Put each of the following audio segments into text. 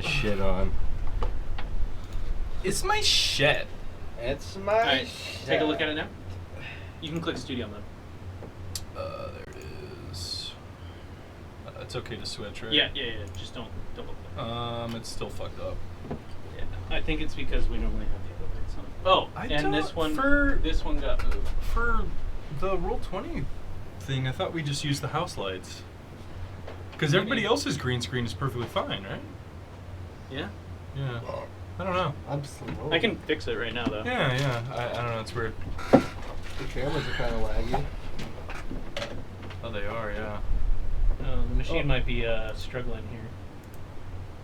shit on. It's my shit. It's my Alright, take a look at it now. You can click studio mode. There it is. It's okay to switch, right? Yeah. Just don't double click. It's still fucked up. Yeah. I think it's because we normally have the overlays on. Oh, and this one got moved. For the Roll20 thing, I thought we just used the house lights. Because everybody else's green screen is perfectly fine, right? Yeah. Yeah. I don't know. I'm slow. I can fix it right now though. Yeah. I don't know. It's weird. The cameras are kind of laggy. Oh, they are, yeah. Oh, the machine might be struggling here.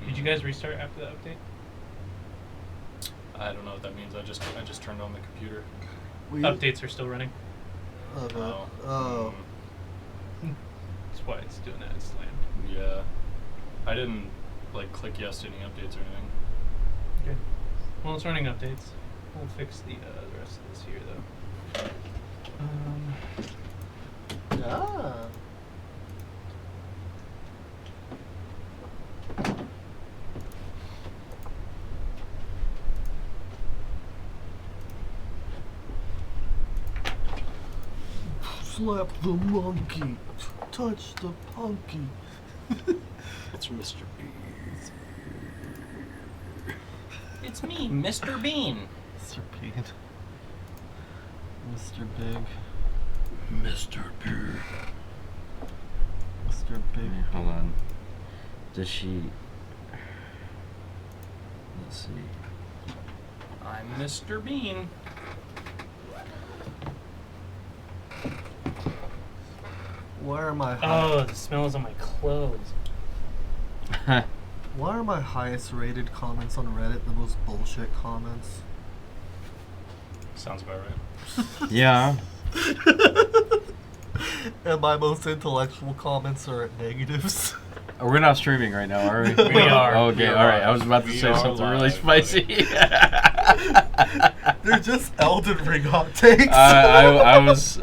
Did you guys restart after the update? I don't know what that means. I just turned on the computer. Updates are still running. Oh. That's why it's doing that. It's slammed. Yeah. I didn't click yes to any updates or anything. Okay. Well, it's running updates. We'll fix the rest of this here though. Ah. Slap the monkey, touch the punky. It's Mr. B. It's me, Mr. Bean. Mr. Bean. Mr. Big. Mr. B. Mr. Big. Hold on. Does she... Let's see. I'm Mr. Bean. Why are my Oh, the smells on my clothes. why are my highest rated comments on Reddit the most bullshit comments? Sounds about right. Yeah. And my most intellectual comments are negatives. We're not streaming right now, are we? We are. Okay, We are. alright. I was about to We say are something really live, spicy. They're just Elden Ring hot takes. I was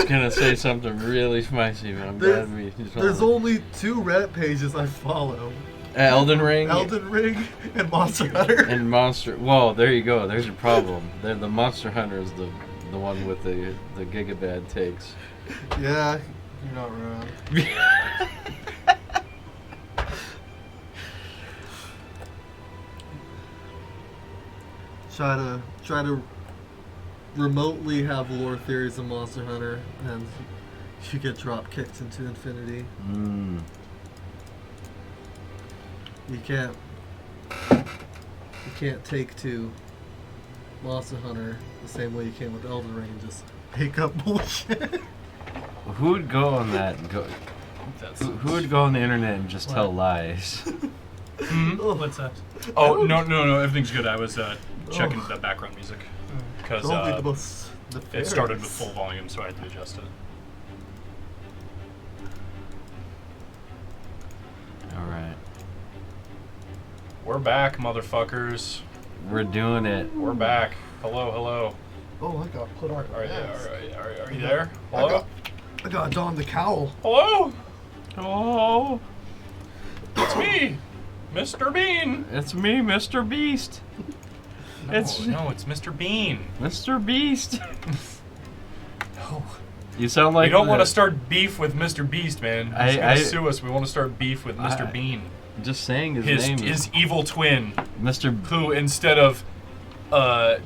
gonna say something really spicy, but I'm glad we. There's only 2 Reddit pages I follow. Elden Ring. Elden Ring and Monster Hunter. And Monster. Well, there you go. There's your problem. The Monster Hunter is the one with the gigabad takes. Yeah, you're not wrong. Try to remotely have lore theories of Monster Hunter, and you get drop kicked into infinity. Mm. You can't take to Monster Hunter the same way you can with Elden Ring and just pick up bullshit. Who would go on that? Who would go on the internet and just tell lies? What's that? Oh, no, everything's good. I was checking the background music. Because Don't be the it started with full volume, so I had to adjust it. Alright. We're back, motherfuckers. We're doing it. We're back. Hello. Oh, I got put on. Are you there? Hello? I got don the cowl. Hello? Oh. It's me, Mr. Bean. It's me, Mr. Beast. No, It's Mr. Bean. Mr. Beast. No. You sound like We don't want to start beef with Mr. Beast, man. He's I- gonna sue us. We want to start beef with Mr. Bean. Just saying his name. His evil twin, Mr. who instead of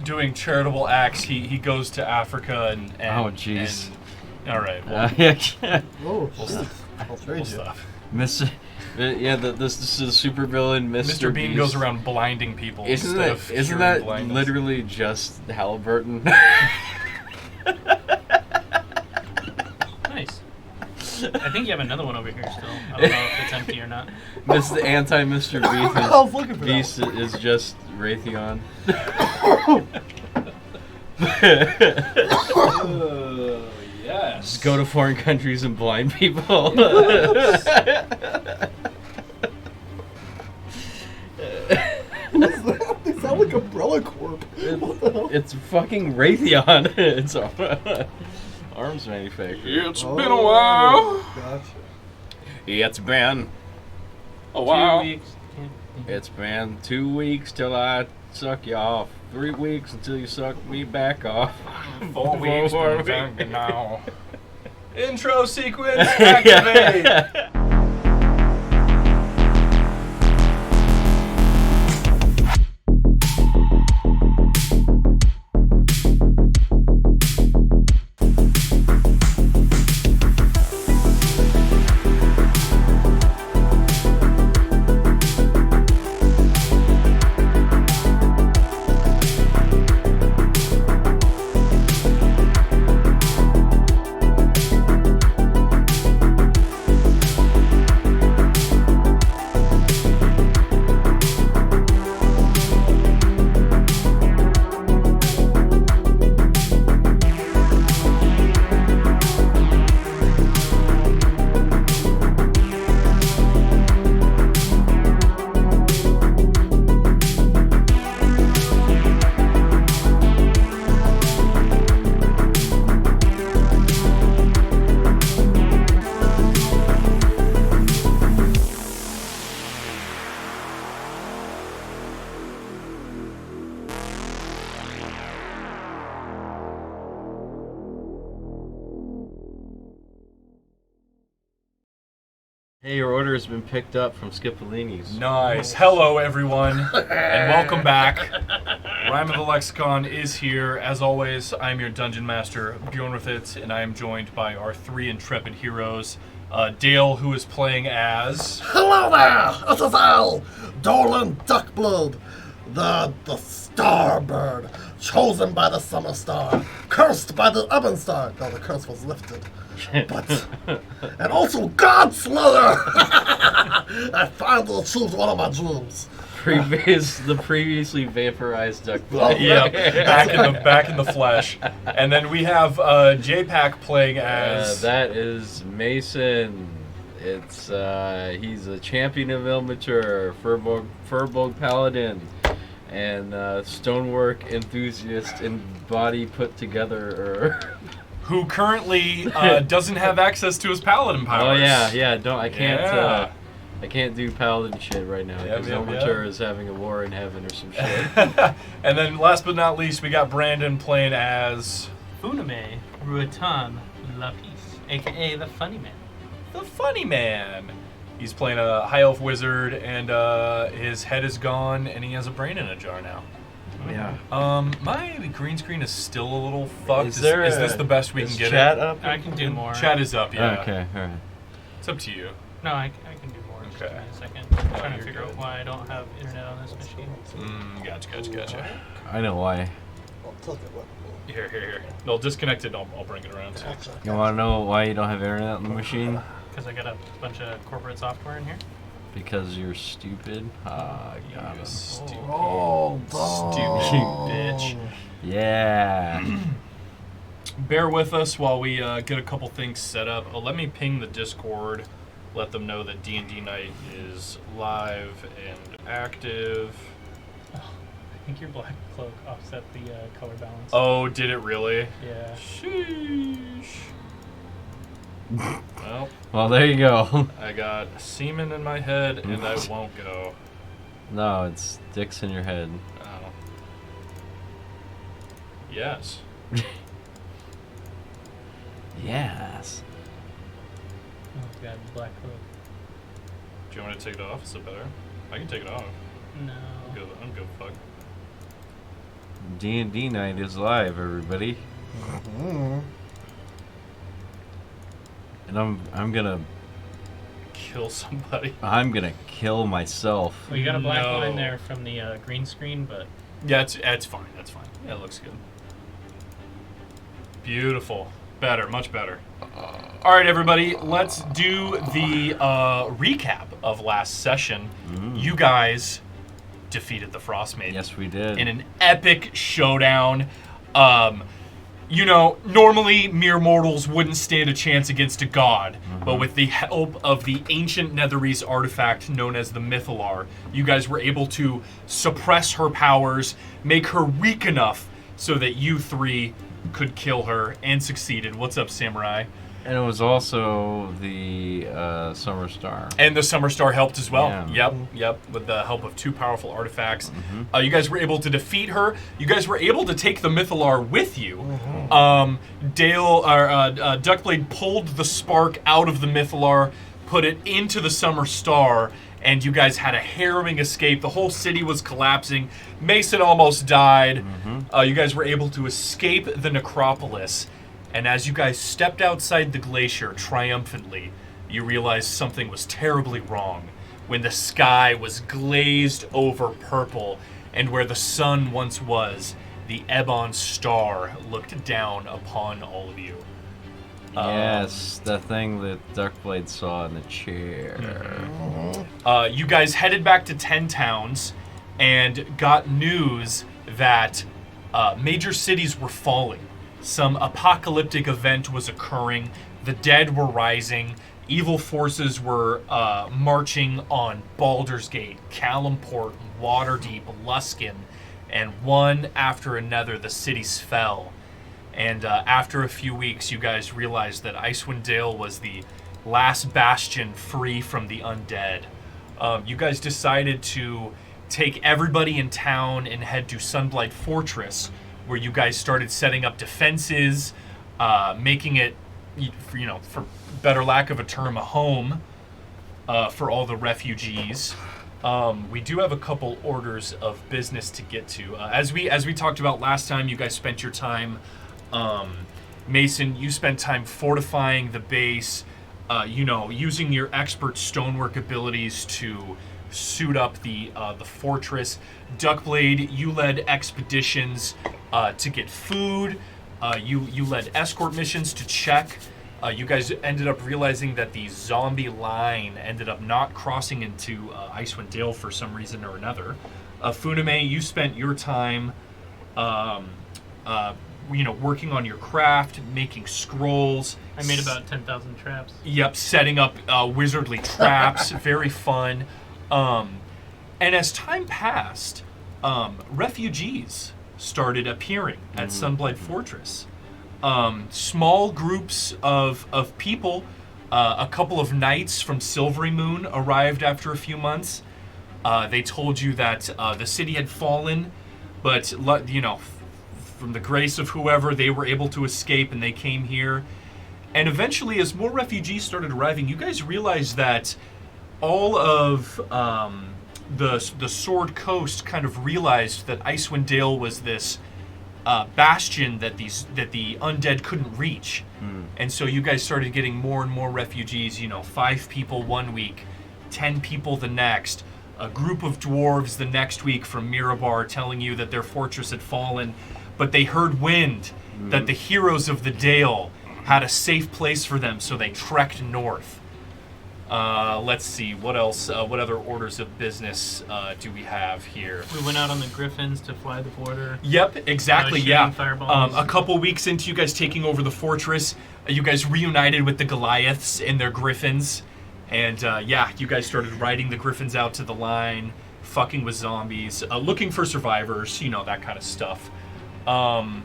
doing charitable acts, he goes to Africa and Oh, jeez. All right. Well, Oh, we'll shit. stop. I'll trade We'll you. stop. Mr. Yeah, this is a super villain, Mr. Bean Beast. goes around blinding people Isn't instead of isn't curing that blindness. literally just Halliburton? Nice. I think you have another one over here still. I don't know if it's empty or not. The anti-Mr. Beast I was looking for Beast that. is just Raytheon. Yes. Just go to foreign countries and blind people. What's that? They sound like Umbrella Corp. What the hell? It's fucking Raytheon. It's arms manufacturer. It's been a while. Gotcha. It's been A while. 2 weeks. It's been 2 weeks till I suck you off. 3 weeks until you suck me back off. 4 weeks. 4 weeks. Now. Intro sequence activate. Hey, your order has been picked up from Skipolini's. Nice. Hello, everyone, and welcome back. Rime of the Lexicon is here. As always, I'm your Dungeon Master, Bjorn with it, and I am joined by our 3 intrepid heroes. Dale, who is playing as... Hello there! This is Al, Dolan Duckblood, the starbird, chosen by the summer star, cursed by the oven star. No, the curse was lifted. But, and also Godslayer! I finally achieved one of my dreams. The previously vaporized Duckblood. Yeah, back in the flesh. And then we have J-Pack playing as... that is Mason. It's he's a champion of Ilmature, Furbolg Paladin, and stonework enthusiast and body put together. Who currently doesn't have access to his paladin powers. Oh yeah. I can't do paladin shit right now because Ilmature is having a war in heaven or some shit. And then last but not least, we got Brandon playing as Funame Ruatan Lapis, aka the Funny Man. the Funny Man. He's playing a high elf wizard, and his head is gone, and he has a brain in a jar now. Yeah. My green screen is still a little fucked. Is this the best we can get chat it? up? I can do more. Chat is up, yeah. Okay, alright. It's up to you. No, I can do more. Just Okay. give me a second. I'm trying to you're figure good. out why I don't have internet on this machine. Gotcha. I know why. I'll tell you what. Here. No, disconnect it, I'll bring it around. You want to know why you don't have internet on the machine? Because I got a bunch of corporate software in here. Because you're stupid? Ah, got him. Stupid. Oh, Stupid bitch. Yeah. Bear with us while we get a couple things set up. Let me ping the Discord, let them know that D&D Night is live and active. I think your black cloak offset the color balance. Oh, did it really? Yeah. Sheesh. Well, there you go. I got semen in my head, and I won't go. No, it's dicks in your head. Oh. Yes. Yes. Oh god, black cloak. Do you want me to take it off? Is it better? I can take it off. No. I'm good. Fuck. D&D Night is live, everybody. And I'm gonna kill myself. Well, you got a black No. line there from the green screen, but Yeah, it's fine. That's fine. Yeah, it looks good. Beautiful. Better, much better. All right, everybody, let's do the recap of last session. You guys defeated the Frost Maiden. Yes, we did. In an epic showdown. You know, normally mere mortals wouldn't stand a chance against a god, but with the help of the ancient Netherese artifact known as the Mythalar, you guys were able to suppress her powers, make her weak enough so that you three could kill her, and succeeded. What's up, Samurai? And it was also the Summer Star. And the Summer Star helped as well. Yeah. Yep. With the help of 2 powerful artifacts. You guys were able to defeat her. You guys were able to take the Mythalar with you. Duckblade pulled the spark out of the Mythalar, put it into the Summer Star, and you guys had a harrowing escape. The whole city was collapsing. Mason almost died. You guys were able to escape the necropolis. And as you guys stepped outside the glacier triumphantly, you realized something was terribly wrong when the sky was glazed over purple, and where the sun once was, the Ebon star looked down upon all of you. Yes, the thing that Duckblade saw in the chair. You guys headed back to 10 Towns and got news that major cities were falling. Some apocalyptic event was occurring. The dead were rising. Evil forces were marching on Baldur's Gate, Calimport, Waterdeep, Luskan, and one after another the cities fell. And after a few weeks, you guys realized that Icewind Dale was the last bastion free from the undead. You guys decided to take everybody in town and head to Sunblight Fortress, where you guys started setting up defenses, making it, for better lack of a term, a home for all the refugees. We do have a couple orders of business to get to. As we talked about last time, you guys spent your time, Mason, you spent time fortifying the base, using your expert stonework abilities to suit up the fortress. Duckblade, you led expeditions to get food. You led escort missions to check. You guys ended up realizing that the zombie line ended up not crossing into Icewind Dale for some reason or another. Funame, you spent your time, working on your craft, making scrolls. I made about 10,000 traps. Yep, setting up wizardly traps. Very fun. And as time passed, refugees started appearing at Sunblight Fortress. Small groups of people, a couple of knights from Silvery Moon arrived after a few months. They told you that the city had fallen, but from the grace of whoever, they were able to escape and they came here. And eventually, as more refugees started arriving, you guys realized that all of the Sword Coast kind of realized that Icewind Dale was this bastion that the undead couldn't reach. And so you guys started getting more and more refugees, 5 people one week, 10 people the next, a group of dwarves the next week from Mirabar telling you that their fortress had fallen, but they heard wind that the heroes of the Dale had a safe place for them, so they trekked north. Let's see, what else? What other orders of business do we have here? We went out on the Griffins to fly the border. Yep, exactly, yeah. Fireballs. A couple weeks into you guys taking over the fortress, you guys reunited with the Goliaths and their Griffins. And you guys started riding the Griffins out to the line, fucking with zombies, looking for survivors, that kind of stuff. And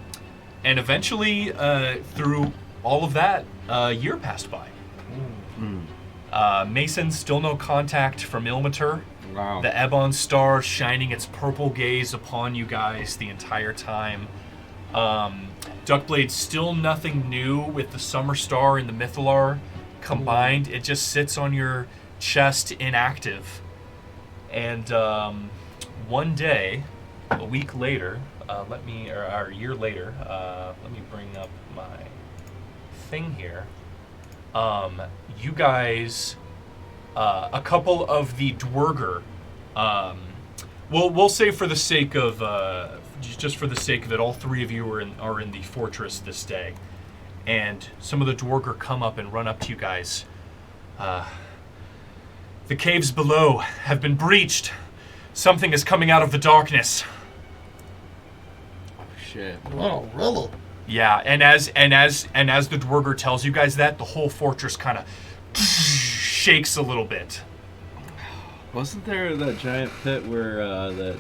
eventually, through all of that, a year passed by. Mason, still no contact from Ilmater. Wow. The Ebon star shining its purple gaze upon you guys the entire time. Duckblade, still nothing new with the Summer Star and the Mythalar combined. It just sits on your chest inactive. And one day, a week later, or a year later, let me bring up my thing here. You guys, a couple of the Dwerger, we'll say for the sake of, just for the sake of it, all 3 of you are in the fortress this day. And some of the Dwerger come up and run up to you guys. The caves below have been breached. Something is coming out of the darkness. Oh, shit. Oh, really? Yeah, and as the Dwerger tells you guys that, the whole fortress kind of shakes a little bit. Wasn't there that giant pit where the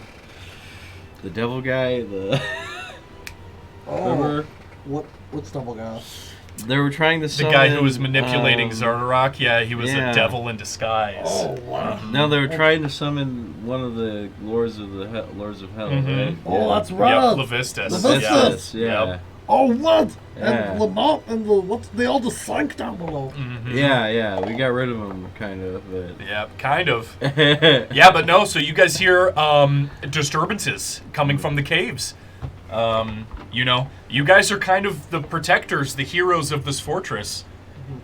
devil guy, Oh, remember? what's double guy? They were trying to The summon... guy who was manipulating Zardarok, yeah, he was yeah. a devil in disguise. Oh, wow. No, they were trying to summon one of the Lords of Hell, right? Oh, that's right. Yep, Levistus. Levistus. Yeah. Yep. Oh, what? Yeah. And Lamont and they all just sank down below. Yeah, we got rid of them, kind of, but... Yep, kind of. Yeah, but no, so you guys hear disturbances coming from the caves. You know, you guys are kind of the protectors, the heroes of this fortress.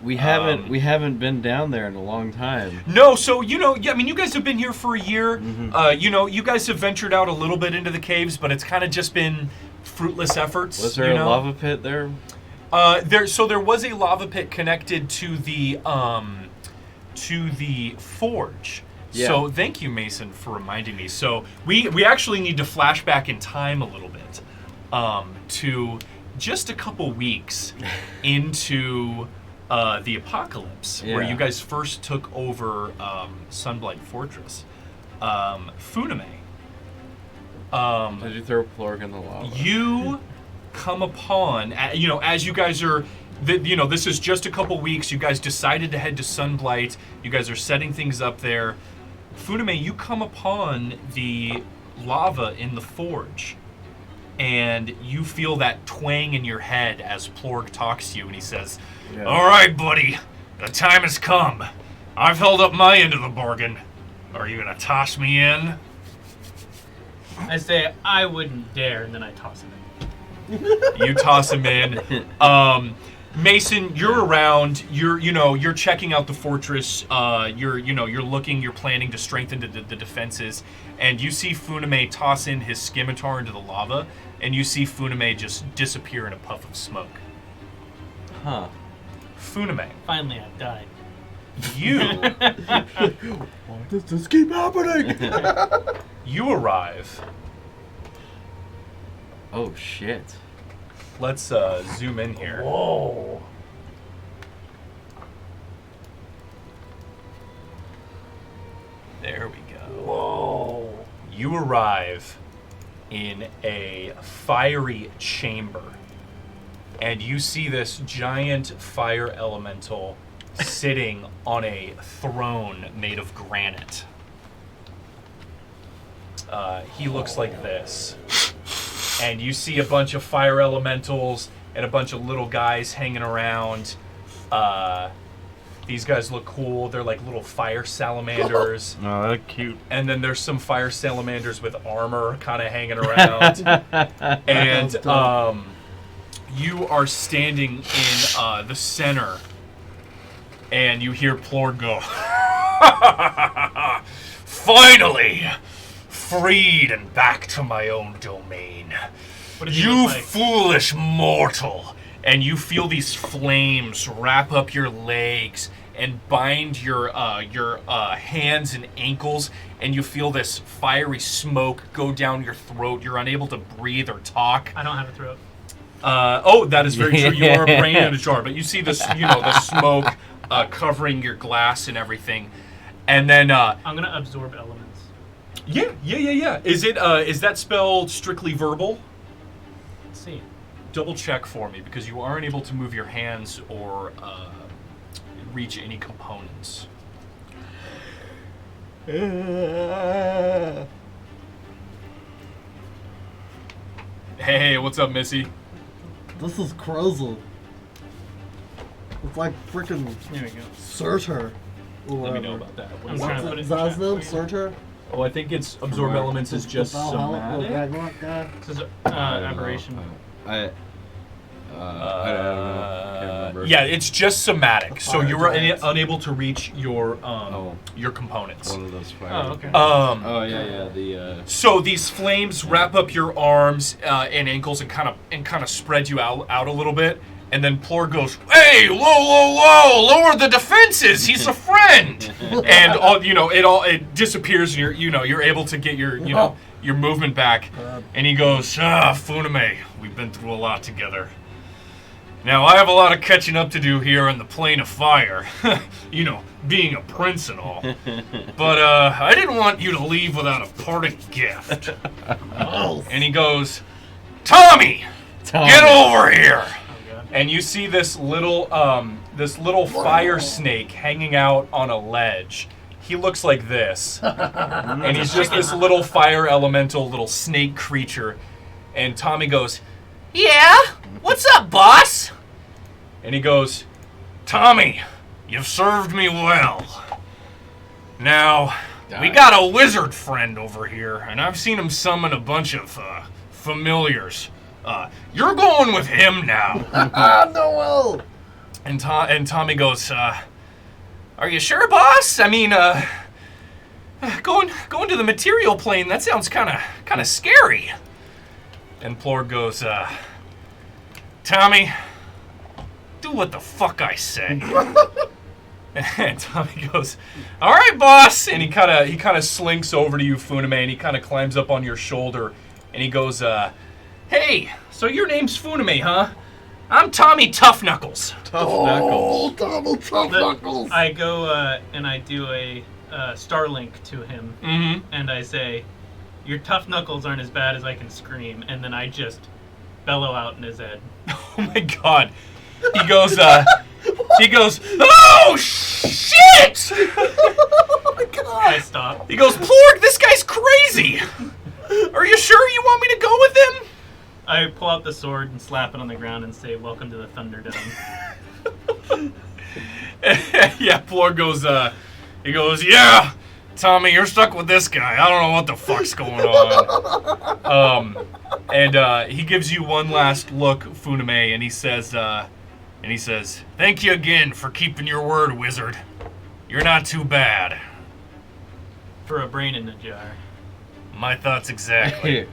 We haven't been down there in a long time. No, so you know, yeah, I mean, you guys have been here for a year. You know, you guys have ventured out a little bit into the caves, but it's kind of just been fruitless efforts. Was there a lava pit there? There was a lava pit connected to the forge. Yeah. So thank you, Mason, for reminding me. So we actually need to flash back in time a little bit to just a couple weeks into the apocalypse, where you guys first took over Sunblight Fortress. Funame. Did you throw Plorg in the lava? You come upon, you know, as you guys are, you know, this is just a couple weeks. You guys decided to head to Sunblight. You guys are setting things up there. Funame, you come upon the lava in the forge, and you feel that twang in your head as Plorg talks to you, and he says, "All right, buddy, the time has come. I've held up my end of the bargain. Are you gonna toss me in?" I say I wouldn't dare, and then I toss him in. You toss him in. Mason, you're around. You're checking out the fortress. You're looking. You're planning to strengthen the defenses, and you see Funame toss in his scimitar into the lava, and you see Funame just disappear in a puff of smoke. Huh. Funame, Finally, I've died. you Why does this keep happening? you arrive. Oh, shit. Let's zoom in here. Whoa. There we go. Whoa. You arrive in a fiery chamber, and you see this giant fire elemental sitting on a throne made of granite. He looks like this. And you see a bunch of fire elementals and a bunch of little guys hanging around. These guys look cool. They're like little fire salamanders. Oh, that's cute. And then there's some fire salamanders with armor kind of hanging around. And you are standing in the center. And you hear Plorg go, "Finally! Freed and back to my own domain. What did he You look like? foolish mortal." And you feel these flames wrap up your legs and bind your hands and ankles, and you feel this fiery smoke go down your throat. You're unable to breathe or talk. I don't have a throat. Oh, that is very true. You are a brain in a jar, but you see this, the smoke covering your glass and everything. And then I'm gonna absorb elements. Yeah. Is that spell strictly verbal? Let's see. Double check for me, because you aren't able to move your hands or reach any components. Hey, what's up, Missy? This is crazy. It's like freaking There we go. Surtur. Let me know about that. What I'm is trying that? to put it Is in that his chat name? for you. Surtur? Oh, I think it's absorb elements is just somatic. Ragnarok guy? This is aberration. I don't know. Can't remember. Yeah, it's just somatic. So Fire you were giants. unable to reach your components. One of those fire. Oh, okay. Oh yeah. The So these flames wrap up your arms and ankles and kind of spread you out a little bit, and then Plorg goes, "Hey, whoa, lower the defenses. He's a friend." And it disappears, and you're able to get your your movement back. And he goes, "Funame, we've been through a lot together. Now, I have a lot of catching up to do here on the plane of fire, being a prince and all. But I didn't want you to leave without a parting gift." And he goes, Tommy, get over here. Oh, God. and you see this little fire snake hanging out on a ledge. He looks like this, and he's just this little fire elemental, little snake creature. And Tommy goes, "Yeah, what's up, boss?" And he goes, "Tommy, you've served me well. Now, we got a wizard friend over here, and I've seen him summon a bunch of familiars. You're going with him now." Noel! And Tommy goes, "Are you sure, boss? I mean, going to the material plane, that sounds kind of scary." And Plorg goes, "Tommy, do what the fuck I say." And Tommy goes, "All right, boss." And he kind of slinks over to you, Funime, and he kind of climbs up on your shoulder, and he goes, "Hey, so your name's Funime, huh? I'm Tommy Tough Knuckles." Tough Knuckles. Oh, Tommy Tough Knuckles. I go and I do a Starlink to him, and I say, "Your tough knuckles aren't as bad as I can scream," and then I just bellow out in his head. Oh my god. He goes, "Oh shit!" Oh my god. I stop. He goes, "Plorg, this guy's crazy. Are you sure you want me to go with him?" I pull out the sword and slap it on the ground and say, "Welcome to the Thunderdome." Yeah, Plorg goes, he goes, "Yeah, Tommy, you're stuck with this guy. I don't know what the fuck's going on." And he gives you one last look, Funime, and he says, "Thank you again for keeping your word, wizard. You're not too bad." For a brain in a jar. My thoughts exactly.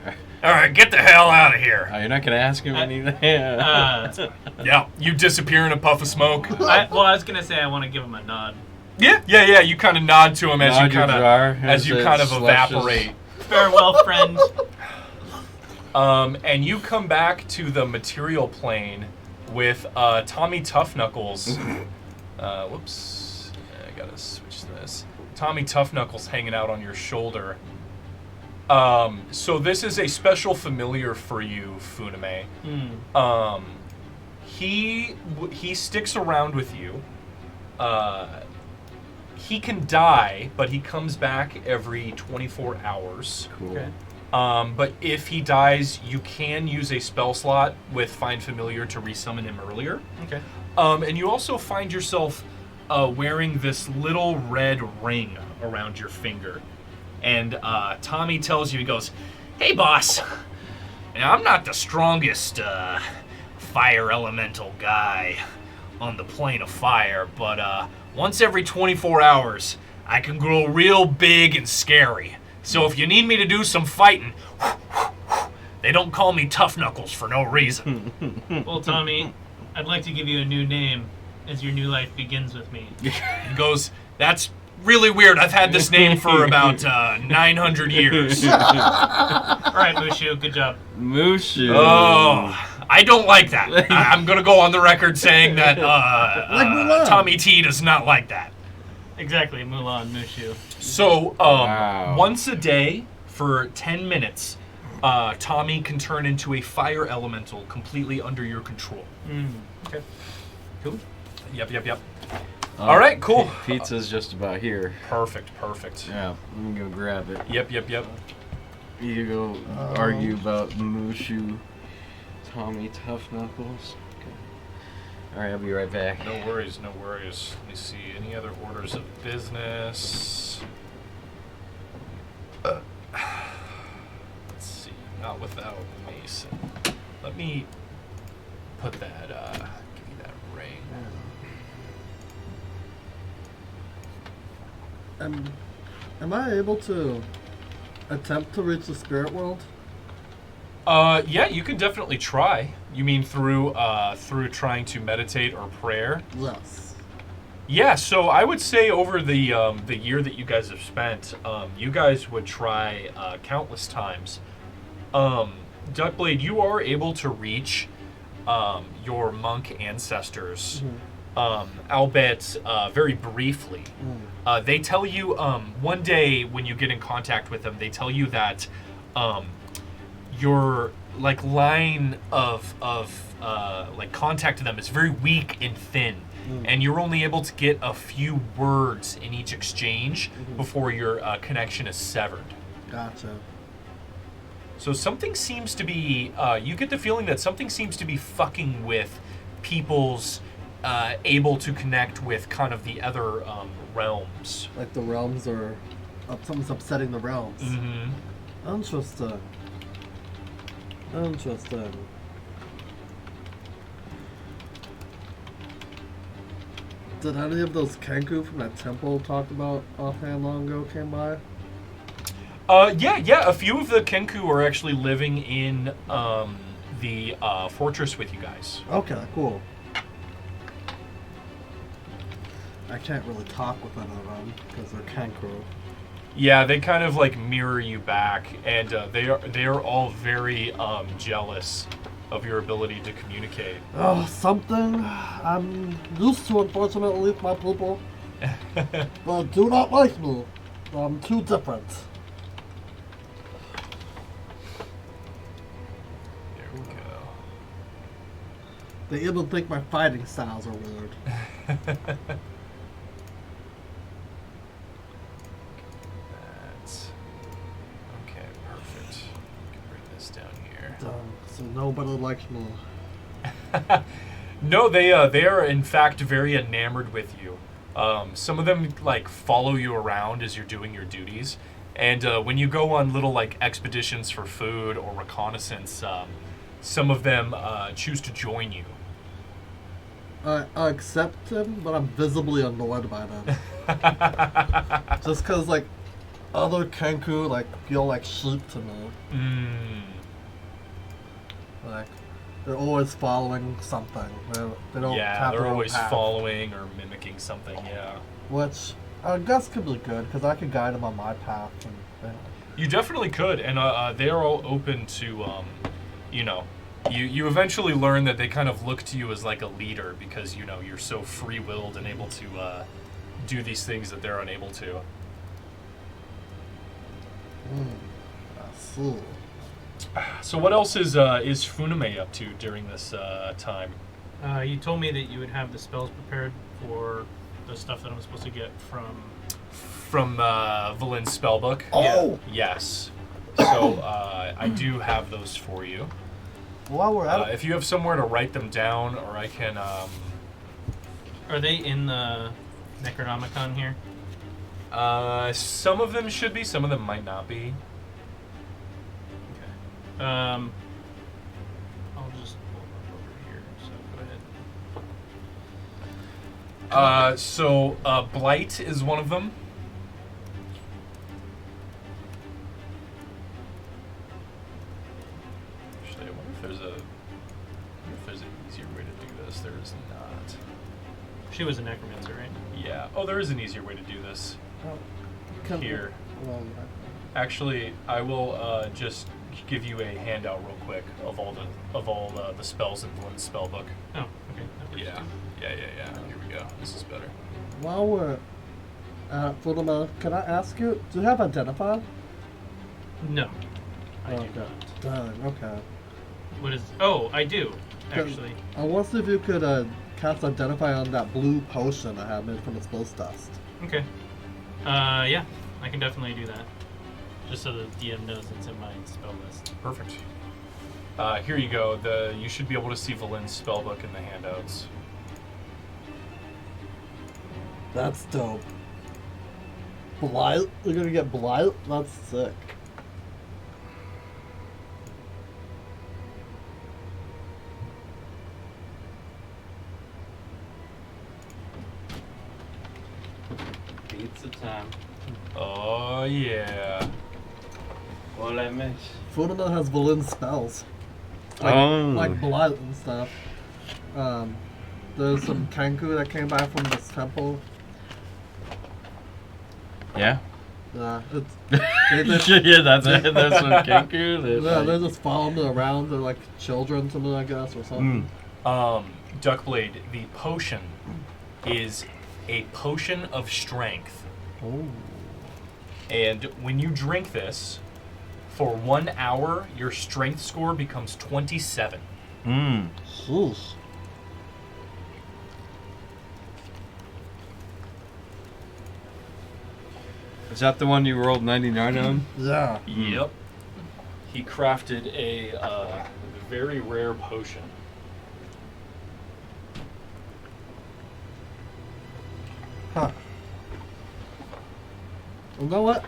All right, get the hell out of here. Oh, you're not gonna ask him anything? Yeah, you disappear in a puff of smoke. I was gonna say I want to give him a nod. Yeah. You kind of nod to him as Nod you your jar as you it kind of slushes. evaporate. Farewell, friend. And you come back to the material plane with Tommy Tough Knuckles. Whoops, I gotta switch this. Tommy Tough Knuckles hanging out on your shoulder. So this is a special familiar for you, Funime. He sticks around with you. He can die, but he comes back every 24 hours. Cool. Okay. But if he dies, you can use a spell slot with Find Familiar to resummon him earlier. Okay. And you also find yourself wearing this little red ring around your finger. And Tommy tells you, he goes, "Hey, boss. Now, I'm not the strongest fire elemental guy on the plane of fire, but once every 24 hours, I can grow real big and scary. So if you need me to do some fighting, they don't call me Tough Knuckles for no reason." Well, Tommy, I'd like to give you a new name as your new life begins with me. He goes, "That's really weird. I've had this name for about 900 years. All right, Mushu, good job. Mushu. Oh, I don't like that. I'm going to go on the record saying that Tommy T does not like that. Exactly, Mulan, Mushu. So, Wow. once a day for 10 minutes, Tommy can turn into a fire elemental completely under your control. Okay. Cool. Yep. All right, cool. Pizza's just about here. Perfect. Yeah, let me go grab it. Yep. You go argue about Mushu, Tommy Tough Knuckles. Okay. All right, I'll be right back. No worries. Let me see. Any other orders of business? Let's see. Not without Mason. Let me put that, give me that ring. Am I able to attempt to reach the spirit world? Yeah, you can definitely try. You mean through trying to meditate or prayer? Yes. Yeah, so I would say over the year that you guys have spent, you guys would try countless times. Duckblade, you are able to reach your monk ancestors, albeit very briefly. They tell you one day when you get in contact with them, they tell you that your like line of like contact to them is very weak and thin, and you're only able to get a few words in each exchange before your connection is severed. Gotcha. So something seems to be, you get the feeling that something seems to be fucking with people's able to connect with kind of the other realms. Like the realms are, something's upsetting the realms. Interesting. Interesting. Did any of those Kenku from that temple talked about offhand long ago came by? Yeah, a few of the Kenku are actually living in the fortress with you guys. Okay, cool. I can't really talk with any of them because they're Kenku. Yeah, they kind of like mirror you back, and they are all very jealous of your ability to communicate. Oh, something I'm used to, unfortunately, my people. But do not like me. I'm too different. There we go. They even think my fighting styles are weird. That's okay. Perfect. Can bring this down here. So nobody likes me. No, they are in fact very enamored with you. Some of them like follow you around as you're doing your duties, and when you go on little like expeditions for food or reconnaissance, some of them choose to join you. I accept them, but I'm visibly annoyed by them. Just because, like, other Kenku, like, feel like sheep to me. Like, they're always following something. They don't have they're their own always path. following or mimicking something, yeah. Which I guess could be good, because I could guide them on my path. And, You definitely could, and they are all open to, you know, you eventually learn that they kind of look to you as like a leader because, you know, you're so free-willed and able to do these things that they're unable to. I see. So what else is Funame up to during this time? You told me that you would have the spells prepared for the stuff that I'm supposed to get from Valin's spellbook? Oh! Yes. So I do have those for you. While we're at it, If you have somewhere to write them down, or I can... Are they in the Necronomicon here? Some of them should be, some of them might not be. Okay. I'll just pull them up over here, so go ahead. So Blight is one of them. Actually, I wonder if there's an easier way to do this. There is not. She was a necromancer, right? Yeah. Oh, there is an easier way to do this. Here. Well, Actually, I will just give you a handout real quick of all the spells in Valin's spellbook. Oh, okay. That works Yeah. too. Yeah. Here we go. This is better. while we're at Fulham, can I ask you, do you have Identify? No, I do Okay. not. Dang, okay. What is? Oh, I do actually. I want to see if you could cast Identify on that blue potion I have made from the spell dust. Okay. Yeah, I can definitely do that. Just so the DM knows it's in my spell list. Perfect. Here you go. You should be able to see Valin's spellbook in the handouts. That's dope. Blight? You're gonna get Blight? That's sick. Pizza time. Oh yeah. What I miss? Funima has Valin's spells. Like Blight and stuff. There's some Kenku that came by from this temple. Yeah. Yeah, it's... Yeah, that's it. There's some Kenku. Yeah, they just follow me around. They're like children to me, I guess, or something. Duckblade, the potion is a potion of strength. Oh. And when you drink this, For 1 hour, your strength score becomes 27. Sheesh. Is that the one you rolled 99 on? Yeah. Yep. He crafted a very rare potion. Huh. You know what?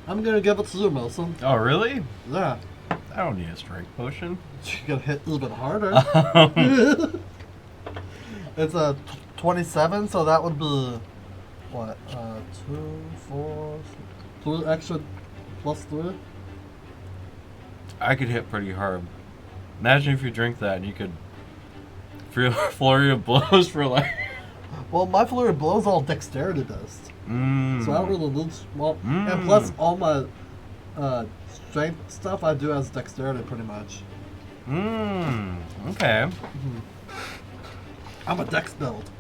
I'm gonna give it to you, Wilson. Oh, really? Yeah. I don't need a strength potion. You're gonna hit a little bit harder. It's a 27, so that would be what? 2, 4, 3 extra plus 3. I could hit pretty hard. Imagine if you drink that and you could flurry of blows for like. Well, my flurry of blows all dexterity based, so I don't really need. Well, and plus all my strength stuff I do as dexterity pretty much. Okay. I'm a dex build.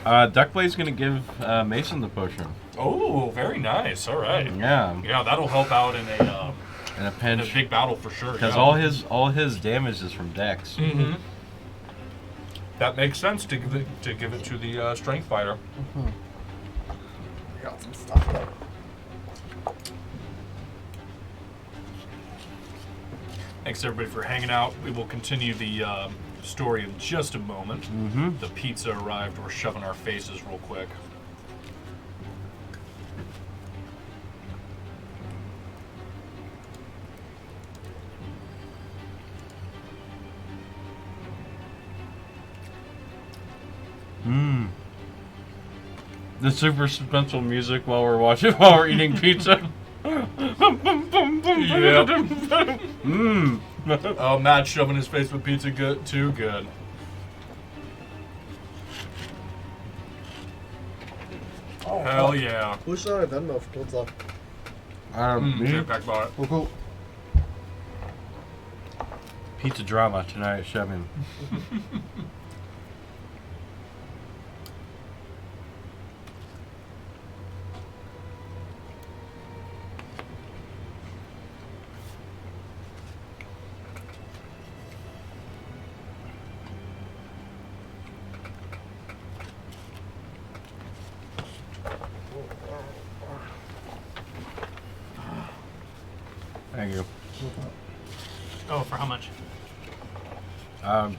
Duckblade's gonna give Mason the potion. Oh, very nice. All right. Yeah. Yeah, that'll help out in a In a in a pinch. big battle for sure. Because yeah. all his damage is from Dex. Mm-hmm. That makes sense to give it to the strength fighter. Got some stuff there. Thanks everybody for hanging out. We will continue the story in just a moment. The pizza arrived. We're shoving our faces real quick. The super suspenseful music while we're eating pizza. Oh, Matt's shoving his face with pizza. Good, too good. Oh, Hell yeah. Who should I Venmo for pizza? Me? Jetpack bought it. Oh, cool. Pizza drama tonight at Shoving. Thank you. Oh, for how much? I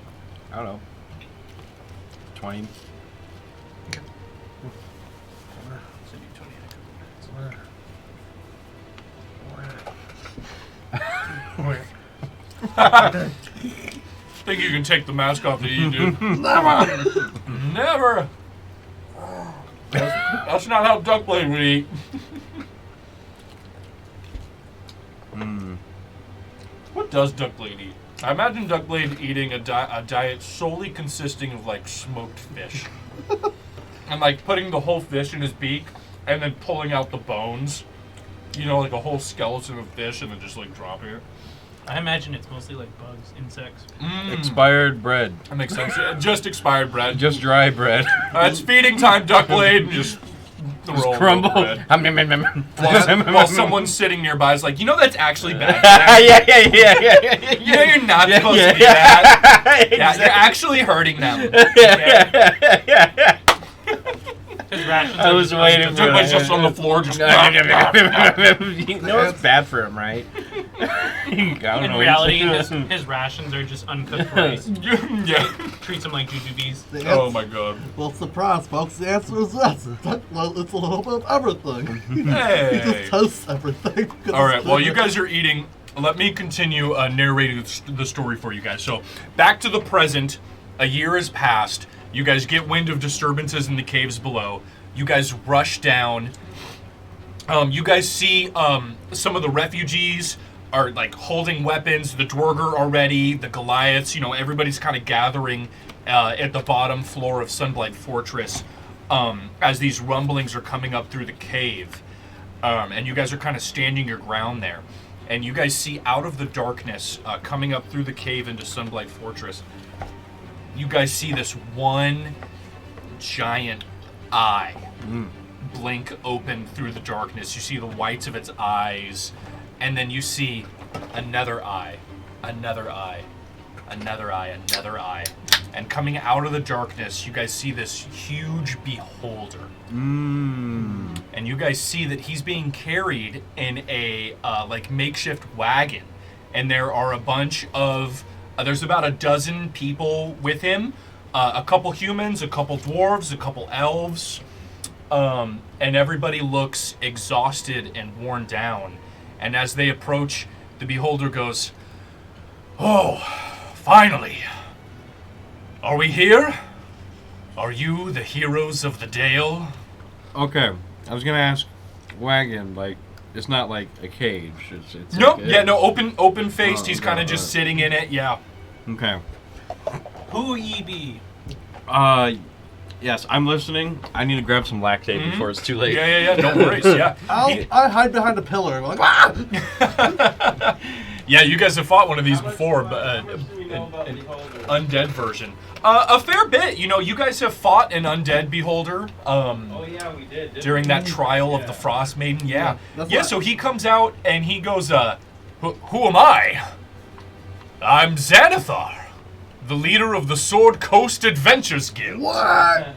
don't know. 20. Think you can take the mask off to eat, dude? Never! Never! That's not how Duckblade would eat. What does Duckblade eat? I imagine Duckblade eating a diet solely consisting of, like, smoked fish. And, like, putting the whole fish in his beak and then pulling out the bones. You know, like a whole skeleton of fish and then just, like, dropping it. I imagine it's mostly like bugs, insects. Expired bread. That makes sense. Just expired bread. Just dry bread. It's feeding time, Duckblade. Just roll crumble. bread. While While someone's sitting nearby is like, you know that's actually bad. yeah. You know you're not supposed to do that. Yeah, you're actually hurting them. Yeah. His rations I are was just waiting for Duckblade's that. just on the floor, just. You know it's bad for him, right? In reality, his rations are just uncooked rice. Yeah. Treats him like jujubes. Oh my god. Well, surprise, folks. The answer is yes. It's a little bit of everything. He Hey. just toasts everything. All right. While you guys are eating, let me continue narrating the story for you guys. So, back to the present. A year has passed. You guys get wind of disturbances in the caves below. You guys rush down. You guys see some of the refugees are like holding weapons. The Dwarger already, the Goliaths. You know, everybody's kind of gathering at the bottom floor of Sunblight Fortress as these rumblings are coming up through the cave. And you guys are kind of standing your ground there. And you guys see out of the darkness coming up through the cave into Sunblight Fortress. You guys see this one giant eye blink open through the darkness. You see the whites of its eyes, and then you see another eye, another eye, another eye, another eye. And coming out of the darkness, you guys see this huge beholder. And you guys see that he's being carried in a like makeshift wagon. And there are a bunch of, there's about a dozen people with him. A couple humans, a couple dwarves, a couple elves. And everybody looks exhausted and worn down. And as they approach, the beholder goes, "Oh, finally. Are we here? Are you the heroes of the Dale?" Okay, I was gonna ask, wagon, like, it's not like a cage. It's Nope. like Yeah, no. Open faced. He's kind of no, just sitting in it. Yeah. Okay. Who ye be? Yes, I'm listening. I need to grab some lactate before it's too late. Yeah. Don't worry. Yeah. I hide behind a pillar. Like, ah! Yeah, you guys have fought one of these before, but an undead version. A fair bit. You know, you guys have fought an undead beholder. Oh yeah, we did. During that trial of the Frost Maiden. Yeah. that's So he comes out and he goes, who am I? I'm Xanathar, the leader of the Sword Coast Adventures Guild. What?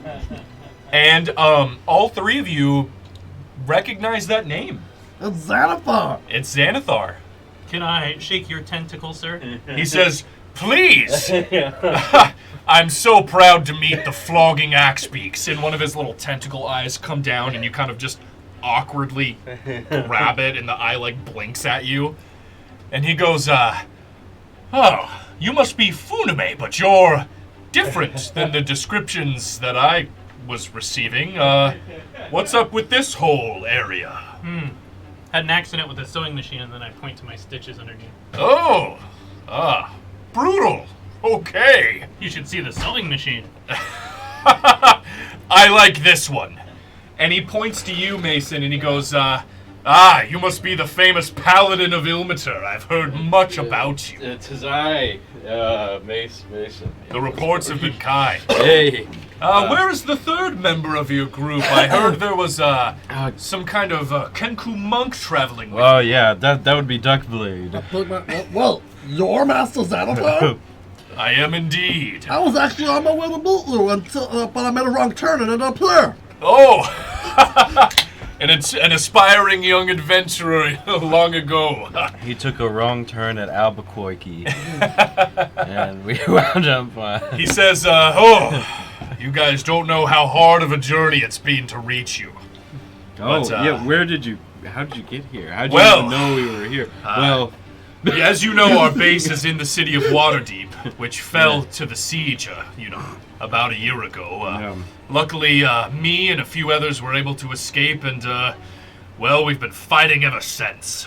And all three of you recognize that name. It's Xanathar. It's Xanathar. Can I shake your tentacle, sir? He says, "Please." "I'm so proud to meet the flogging axe beaks." And one of his little tentacle eyes come down, and you kind of just awkwardly grab it, and the eye like blinks at you. And he goes, "Oh, you must be Funime, but you're different than the descriptions that I was receiving. What's up with this whole area?" Had an accident with a sewing machine, and then I point to my stitches underneath. "Oh, brutal. Okay. You should see the sewing machine. I like this one." And he points to you, Mason, and he goes, you must be the famous Paladin of Ilmater. I've heard much about you. Tis I, Mason. The reports have been kind. Hey. Where is the third member of your group? I heard there was some kind of Kenku monk traveling with Oh yeah, that would be Duckblade. Well, you're Master Xanathar? I am indeed. I was actually on my way to Bootlu until, but I made a wrong turn and ended up here. Oh! And it's an aspiring young adventurer long ago. He took a wrong turn at Albuquerque, and we wound up. He says, you guys don't know how hard of a journey it's been to reach you. Oh, But, yeah. How did you get here? How did you Well, even know we were here? As you know, our base is in the city of Waterdeep, which fell to the siege, about a year ago. Luckily, me and a few others were able to escape, and, we've been fighting ever since.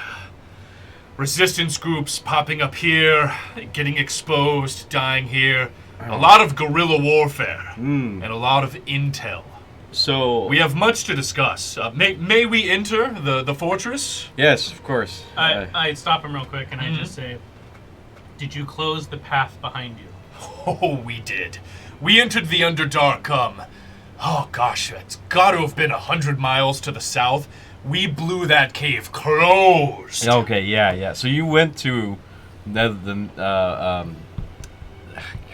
Resistance groups popping up here, getting exposed, dying here. A lot of guerrilla warfare, and a lot of intel. So We have much to discuss. May we enter the fortress? yes, of course. I stop him real quick, and I just say, "Did you close the path behind you?" Oh, we did. We entered the Underdark, oh gosh, it's got to have been 100 miles to the south. We blew that cave closed. Okay, yeah. So you went to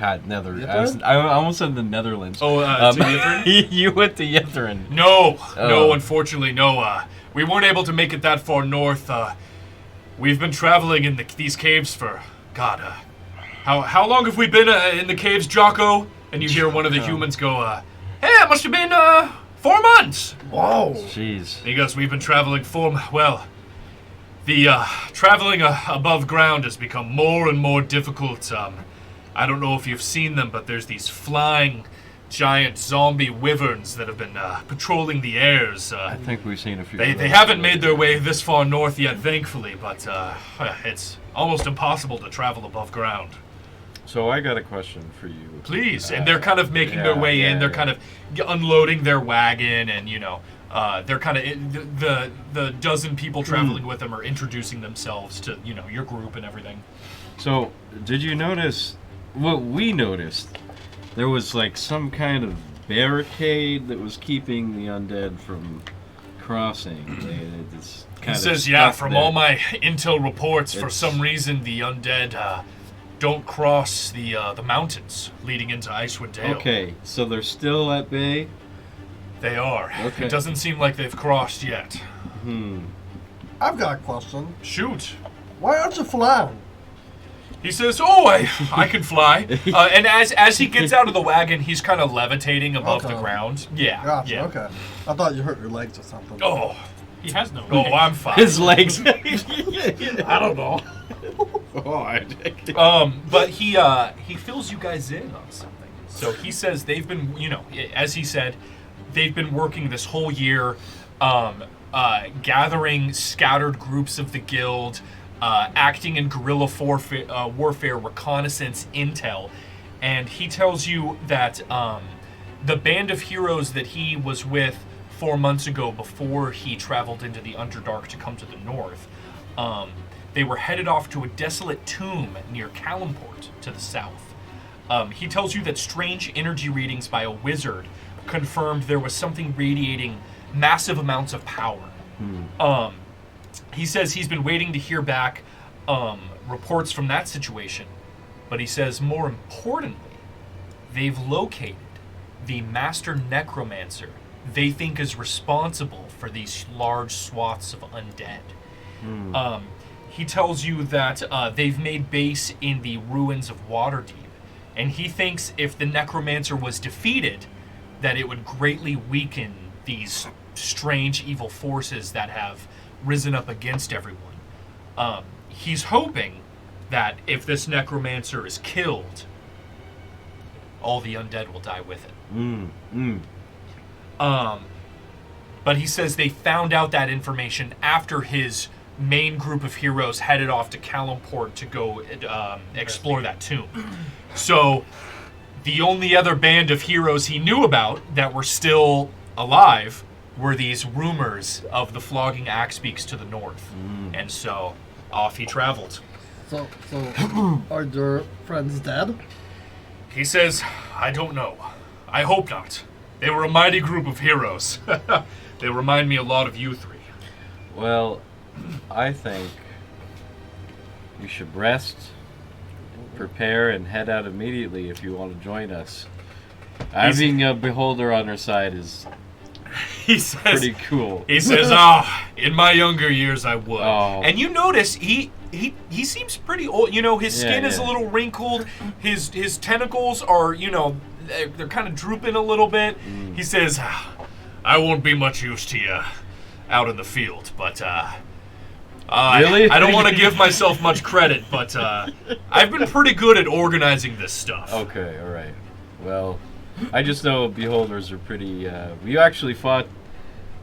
I almost said the Netherlands. Oh, to Yithrin? You went to Yithrin. No, Oh. unfortunately, no. We weren't able to make it that far north. We've been traveling in these caves for, God, how long have we been in the caves, Jocko? And you hear one of the humans go, hey, it must have been 4 months. Whoa. Jeez. He goes, we've been traveling the traveling above ground has become more and more difficult. I don't know if you've seen them, but there's these flying giant zombie wyverns that have been patrolling the airs. I think we've seen a few. They haven't made their way this far north yet, thankfully, but it's almost impossible to travel above ground. So I got a question for you. Please, and they're kind of making their way in. They're kind of unloading their wagon, and they're kind of the dozen people traveling with them are introducing themselves to your group and everything. So did you notice what we noticed? There was like some kind of barricade that was keeping the undead from crossing. It's He kind of says, yeah, stuck from there. all my intel reports, for It's- some reason the undead don't cross the mountains leading into Icewind Dale. Okay, so they're still at bay? They are. Okay. It doesn't seem like they've crossed yet. I've got a question. Shoot. Why aren't you flying? He says, "Oh, I can fly." And as he gets out of the wagon, he's kind of levitating above the Okay. ground. Yeah. Gotcha, yeah. okay. I thought you hurt your legs or something. Oh, He has no. oh, I'm fine. His legs. I don't know. But he fills you guys in on something. So he says they've been, as he said, they've been working this whole year, gathering scattered groups of the guild, acting in guerrilla warfare, reconnaissance, intel, and he tells you that the band of heroes that he was with 4 months ago, before he traveled into the Underdark to come to the north, they were headed off to a desolate tomb near Calimport to the south. He tells you that strange energy readings by a wizard confirmed there was something radiating massive amounts of power. He says he's been waiting to hear back reports from that situation, but he says more importantly, they've located the master necromancer they think is responsible for these large swaths of undead. He tells you that they've made base in the ruins of Waterdeep, and he thinks if the necromancer was defeated, that it would greatly weaken these strange evil forces that have risen up against everyone. He's hoping that if this necromancer is killed, all the undead will die with it. But he says they found out that information after his main group of heroes headed off to Calimport to go explore that tomb. So the only other band of heroes he knew about that were still alive were these rumors of the flogging axebeaks to the north. And so off he traveled. So are your friends dead? He says, I don't know. I hope not. They were a mighty group of heroes. They remind me a lot of you three. Well, I think you should rest, prepare, and head out immediately if you want to join us. Having a beholder on our side is He says, pretty cool. He says, in my younger years I would. Oh. And you notice he seems pretty old. His skin is a little wrinkled. His tentacles are, they're kind of drooping a little bit. He says, I won't be much use to you out in the field, but Really? I don't want to give myself much credit, but I've been pretty good at organizing this stuff. Okay, all right. Well, I just know beholders are pretty. We actually fought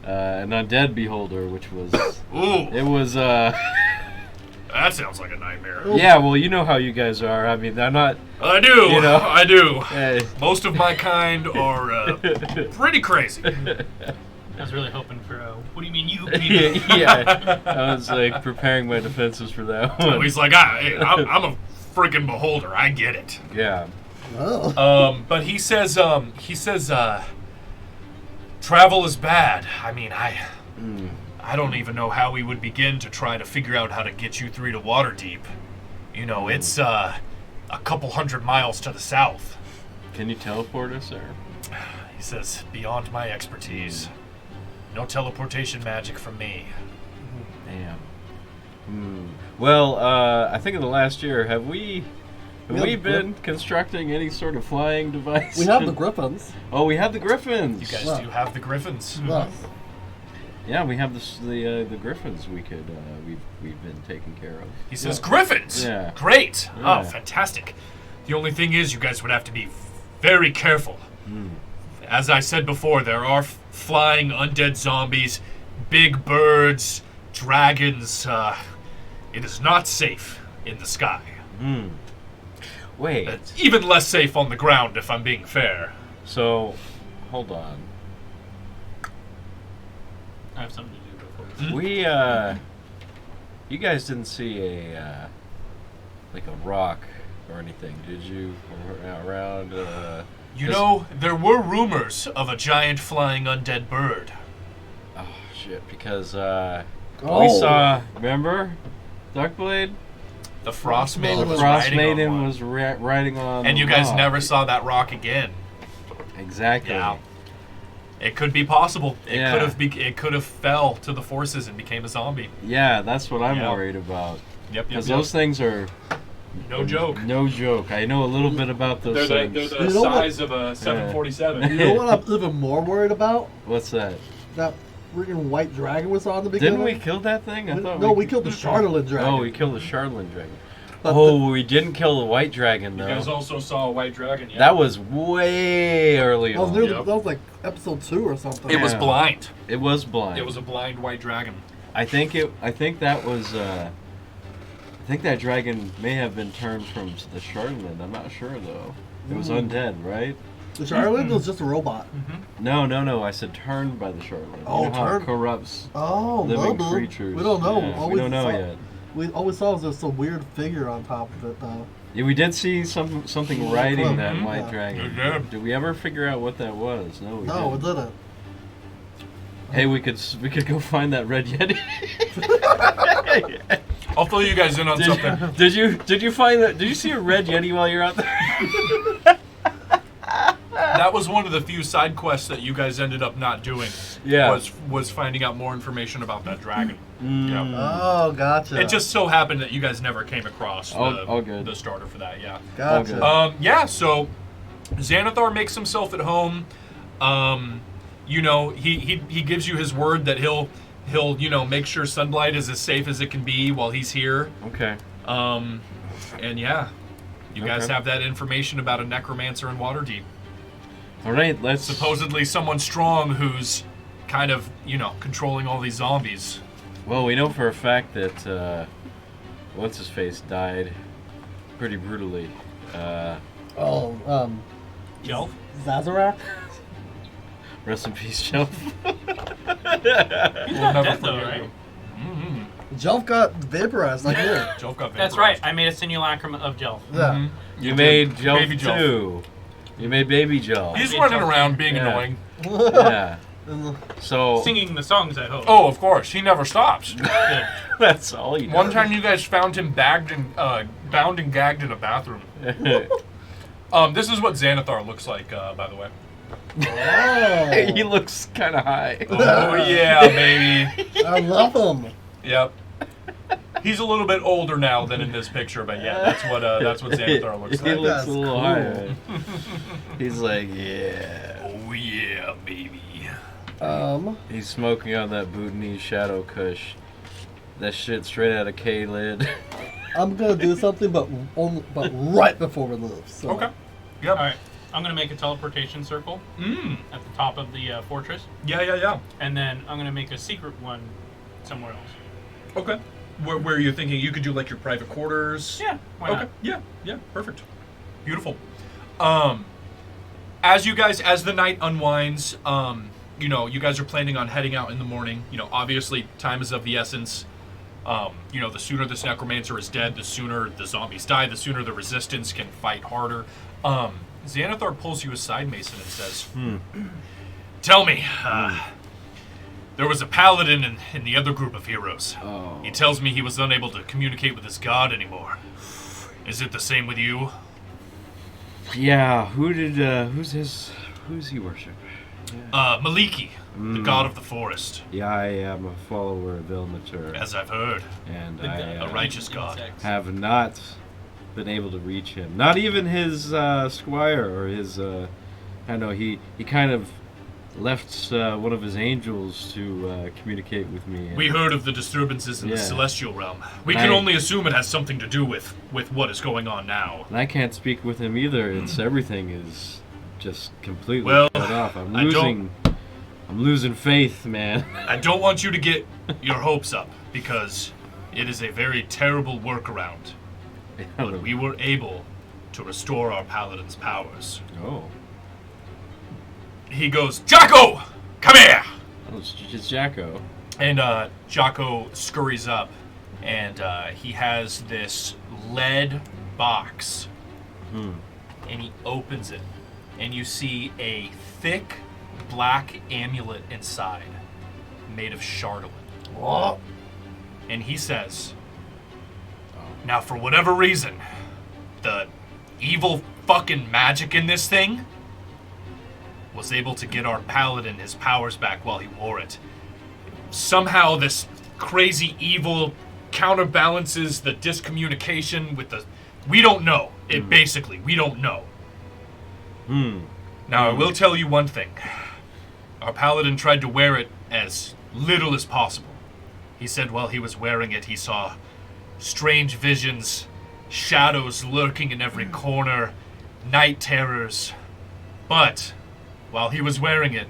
an undead beholder, which was. Ooh, It was. that sounds like a nightmare. Yeah, well, you know how you guys are. I mean, they're not. I do. You know. I do. Hey. Most of my kind are pretty crazy. I was really hoping for what do you mean you people? Yeah, I was like preparing my defenses for that one. He's like, I'm a freaking beholder. I get it. Yeah. Oh. But he says, travel is bad. I mean, I don't even know how we would begin to try to figure out how to get you three to Waterdeep. It's a couple 100 miles to the south. Can you teleport us there? He says, beyond my expertise. No teleportation magic from me. Damn. Well, I think in the last year, have we been constructing any sort of flying device? We have the griffins. Oh, we have the griffins. You guys Well. do have the griffins. Yes. Yeah, we have the griffins. We've been taking care of. He says, griffins! Yeah. Great! Yeah. Oh, fantastic. The only thing is, you guys would have to be very careful. As I said before, there are flying undead zombies, big birds, dragons. It is not safe in the sky. Wait. It's even less safe on the ground, if I'm being fair. So, hold on. I have something to do before. We you guys didn't see a like a rock or anything, did you? Around There were rumors of a giant flying undead bird. Oh shit, because we Oh. saw, remember, Duckblade? The Frost Maiden The was Frost riding on Maiden one. was riding on. And the you guys rock. never saw that rock again. Exactly. Yeah. It could be possible. It Yeah. could have. It could have fell to the forces and became a zombie. Yeah, that's what I'm Yeah. worried about. Yep. Because those things are No joke. no joke. I know a little bit about those They're things. the You know what? size of a 747. You know what I'm even more worried about? What's that? That freaking white dragon we saw in the beginning. Didn't we kill that thing? I thought No, we killed the Charlatan dragon. Oh, we killed the Charlatan dragon. But We didn't kill the white dragon You though. guys also saw a white dragon. Yeah. That was way early that was, on. near Yep. that was like episode 2 or something. It was Yeah. blind. It was blind. It was a blind white dragon. I think that was. I think that dragon may have been turned from the Charlatan. I'm not sure though. It was undead, right? The Charlatan was just a robot. No. I said turned by the Charlatan. Oh, you know how it turned? corrupts Oh, living no, creatures. We don't know. Yeah, All we don't know saw, yet. We all we saw was just a weird figure on top of it, though. Yeah, we did see something Yeah, riding club. that Mhm. white Yeah. dragon. We did. Did we ever figure out what that was? No, we No, it didn't. didn't. Hey, we could go find that red yeti. I'll fill you guys in on something. Did you find that? Did you see a red yeti while you're out there? That was one of the few side quests that you guys ended up not doing. Yeah. Was finding out more information about that dragon. Mm. Yeah. Oh, gotcha. It just so happened that you guys never came across all good. the starter for that. Yeah. Gotcha. good. Yeah, so Xanathar makes himself at home. You know, he gives you his word that he'll make sure Sunblight is as safe as it can be while he's here. Okay. And yeah, you guys Okay. have that information about a necromancer in Waterdeep. All right. Let's Supposedly someone strong who's kind of, controlling all these zombies. Well, we know for a fact that what's his face died pretty brutally. Jelf? Zazarak? Rest in peace, Shelf. We'll never dead, though, forget right? you. Mm-hmm. Jelf got vaporized like me. Jelf got That's vaporized. right. I made a simulacrum of Jelf. Yeah. Mhm. You made did. Jelf Baby Jelf. too. You made Baby Jelf. He's Baby running Jelf. around being Yeah. annoying. Yeah. And So Singing the songs, I hope. Oh, of course. He never stops. Good. that's all you. One time you guys found him bound and gagged in a bathroom. This is what Xanathar looks like, by the way. oh, He looks kind of high. Oh, yeah, baby. I love him. Yep. He's a little bit older now than in this picture, but yeah, that's what Xanathar looks He like. looks That's a little cool. high. Right? He's like, yeah. Oh, yeah, baby. He's smoking on that Bhutanese Shadow Kush. That shit straight out of K-Lid. I'm gonna do something, but right before we leave. So. Okay. Yep. All right. I'm going to make a teleportation circle at the top of the fortress. Yeah. And then I'm going to make a secret one somewhere else. Okay. Where are you thinking you could do like your private quarters? Yeah. Why Okay. not? Yeah. Perfect. Beautiful. As the night unwinds, you guys are planning on heading out in the morning. Obviously time is of the essence. The sooner this necromancer is dead, the sooner the zombies die, the sooner the resistance can fight harder. Xanathar pulls you aside, Mason, and says, "Tell me, there was a paladin in the other group of heroes. Oh. He tells me he was unable to communicate with his god anymore. Is it the same with you?" Yeah. Who's he worship? Maliki, the god of the forest, Yeah, I am a follower of Ilmater. as I've heard. And The I A righteous god. insects. have not been able to reach him. Not even his squire or his. I know he kind of left one of his angels to communicate with me. We heard of the disturbances in the Yeah. celestial realm. We And can I- only assume it has something to do with what is going on now. And I can't speak with him either. It's everything is just completely Well, cut off. I'm I losing faith, man. I don't want you to get your hopes up, because it is a very terrible workaround. But we were able to restore our paladin's powers. Oh, He goes, "Jocko, come here!" it's just Jacko. And Jocko scurries up, and he has this lead box, and he opens it, and you see a thick black amulet inside, made of Chardolin. What? And he says, now for whatever reason, the evil fucking magic in this thing was able to get our paladin his powers back while he wore it. Somehow this crazy evil counterbalances the discommunication with the... We don't know. We don't know. Now, I will tell you one thing. Our paladin tried to wear it as little as possible. He said while he was wearing it, he saw strange visions, shadows lurking in every corner, night terrors. But while he was wearing it,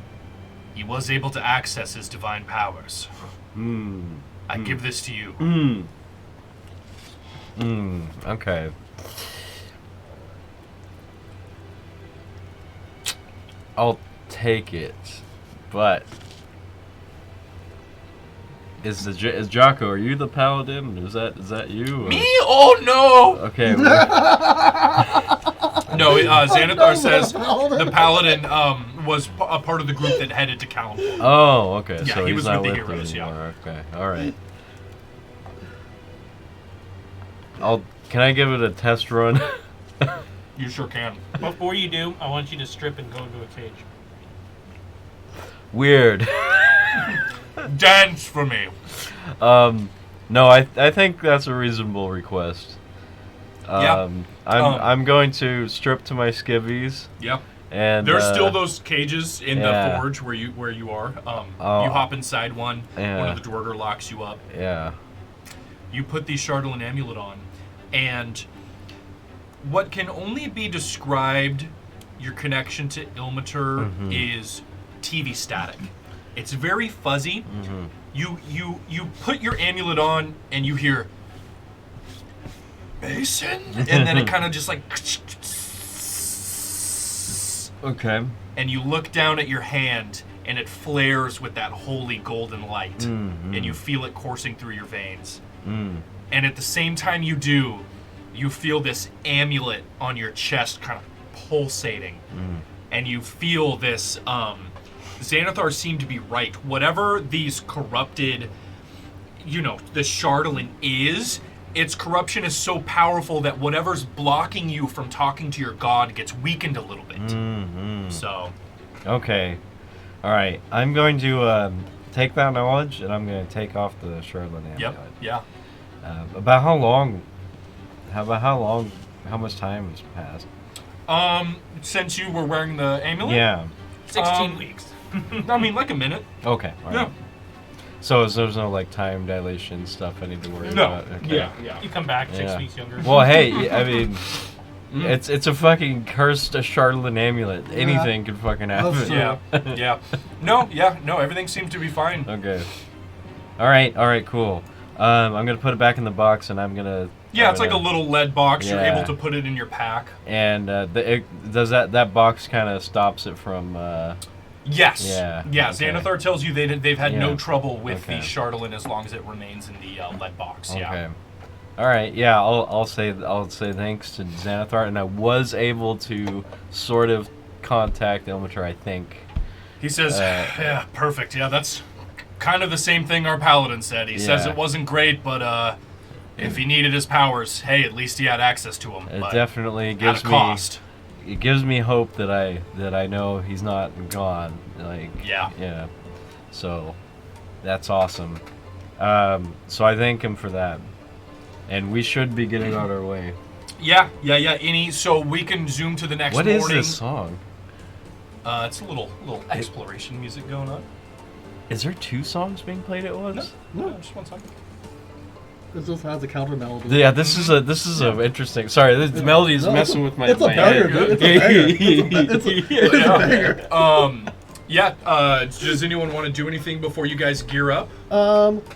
he was able to access his divine powers. I give this to you. Okay. I'll take it, but is Jocko? Are you the paladin? Is that you? Or? Me? Oh no! Okay. No, Xanathar says the paladin was a part of the group that headed to Kalimdor. Oh, okay. Yeah, so he he's was not with the you heroes, yeah. anymore. Okay. All right. Can I give it a test run? You sure can. Before you do, I want you to strip and go into a cage. Weird. Dance for me. No, I think that's a reasonable request. Yeah. I'm going to strip to my skivvies. Yeah. And there's still those cages in yeah. the forge where you are. Oh. You hop inside one. Yeah. One of the Dwarger locks you up. Yeah. You put the Chardolin amulet on, and what can only be described your connection to Ilmater is TV static. It's very fuzzy. You put your amulet on and you hear Mason, and then it kind of just like okay. And you look down at your hand and it flares with that holy golden light, and you feel it coursing through your veins. And at the same time you do, you feel this amulet on your chest kind of pulsating. And you feel this, Xanathar seemed to be right. Whatever these corrupted, the Chardolin is, its corruption is so powerful that whatever's blocking you from talking to your god gets weakened a little bit. So. Okay. All right. I'm going to take that knowledge and I'm going to take off the Chardolin amulet. Yep. Yeah. About how long? How much time has passed? Since you were wearing the amulet? Yeah. 16 weeks. I mean, like a minute. Okay. All right. Yeah. So there's no like time dilation stuff I need to worry about. Okay. Yeah. You come back 6 Yeah. weeks younger. Well, hey, I mean, it's a fucking cursed Chardolin amulet. Anything could fucking happen. That's true. Yeah. No, everything seemed to be fine. Okay. All right, cool. I'm gonna put it back in the box, and I'm gonna. Yeah, it's like a little lead box. You're Yeah. able to put it in your pack. And does that box kind of stops it from? Yes. Yeah, Yeah. okay. Xanathar tells you they've had no Yeah. trouble with the Okay. Chardolin as long as it remains in the lead box. Yeah. Okay. All right. Yeah. I'll say thanks to Xanathar, and I was able to sort of contact Ilmater, I think. He says, "Yeah, perfect. Yeah, that's kind of the same thing our paladin said. He says Yeah. it wasn't great, but if he needed his powers, hey, at least he had access to them. It But definitely at gives a cost. It gives me hope that I know he's not gone. Like Yeah. So that's awesome. So I thank him for that, and we should be getting on our way. Yeah. So we can zoom to the next What morning. is this song? It's a little exploration music going on. Is there 2 songs being played at once? No, just one second. It just has a counter melody. Yeah, this is a interesting. Sorry, the melody is No, messing with my. It's a my banger, head. dude. It's a banger. Does anyone want to do anything before you guys gear up?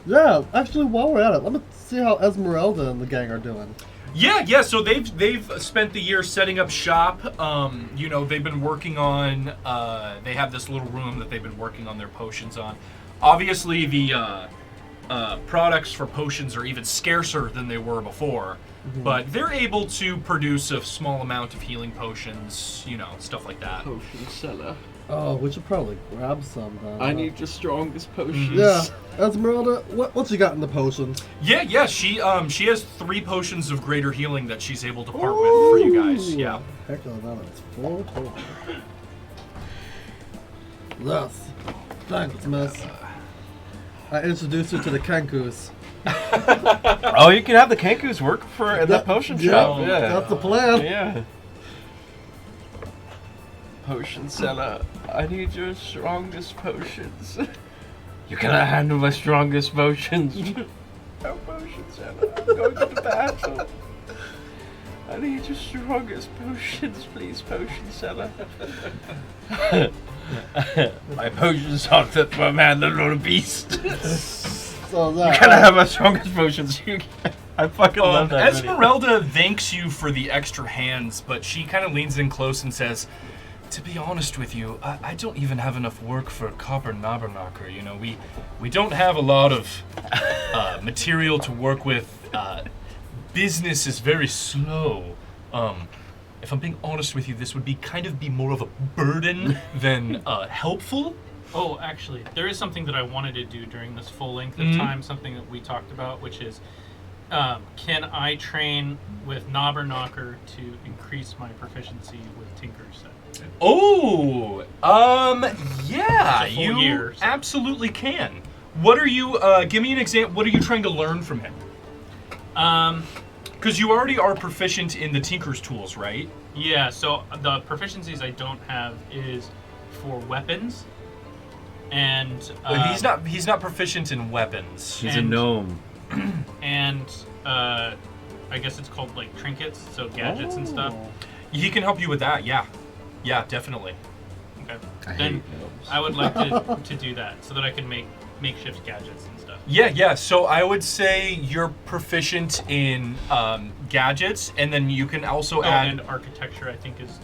Yeah. Actually, while we're at it, let me see how Esmeralda and the gang are doing. Yeah. So they've spent the year setting up shop. They've been working on. They have this little room that they've been working on their potions on. Obviously, the products for potions are even scarcer than they were before, but they're able to produce a small amount of healing potions. Stuff like that. Potion seller. Oh, we should probably grab some then. I need your strongest potions. Yeah, Esmeralda, what you got in the potions? Yeah. She has 3 potions of greater healing that she's able to part with for you guys. Ooh. Yeah. Heck of that, it's 4 total. Yes. Thanks, miss. I introduced you to the Kankus. Oh, you can have the Kankus work at the potion shop. Yeah. That's the plan. Yeah. Potion seller, I need your strongest potions. You cannot handle my strongest potions. No potion seller, I'm going to the battle. I need your strongest potions, please, potion seller. My potions aren't fit for a man, they're not a beast. So that, You cannot have my strongest potions. I fucking love that. Esmeralda thanks you for the extra hands, but she kind of leans in close and says, "To be honest with you, I don't even have enough work for Copper Knobberknocker. You know, we don't have a lot of material to work with. Business is very slow. If I'm being honest with you, this would be more of a burden than helpful." Oh, actually, there is something that I wanted to do during this full length of time, something that we talked about, which is, can I train with Knobberknocker to increase my proficiency with Tinker's Set? Oh, yeah, It's a full you year, so- absolutely can. What are you, give me an example, what are you trying to learn from him? Because you already are proficient in the Tinker's tools, right? Yeah, so the proficiencies I don't have is for weapons, and He's not proficient in weapons. He's a gnome. and I guess it's called like trinkets, so gadgets and stuff. He can help you with that, yeah. Yeah, definitely. Okay. I Then hate gnomes. I would like to do that so that I can make makeshift gadgets and stuff. Yeah, so I would say you're proficient in gadgets, and then you can also add... and architecture, I think, is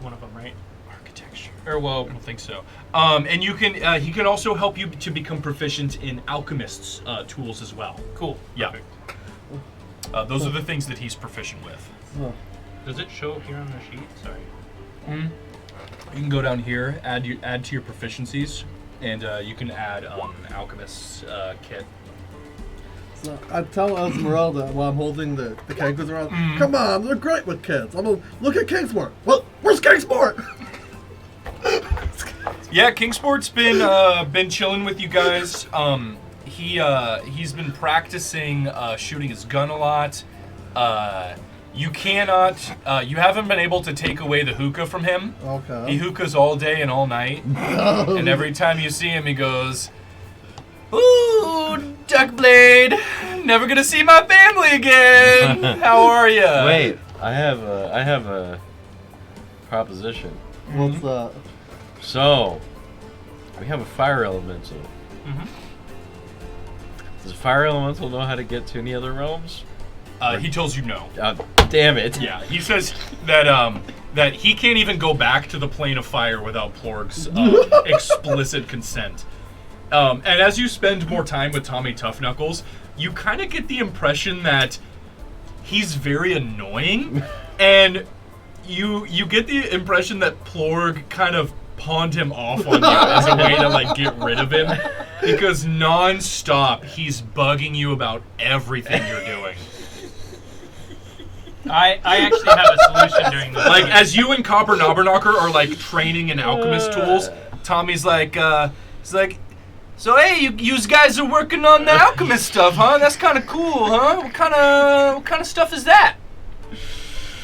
one of them, right? Architecture. Or, well, I don't think so. And you can he can also help you to become proficient in alchemist's tools as well. Cool. Yeah. Perfect. Those are the things that he's proficient with. Oh. Does it show here on the sheet? Sorry. You can go down here, add to your proficiencies, and you can add alchemist's kit. So I tell Esmeralda while I'm holding the Kankus around, come on, they're great with kids. I'm gonna look at Kingsport. Well, where's Kingsport? Yeah, Kingsport's been chilling with you guys. He's been practicing shooting his gun a lot. You haven't been able to take away the hookah from him. Okay. He hookahs all day and all night. And every time you see him, he goes, "Ooh, Duckblade, never gonna see my family again. How are ya?" Wait, I have a proposition. What's that? So, we have a fire elemental. Does fire elemental know how to get to any other realms? He tells you no. Damn it. Yeah, he says that he can't even go back to the plane of fire without Plorg's explicit consent. And as you spend more time with Tommy Tough-Knuckles, you kind of get the impression that he's very annoying, and you get the impression that Plorg kind of pawned him off on you as a way to like get rid of him, because non-stop he's bugging you about everything you're doing. I actually have a solution during this. Like, as you and Copper Knobberknocker are like training in alchemist tools, Tommy's like, he's like, "So hey, you guys are working on the alchemist stuff, huh? That's kind of cool, huh? What kind of stuff is that?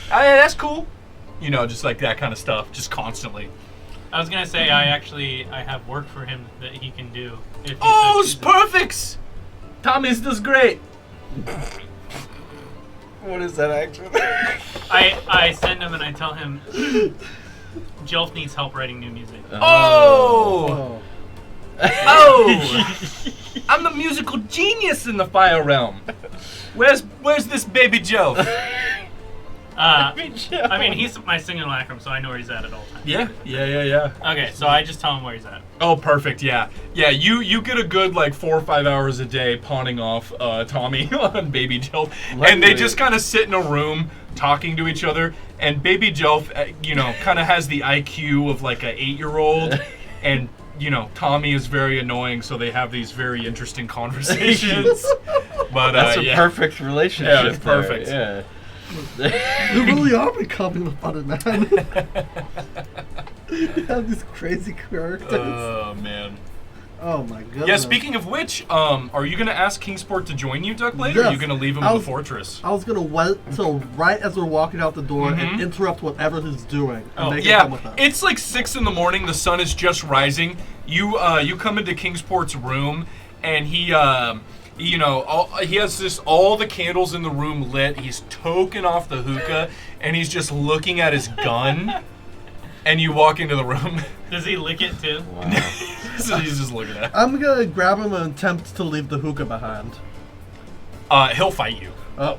Yeah, that's cool." You know, just like that kind of stuff, just constantly. I was gonna say I have work for him that he can do. If he Oh, so it's chooses. perfect. Tommy's does great. What is that actually? I send him and I tell him Jelf needs help writing new music. Oh. Oh. I'm the musical genius in the fire realm. Where's this baby Joe? I mean, he's my simulacrum, so I know where he's at all times. Yeah. Okay, so I just tell him where he's at. Oh, perfect. Yeah. You get a good like 4 or 5 hours a day pawning off Tommy on Baby Jelf, and they just kind of sit in a room talking to each other. And Baby Jelf, kind of has the IQ of like an 8-year-old, and Tommy is very annoying, so they have these very interesting conversations. But That's a perfect relationship. Yeah, it's perfect. Yeah. You really are becoming the funny man. You have these crazy characters. Oh man. Oh my goodness. Yeah. Speaking of which, are you gonna ask Kingsport to join you, Duckblade, or are you gonna leave him in the fortress? I was gonna wait till right as we're walking out the door and interrupt whatever he's doing. And make him come with us. It's like 6 in the morning. The sun is just rising. You come into Kingsport's room, and he he has all the candles in the room lit. He's toking off the hookah, and he's just looking at his gun. And you walk into the room. Does he lick it too? Wow. So he's just looking at it. I'm gonna grab him and attempt to leave the hookah behind. He'll fight you. Oh,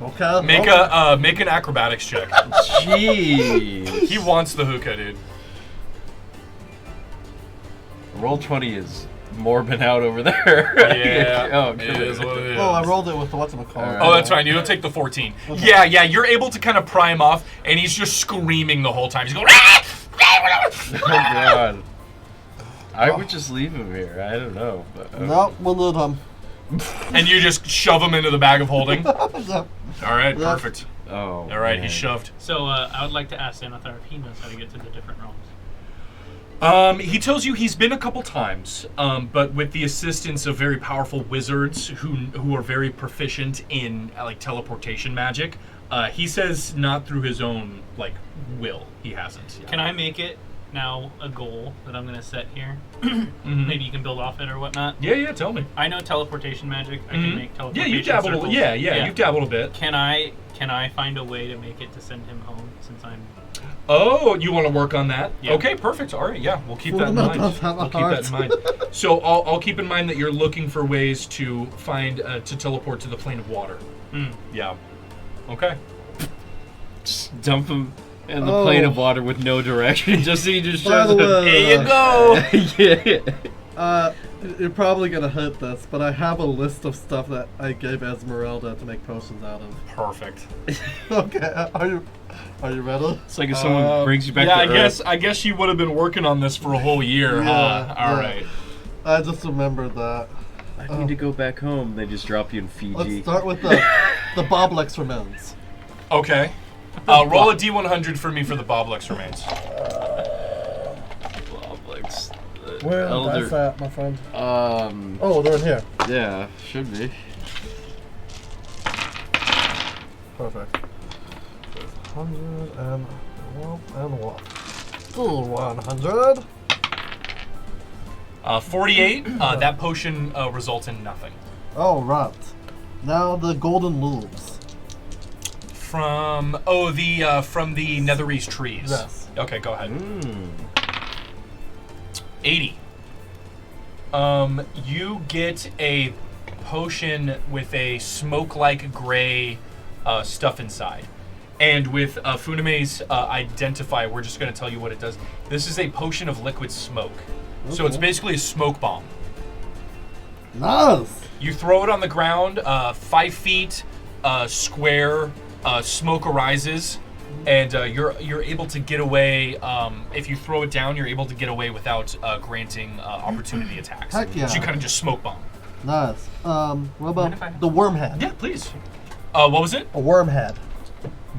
okay. Make an acrobatics check. Jeez. He wants the hookah, dude. Roll 20 is morbing out over there. Yeah. Oh, It is what it is. Oh, I rolled it with the whatchamacallit. All right. Oh, that's fine. You don't take the 14. Yeah, you're able to kind of pry him off, and he's just screaming the whole time. He's going, "Ah! Oh, God. I would just leave him here. I don't know. But, Nope, we'll lose him. And you just shove him into the bag of holding. All right, Yeah. perfect. Oh. All right, man. he's shoved. So I would like to ask Xanathar if he knows how to get to the different realms. He tells you he's been a couple times, but with the assistance of very powerful wizards who are very proficient in like teleportation magic. He says not through his own like will. He hasn't. Can I make it now a goal that I'm going to set here? Mhm. Maybe you can build off it or whatnot. Yeah. Tell me. I know teleportation magic. I can make Yeah, teleportation you dabbled. circles. Yeah, you've dabbled a bit. Can I find a way to make it to send him home since I'm... Oh, you want to work on that? Yeah. Okay, perfect. All right, yeah, we'll keep that in Well, mind. does have a We'll keep that in mind. So I'll keep in mind that you're looking for ways to find to teleport to the plane of water. Yeah. Okay. Just dump him in the plane of water with no direction. Just so he just By shows the up. way, Here you go. Yeah. You're probably gonna hate this, but I have a list of stuff that I gave Esmeralda to make potions out of. Perfect. Okay, are you ready? It's like if someone brings you back yeah, to Earth. I guess you would have been working on this for a whole year, huh? All right. I just remembered that. I need to go back home. They just drop you in Fiji. Let's start with the Boblex remains. Okay. Roll a D100 for me for the Boblex remains. Boblex. Where are the Elder. dice at, my friend? Oh, they're in here. yeah, should be. Perfect. 100 and what? Still 100. 48. That potion results in nothing. Oh, right. Now the golden loops. From the Netherese trees. Yes. Okay, go ahead. 80. You get a potion with a smoke-like gray stuff inside. And with Funame's identify, we're just going to tell you what it does. This is a potion of liquid smoke. Okay. So it's basically a smoke bomb. Nice. You throw it on the ground, 5 feet square, smoke arises, and you're able to get away. If you throw it down, you're able to get away without granting opportunity attacks. Heck yeah. So you kind of just smoke bomb. Nice. What Mind if I- about the worm head? Yeah, please. What was it? A worm head.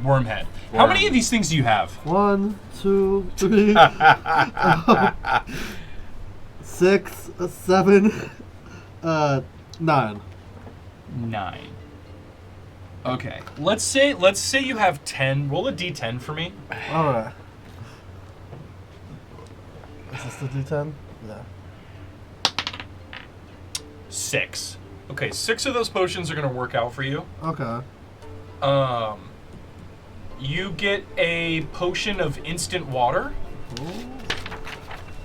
Wormhead. How many of these things do you have? 1, 2, 3, 6, 7, 9. 9. Okay. Let's say you have 10. Roll a d10 for me. All right. Is this the D10? Yeah. 6. Okay, 6 of those potions are gonna work out for you. Okay. You get a potion of instant water. Ooh.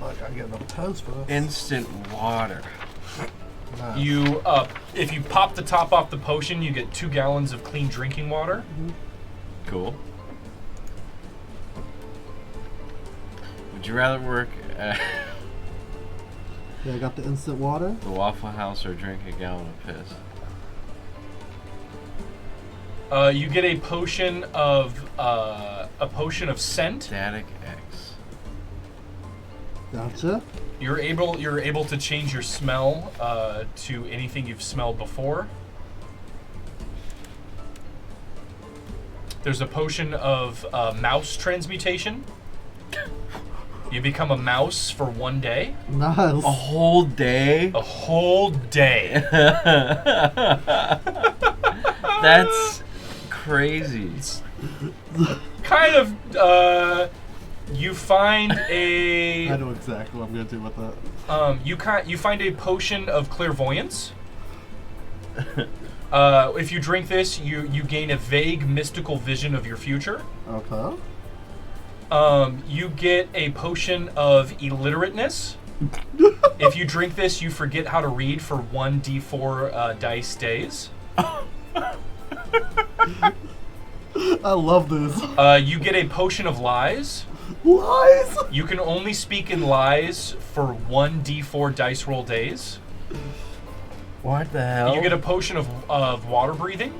I gotta get enough toes for this. Instant water. Nice. You, if you pop the top off the potion, you get 2 gallons of clean drinking water. Cool. Would you rather work at Yeah, I got the instant water. the Waffle House or drink a gallon of piss? You get a potion of scent. Static X. Gotcha. You're able to change your smell to anything you've smelled before. There's a potion of mouse transmutation. You become a mouse for 1 day. Nice. A whole day? A whole day. That's crazy. Kind of. You find a. I know exactly what I'm gonna do with that. You find a potion of clairvoyance. If you drink this, you gain a vague mystical vision of your future. Okay. You get a potion of illiterateness. If you drink this, you forget how to read for 1d4 dice days. I love this. You get a potion of lies. Lies. You can only speak in lies for 1d4 dice roll days. What the hell? You get a potion of water breathing.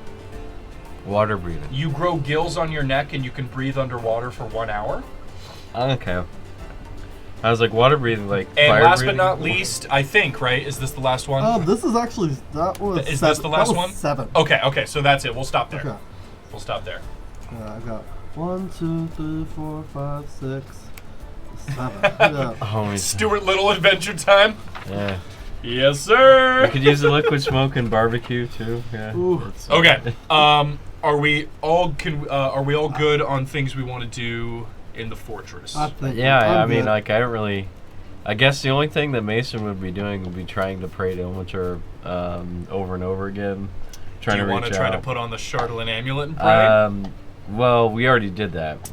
water breathing. You grow gills on your neck and you can breathe underwater for 1 hour. Okay. I was like, water breathing, like And fire last breathing? but not least, I think, right? Is this the last one? This is actually that was. Is seven. this the last that was one? 7. Okay, so that's it. We'll stop there. Okay. We'll stop there. I got 1, 2, 3, 4, 5, 6, 7. Yeah. Oh, Stuart Little Adventure Time. yeah. Yes, sir. We could use the liquid smoke and barbecue too. Yeah. Ooh. It's, Okay. Are we all good on things we want to do in the fortress? I think. Yeah, I'm I mean, good. like, I don't really. I guess the only thing that Mason would be doing would be trying to pray to Ilmater over and over again. Do Trying you to want to reach try to out. put on the Chardolin amulet and pray? Well, we already did that.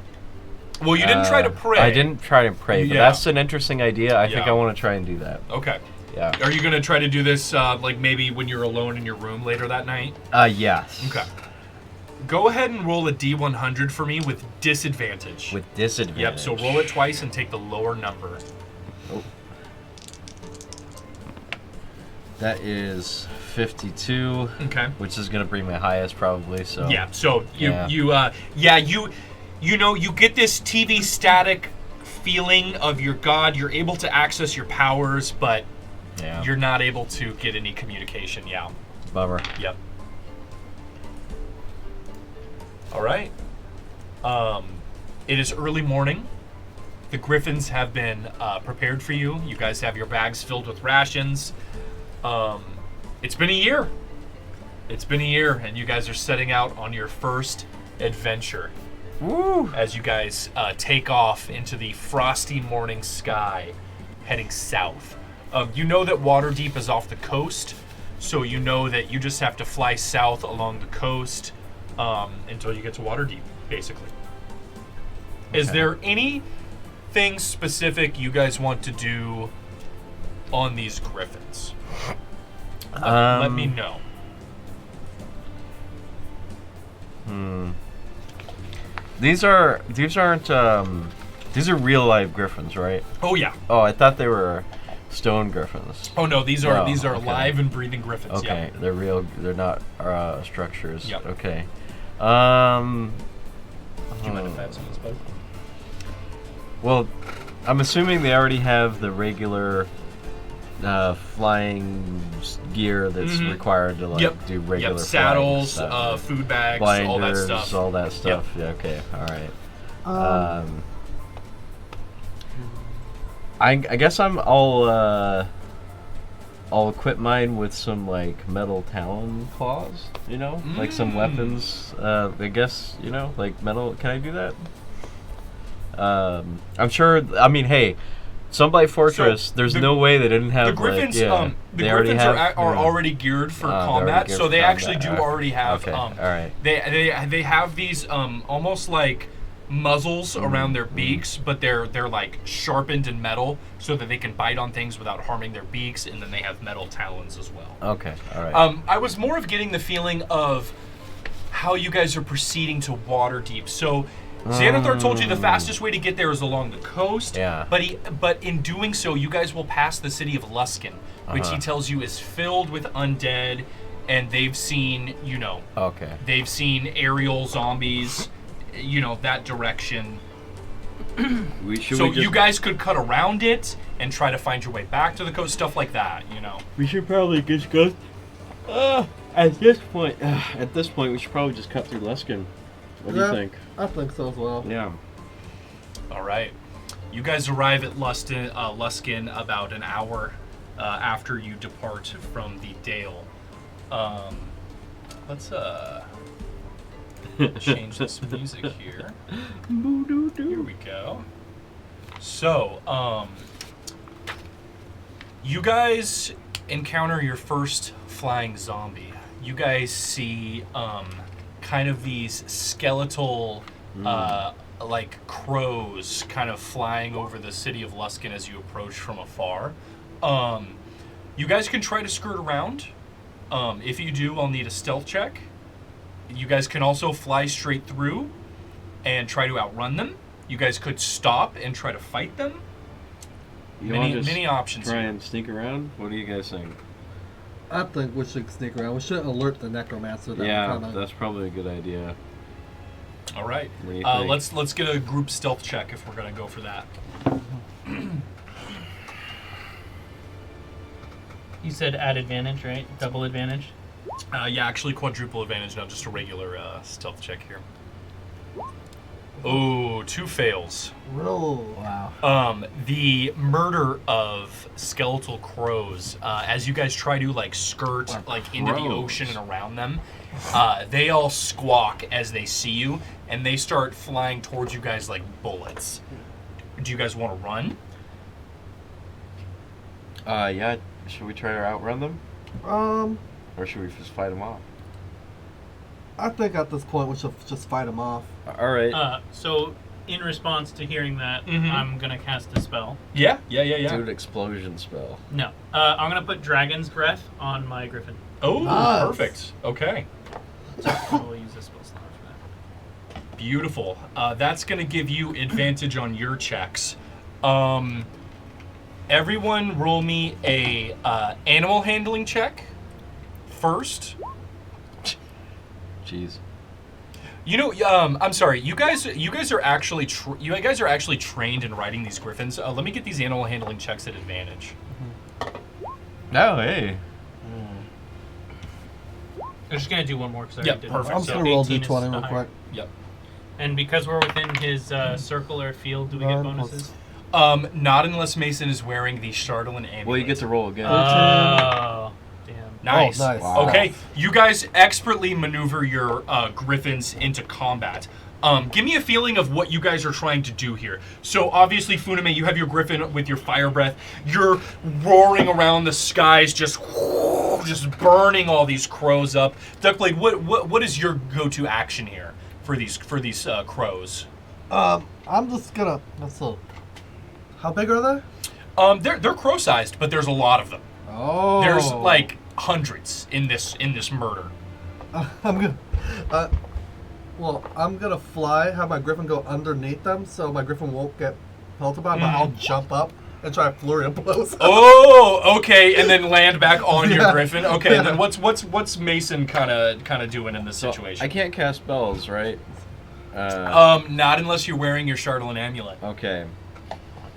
Well, you didn't try to pray. I didn't try to pray, but Yeah. that's an interesting idea. I think Yeah. I want to try and do that. Okay. Yeah. Are you gonna try to do this like maybe when you're alone in your room later that night? Yes. Okay. Go ahead and roll a D100 for me with disadvantage. With disadvantage. Yep. So roll it twice and take the lower number. That is 52. Okay. Which is gonna bring my highest probably. So. Yeah. So you Yeah. you get this TV static feeling of your god. You're able to access your powers, but Yeah. you're not able to get any communication. Yeah. Bummer. Yep. All right. It is early morning. The griffins have been prepared for you. You guys have your bags filled with rations. It's been a year. It's been a year, and you guys are setting out on your first adventure. Woo! As you guys take off into the frosty morning sky, heading south. You know that Waterdeep is off the coast, so you know that you just have to fly south along the coast until you get to Waterdeep, basically. Is Okay. there anything specific you guys want to do on these griffins? Let me know. These aren't these are real live griffins, right? Oh yeah. Oh, I thought they were stone griffins. Oh no, these are okay. live and breathing griffins. Okay, Yeah. they're real. They're not structures. Yep. Okay. Do you mind if I have some of this, bud? Well, I'm assuming they already have the regular flying gear that's Mhm. required to like Yep. do regular Yep. Saddles, flying stuff. food bags, blinders, all that stuff. all that stuff. Yeah. Okay. All right. I guess I'll equip mine with some like metal talon claws, you know, like some weapons. I guess like metal. Can I do that? I'm sure. I mean, hey, Sunblight Fortress. There's no way they didn't have The griffins, like, the they griffins have, are already geared for they're already combat, geared so for they combat. actually do Alright. already have. Okay. All right. They have these almost like muzzles around their beaks, but they're like sharpened in metal so that they can bite on things without harming their beaks, and then they have metal talons as well. Okay. All right. I was more of getting the feeling of how you guys are proceeding to Waterdeep. So Xanathar told you the fastest way to get there is along the coast. Yeah. But in doing so, you guys will pass the city of Luskin, which he tells you is filled with undead, and they've seen, Okay. they've seen aerial zombies, that direction. You guys could cut around it and try to find your way back to the coast, stuff like that, We should probably just go. At this point, we should probably just cut through Luskin. What do you think? I think so as well. Yeah. All right. You guys arrive at Luskin about an hour after you depart from the Dale. Let's change this music here. Here we go. So, you guys encounter your first flying zombie. You guys see kind of these skeletal like crows kind of flying over the city of Luskin as you approach from afar. You guys can try to skirt around. If you do, I'll need a stealth check. You guys can also fly straight through and try to outrun them. You guys could stop and try to fight them. Many options Try here. and sneak around. What do you guys think? I think we should sneak around. We should alert the necromancer. That Yeah, that's probably a good idea. All right. What do you think? Let's get a group stealth check if we're gonna go for that. You said add advantage, right? Double advantage. Yeah, actually quadruple advantage, not just a regular stealth check here. Oh, 2 fails. Roll. Wow. The murder of skeletal crows, as you guys try to skirt into the ocean and around them, they all squawk as they see you, and they start flying towards you guys like bullets. Do you guys want to run? Yeah. Should we try to outrun them? Or should we just fight them off? I think at this point we should just fight him off. All right. So, in response to hearing that, Mhm. I'm gonna cast a spell. Yeah. Do an explosion spell. No, I'm gonna put Dragon's Breath on my Griffin. Oh, Nice. perfect. Okay. So we'll use a spell slot for that. Beautiful. That's going to give you advantage on your checks. Everyone roll me a animal handling check first. Jeez. I'm sorry. You guys are actually trained in riding these griffins. Let me get these animal handling checks at advantage. Oh, hey. I'm just gonna do one more because I Yep, already did perfect. I'm just So gonna roll 18 is d20 the real higher. quick. Yep. And because we're within his circle or field, do we get 9 bonuses? Not unless Mason is wearing the Chardolin amulet. Well, you get to roll again. Oh, damn. Nice. Oh, nice. Wow. Okay, you guys expertly maneuver your griffins into combat. Give me a feeling of what you guys are trying to do here. So obviously, Funame, you have your griffin with your fire breath. You're roaring around the skies, just burning all these crows up. Duckblade, what is your go-to action here for these crows? I'm just gonna. Let's see. How big are they? They're crow-sized, but there's a lot of them. Oh. There's like hundreds in this murder. I'm gonna. I'm gonna fly. Have my griffin go underneath them, so my griffin won't get pelted by. But I'll jump up and try to flurry of blows. Oh, okay, and then land back on your Yeah. griffin. Okay, and then what's Mason kind of doing in this situation? I can't cast spells, right? Not unless you're wearing your Chardolin amulet. Okay.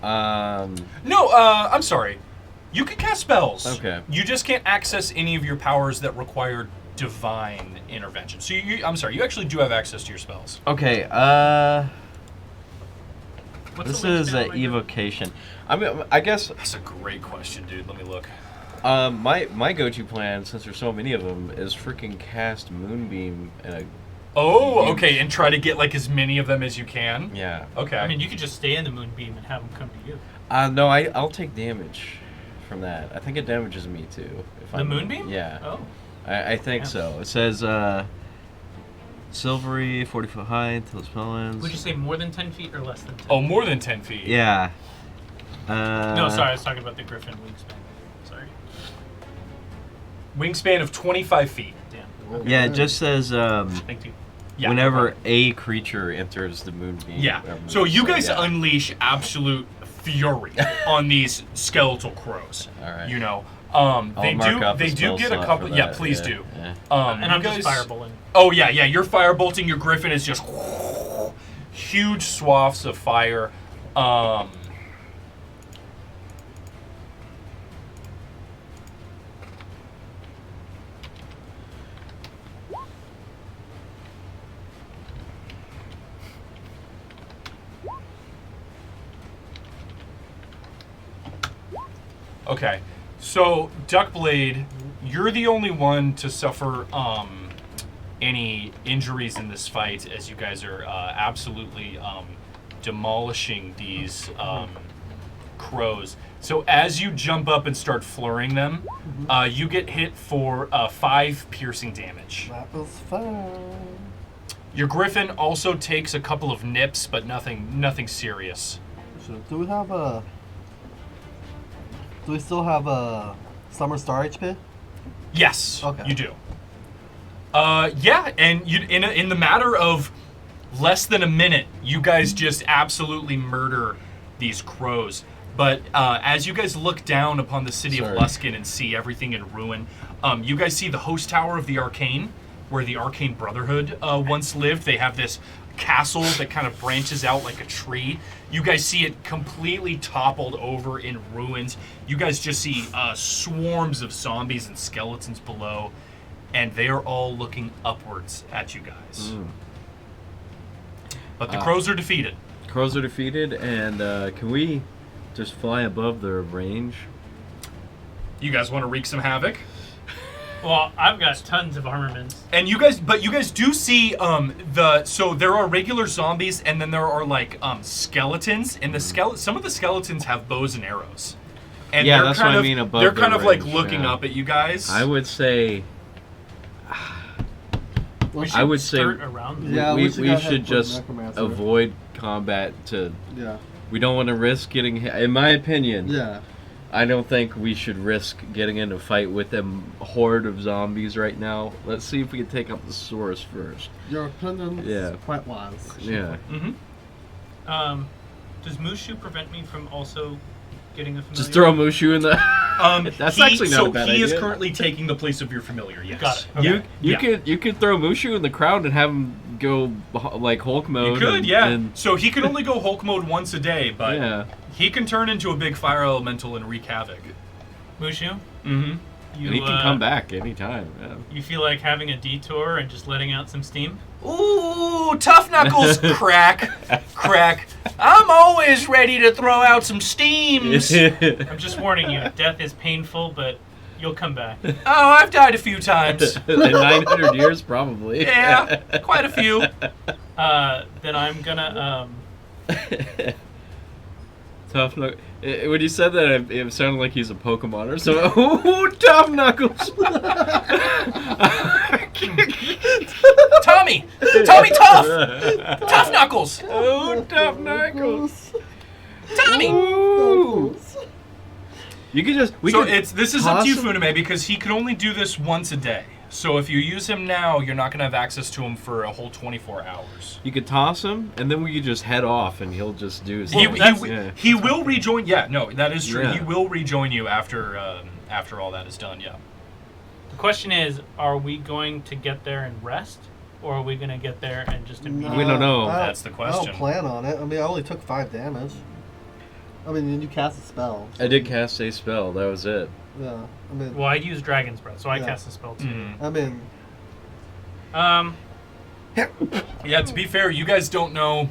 No, I'm sorry. You can cast spells. Okay. You just can't access any of your powers that require divine intervention. So I'm sorry. You actually do have access to your spells. Okay. What's This the wingspan is on an my Griffin? evocation. I guess That's a great question, dude. Let me look. my go-to plan, since there's so many of them, is freaking cast Moonbeam and a Oh, okay, and try to get like as many of them as you can. yeah. Okay. I mean, you could just stay in the moonbeam and have them come to you. No, I'll take damage from that. I think it damages me too. The moonbeam? Yeah. Oh. I think Yeah. so. It says silvery, 40-foot high until the spell ends. Would you say more than 10 feet or less than 10? Oh, more than 10 feet. Yeah. No, sorry, I was talking about the Griffin wingspan. Sorry. Wingspan of 25 feet. Damn. Yeah, it just says Thank you. Yeah, Whenever a creature enters the moonbeam. Yeah. So you guys yeah. unleash absolute fury on these skeletal crows. All right. You know, I'll mark off they the do spell get a slot couple. for Yeah, that, please yeah, do. yeah. And you I'm just guys- fireballing. Oh yeah, yeah. You're firebolting. Your griffin is just huge swaths of fire. Okay, so Duckblade, you're the only one to suffer any injuries in this fight, as you guys are absolutely demolishing these crows. So as you jump up and start flurrying them, you get hit for 5 piercing damage. That was fun. Your griffin also takes a couple of nips, but nothing serious. So, do we still have a Summer Star HP? Yes, Okay. you do. Yeah, and you in the matter of less than a minute, you guys just absolutely murder these crows. But as you guys look down upon the city Sorry. of Luskin and see everything in ruin, you guys see the host tower of the Arcane, where the Arcane Brotherhood once lived. They have this castle that kind of branches out like a tree. You guys see it completely toppled over in ruins. You guys just see swarms of zombies and skeletons below, and they are all looking upwards at you guys. But the crows are defeated. Crows are defeated, and can we just fly above their range? You guys want to wreak some havoc? Well, I've got tons of armaments. And you guys do see so there are regular zombies, and then there are like skeletons, and some of the skeletons have bows and arrows. And Yeah, they're that's kind what I of- mean above They're their kind of like range, looking yeah. up at you guys. I would say We I would start say around them. Yeah, we we should go ahead should and put just Necromancer. avoid combat to. Yeah. We don't want to risk getting hit. In my opinion, Yeah. I don't think we should risk getting in a fight with them horde of zombies right now. Let's see if we can take out the source first. Your opinion's Yeah. quite wise. Yeah. Mm-hmm. Does Mushu prevent me from also getting a familiar? Just throw Mushu in the. That's actually not a bad he is idea. currently taking the place of your familiar. Yes. Got it. You Okay. you could throw Mushu in the crowd and have him go like Hulk mode. You could, and, yeah. and- So he can only go Hulk mode once a day, but yeah. he can turn into a big fire elemental and wreak havoc. Mushu, Mm-hmm. you And he can come back anytime. Yeah. You feel like having a detour and just letting out some steam? Ooh, tough knuckles, crack. I'm always ready to throw out some steams. I'm just warning you, death is painful, but you'll come back. Oh, I've died a few times. In 900 years, probably. Yeah, quite a few. Then I'm gonna, Tough Knuckles. When you said that, it sounded like he's a Pokemon or something. Ooh, Tough Knuckles! Tommy Tough! Tough knuckles! Oh, Tough Knuckles! Tommy! Ooh. You could just. This is up to you, toss him- Funime, because he can only do this once a day. So if you use him now, you're not going to have access to him for a whole 24 hours. You could toss him, and then we could just head off, and he'll just do his He, thing. Yeah. he will rejoin. Yeah, no, that is true. Yeah. He will rejoin you after all that is done. Yeah. the question is, are we going to get there and rest? Or are we going to get there and just immediately... We don't know. That's the I question. don't plan on it. I mean, I only took 5 damage. I mean, you cast a spell. I did cast a spell. That was it. Yeah. I mean, Well, I use Dragon's Breath, so I Yeah. cast a spell too. Mhm. I mean, Yeah, to be fair, you guys don't know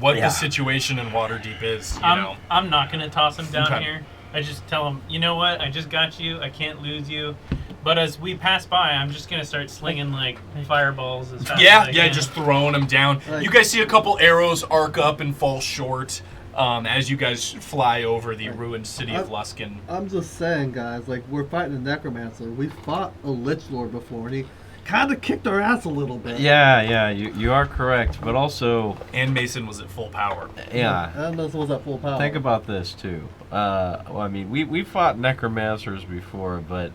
what the situation in Waterdeep is. You know. I'm not going to toss him down Okay. here. I just tell him, you know what? I just got you. I can't lose you. But as we pass by, I'm just going to start slinging, like, fireballs as fast as I can. just throwing them down. Like- You guys see a couple arrows arc up and fall short as you guys fly over the ruined city of Luskin. I'm just saying, guys, like, we're fighting a Necromancer. We fought a Lich Lord before, and he kind of kicked our ass a little bit. Yeah, you are correct, but also, And Mason was at full power. yeah. And this was at full power. Think about this too. Well, I mean, we fought necromancers before, but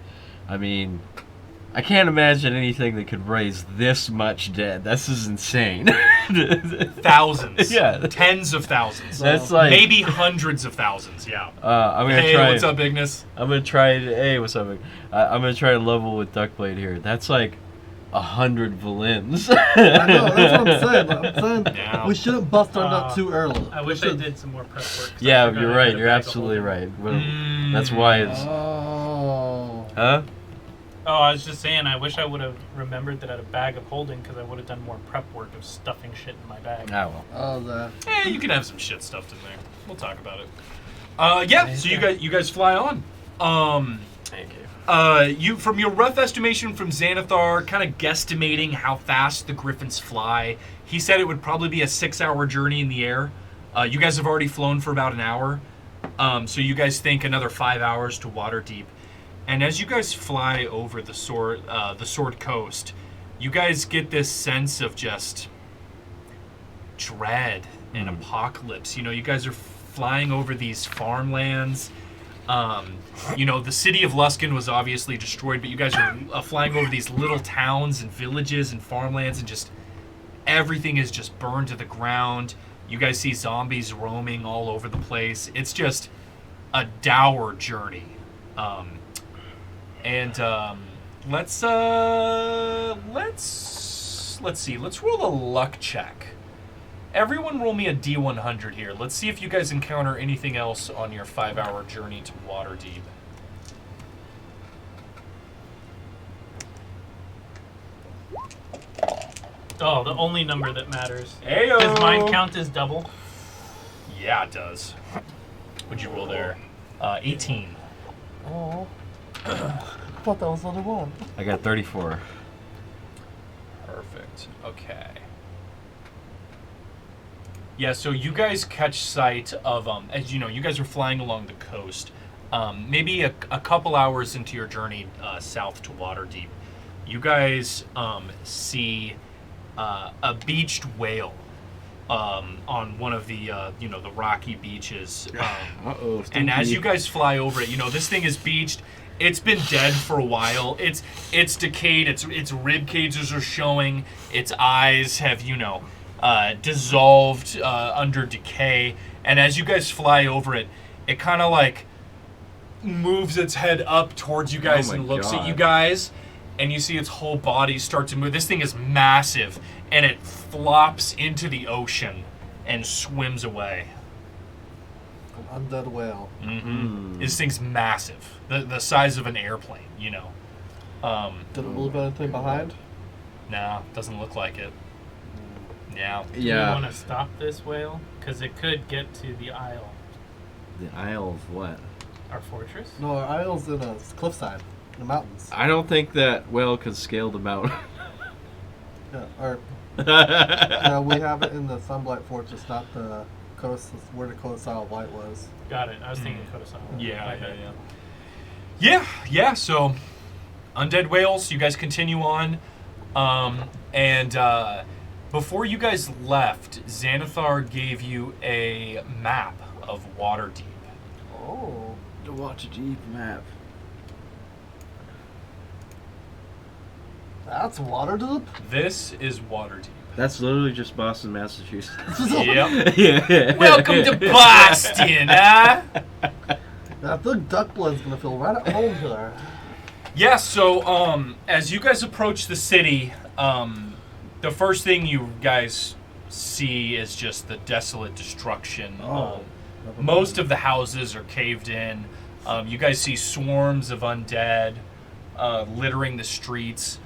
I mean, I can't imagine anything that could raise this much dead. This is insane. Thousands. Yeah. Tens of thousands. That's like Maybe hundreds of thousands, yeah. I'm gonna Hey, try. what's up, Ignis? I'm gonna try. Hey, what's up? I'm gonna try to level with Duckblade here. That's like 100 villains. I know, that's what I'm saying. Yeah. We shouldn't bust our nut too early. I wish I did some more prep work. 'cause I Yeah, forgot you're I right. had a You're bag of absolutely holding. right. Well, that's why it's. Oh. Huh? Oh, I was just saying, I wish I would have remembered that I had a bag of holding because I would have done more prep work of stuffing shit in my bag. Ah, well. Oh, that. You can have some shit stuffed in there. We'll talk about it. Yeah. So you guys fly on. Thank you. You from your rough estimation from Xanathar, kind of guesstimating how fast the griffins fly. He said it would probably be a 6-hour journey in the air. You guys have already flown for about an hour, so you guys think another 5 hours to Waterdeep. And as you guys fly over the Sword Coast, you guys get this sense of just dread and apocalypse. You know, you guys are flying over these farmlands. You know, the city of Luskan was obviously destroyed, but you guys are flying over these little towns and villages and farmlands, and just everything is just burned to the ground. You guys see zombies roaming all over the place. It's just a dour journey. Let's see. Let's roll a luck check. Everyone roll me a D100 here. Let's see if you guys encounter anything else on your 5-hour journey to Waterdeep. Oh, the only number that matters. Heyo! Does mine count as double? Yeah, it does. What'd you roll there? 18. Oh. I thought that was only one. I got 34. Perfect. Okay. Yeah, so you guys catch sight of, as you know, you guys are flying along the coast. Maybe a couple hours into your journey south to Waterdeep, you guys see a beached whale on one of the, the rocky beaches. Uh-oh. And as you guys fly over it, this thing is beached. It's been dead for a while. It's decayed. Its rib cages are showing. Its eyes have, dissolved under decay. And as you guys fly over it, it kind of like moves its head up towards you guys and looks at you guys. And you see its whole body start to move. This thing is massive, and it flops into the ocean and swims away. An undead whale. Mm-hmm. This thing's massive, the size of an airplane. Did it leave anything behind? Nah, doesn't look like it. Yeah. Do we want to stop this whale? Because it could get to the Isle. The Isle of what? Our fortress? No, our isle's in a cliffside, in the mountains. I don't think that whale could scale the mountain. Yeah, we have it in the Sunblight Fortress, not the coast where the Codicil of Light was. Got it. I was thinking Codicil. Yeah, so undead whales, you guys continue on. And before you guys left, Xanathar gave you a map of Waterdeep. Oh. The Waterdeep map. That's Waterdeep? This is Waterdeep. That's literally just Boston, Massachusetts. Yep. Yeah. Welcome to Boston, huh? I think Duckblood's gonna feel right at home here. Yeah, so as you guys approach the city, the first thing you guys see is just the desolate destruction. Most of the houses are caved in. You guys see swarms of undead littering the streets.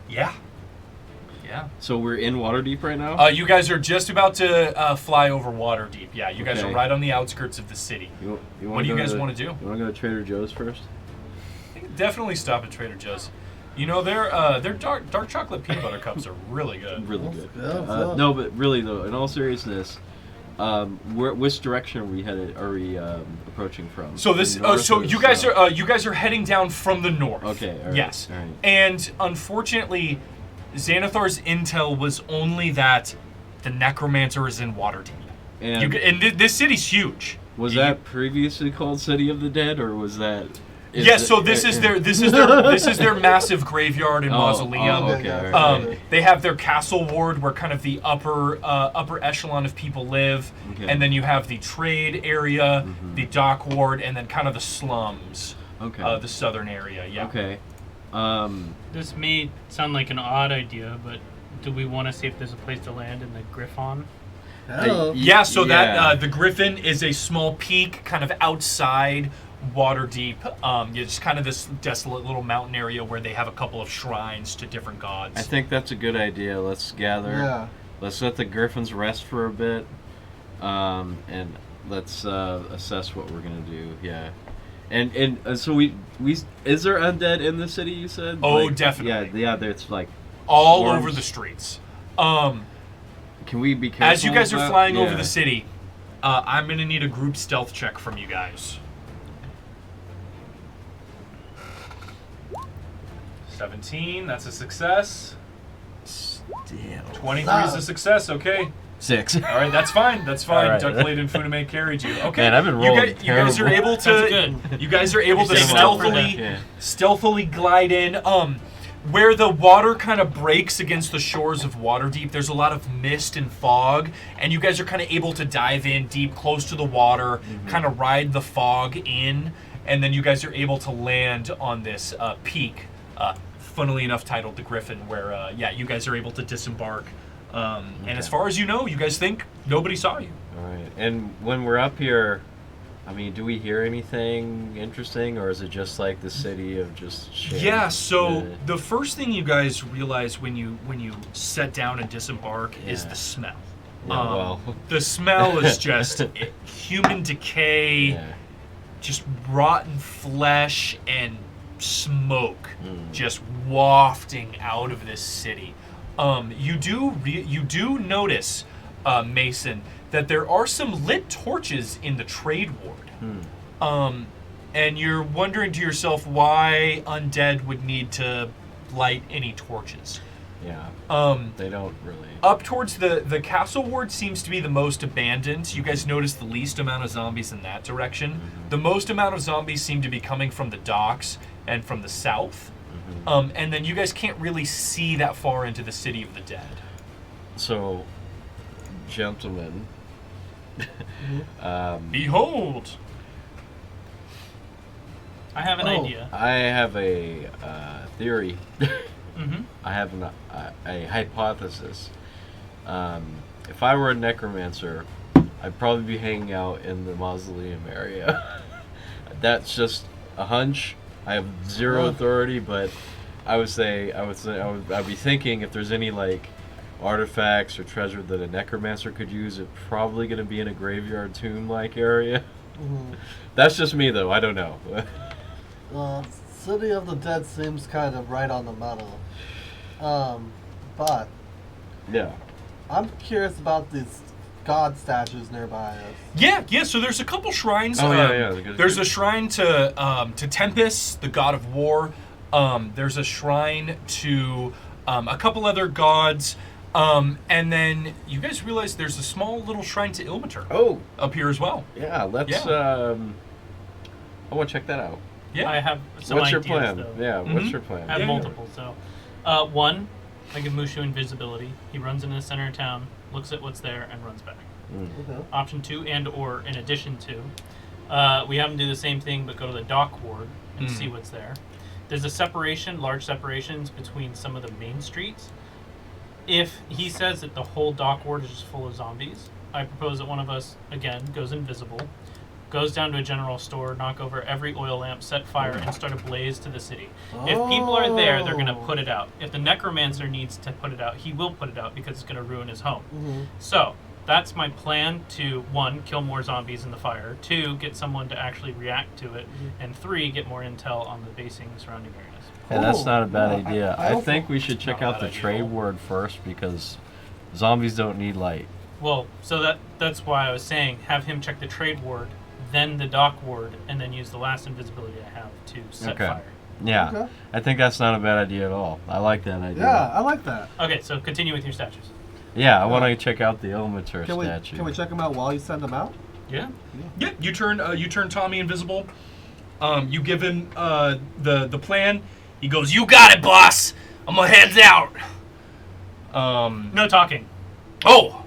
Yeah. So we're in Waterdeep right now? You guys are just about to fly over Waterdeep. Yeah, you guys are Okay. right on the outskirts of the city. What do you guys want to do? You want to go to Trader Joe's first? You can definitely stop at Trader Joe's. Their dark chocolate peanut butter cups are really good. Really good. Yeah, No, but really though, in all seriousness, which direction are we approaching from? So this, From north so or you guys south? you guys are heading down from the north. Okay. All right, Yes. all right. And unfortunately, Xanathar's intel was only that the necromancer is in Waterdeep. And And this city's huge. was that previously called City of the Dead, or was that? Yes, so this is their massive graveyard and mausoleum. okay, Yeah, alright. They have their castle ward where kind of the upper echelon of people live, Okay. and then you have the trade area, the dock ward, and then kind of the slums, Okay. the southern area. Yeah. Okay. This may sound like an odd idea, but do we want to see if there's a place to land in the Griffon? Hello. Yeah. So that Yeah. the Griffin is a small peak, kind of outside, water deep. It's kind of this desolate little mountain area where they have a couple of shrines to different gods. I think that's a good idea. Let's gather. Yeah. Let's let the griffins rest for a bit, and let's assess what we're gonna do. Yeah, and so we is there undead in the city? You said. Oh, definitely. Yeah. There's like all swarms. over the streets. Can we be careful? As you guys are about- flying over yeah. the city, I'm gonna need a group stealth check from you guys. 17, that's a success. Damn. 23 is a success, okay. 6. All right, that's fine. That's fine. All right. Ducklade and Funame carried you. Okay. Man, I've been you rolling guys are able to. That's good. You guys are able to You're saving up for stealthily, that. Yeah. stealthily glide in. Where the water kind of breaks against the shores of Waterdeep, there's a lot of mist and fog, and you guys are kind of able to dive in deep, close to the water, kind of ride the fog in, and then you guys are able to land on this peak. Funnily enough, titled the Griffin, where you guys are able to disembark. And as far as you know, you guys think nobody saw you. All right. And when we're up here, I mean, do we hear anything interesting, or is it just like the city of just shit? Yeah, so the first thing you guys realize when you set down and disembark is Yeah. the smell. Yeah, well. The smell is just human decay, Yeah. just rotten flesh and smoke Mm. just wafting out of this city. You do notice, Mason, that there are some lit torches in the trade ward. And you're wondering to yourself why undead would need to light any torches. Yeah. They don't really. Up towards the castle ward seems to be the most abandoned. You guys notice the least amount of zombies in that direction. The most amount of zombies seem to be coming from the docks and from the south. And then you guys can't really see that far into the city of the dead. So, gentlemen. Behold! I have an idea. I have a theory. Mm-hmm. I have a hypothesis. If I were a necromancer, I'd probably be hanging out in the mausoleum area. That's just a hunch. I have zero authority, but I'd be thinking if there's any like artifacts or treasure that a necromancer could use, it's probably going to be in a graveyard tomb-like area. That's just me, though. I don't know. City of the Dead seems kind of right on the metal. But Yeah. I'm curious about these god statues nearby us. Yeah, so there's a couple shrines. Oh, yeah. There's a shrine to Tempest, the god of war. There's a shrine to a couple other gods. And then you guys realize there's a small little shrine to Ilmater Oh, up here as well. yeah. Let's. Yeah. I want to check that out. Yeah. I have some What's your ideas, plan? though. Yeah. What's Mhm. your plan? I have Yeah. multiple. So, one, I give Mushu invisibility. He runs into the center of town, looks at what's there, and runs back. Okay. Option 2, and or in addition to, we have him do the same thing, but go to the dock ward and see what's there. There's a separation, large separations between some of the main streets. If he says that the whole dock ward is just full of zombies, I propose that one of us, again, goes invisible, goes down to a general store, knock over every oil lamp, set fire, and start a blaze to the city. If people are there, they're going to put it out. If the necromancer needs to put it out, he will put it out because it's going to ruin his home. So, that's my plan to, 1, kill more zombies in the fire, 2, get someone to actually react to it, and 3, get more intel on the basing surrounding areas. Yeah, that's not a bad Yeah, idea. I I also- think we should check Not a out bad the idea. trade ward first because zombies don't need light. Well, so that's why I was saying have him check the trade ward, then the dock ward, and then use the last invisibility I have to set Okay. fire. Yeah, Okay. I think that's not a bad idea at all. I like that idea. Yeah, I like that. Okay, so continue with your statues. Yeah, I want to check out the Ilmater Can we statue. check them out while you send them out? Yeah. You turn Tommy invisible. You give him the plan. He goes, "You got it, boss. I'm gonna head out." No talking. Oh,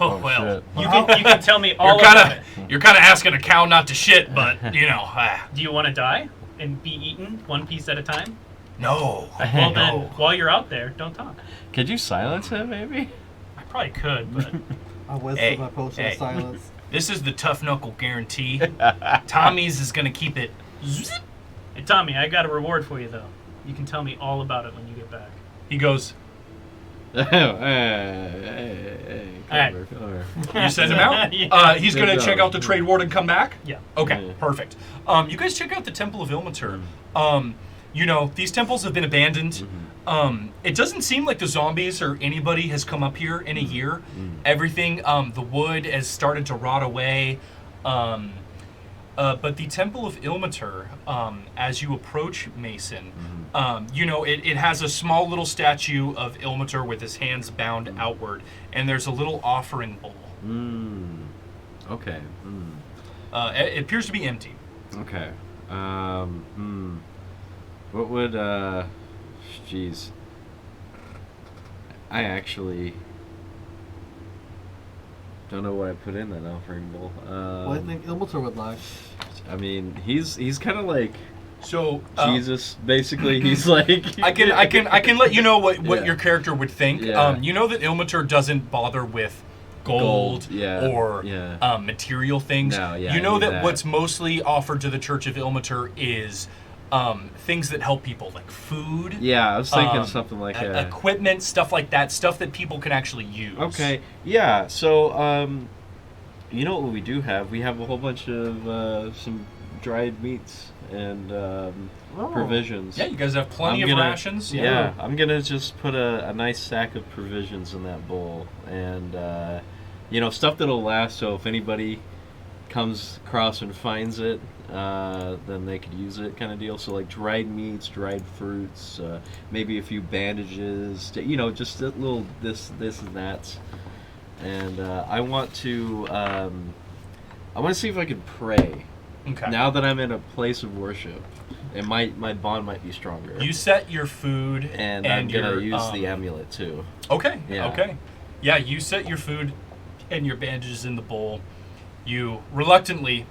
Oh, well. shit. You can tell me all about it. You're kind of asking a cow not to shit, but you know. Do you want to die and be eaten one piece at a time? No. Well, then, while you're out there, don't talk. Could you silence him, maybe? I probably could, but I wasted Hey, my potion hey. of silence. This is the tough knuckle guarantee. Tommy's is gonna keep it. hey, Tommy, I got a reward for you though. You can tell me all about it when you get back. He goes, Clever, clever. "You send him out." Yeah. He's gonna Good check job. out the trade ward and come back. Yeah. Okay, Yeah. perfect. You guys check out the Temple of Ilmater. You know, these temples have been abandoned. It doesn't seem like the zombies or anybody has come up here in a year. Everything, the wood has started to rot away. But the Temple of Ilmater, as you approach Mason, you know, it has a small little statue of Ilmater with his hands bound outward, and there's a little offering bowl. Okay. It appears to be empty. Okay. What would, jeez. I actually don't know what I put in that offering bowl. What do you think Ilmater would like? I mean, he's kind of like So Jesus, basically. He's like I can let you know what Yeah. your character would think. Yeah. You know that Ilmater doesn't bother with gold, yeah, or yeah. Material things. No, yeah, you I know knew that, that. what's mostly offered to the Church of Ilmater is things that help people, like food. Yeah, I was thinking something like that. Equipment, stuff like that, stuff that people can actually use. Okay, yeah. So, you know what we do have? We have a whole bunch of some dried meats and provisions. Yeah, you guys have plenty I'm of gonna- rations. Yeah, I'm gonna just put a nice sack of provisions in that bowl, and you know, stuff that'll last. So if anybody comes across and finds it, then they could use it, kind of deal. So like dried meats, dried fruits, maybe a few bandages. You know, just a little this and that. And I want to see if I can pray. Okay. Now that I'm in a place of worship, and my bond might be stronger. You set your food, and I'm gonna your, use the amulet too. Okay. Yeah. Okay. Yeah, you set your food and your bandages in the bowl. You reluctantly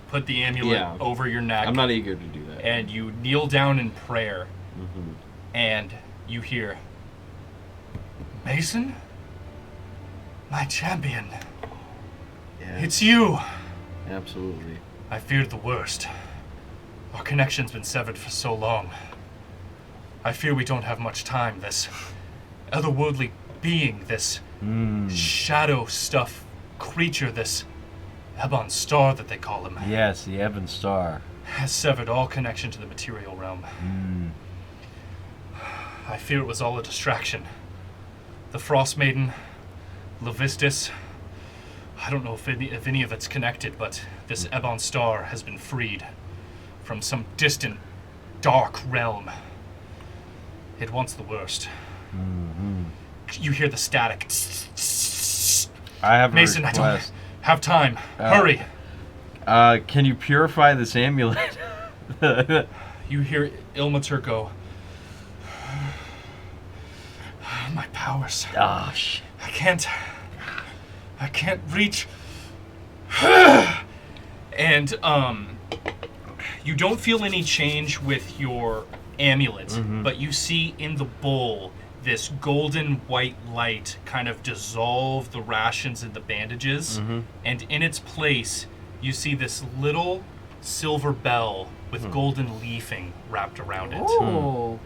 put the amulet Yeah. over your neck. I'm not eager to do that. And you kneel down in prayer, hmm and you hear, "Mason, my champion, Yeah, it's you. absolutely. I feared the worst. Our connection's been severed for so long. I fear we don't have much time. This otherworldly being, this shadow stuff creature, this Ebon Star that they call him, Yes, the Ebon Star. has severed all connection to the material realm. I fear it was all a distraction. The Frost Maiden, Levistus, I don't know if any of it's connected, but this Ebon Star has been freed from some distant, dark realm. It wants the worst. You hear the static. I have a Mason, I don't request. have time. Hurry. Can you purify this amulet? You hear Ilmater go, "My powers. Ah, shit. I can't reach." And you don't feel any change with your amulet, but you see in the bowl this golden white light kind of dissolve the rations and the bandages, and in its place you see this little silver bell with golden leafing wrapped around it, Oh.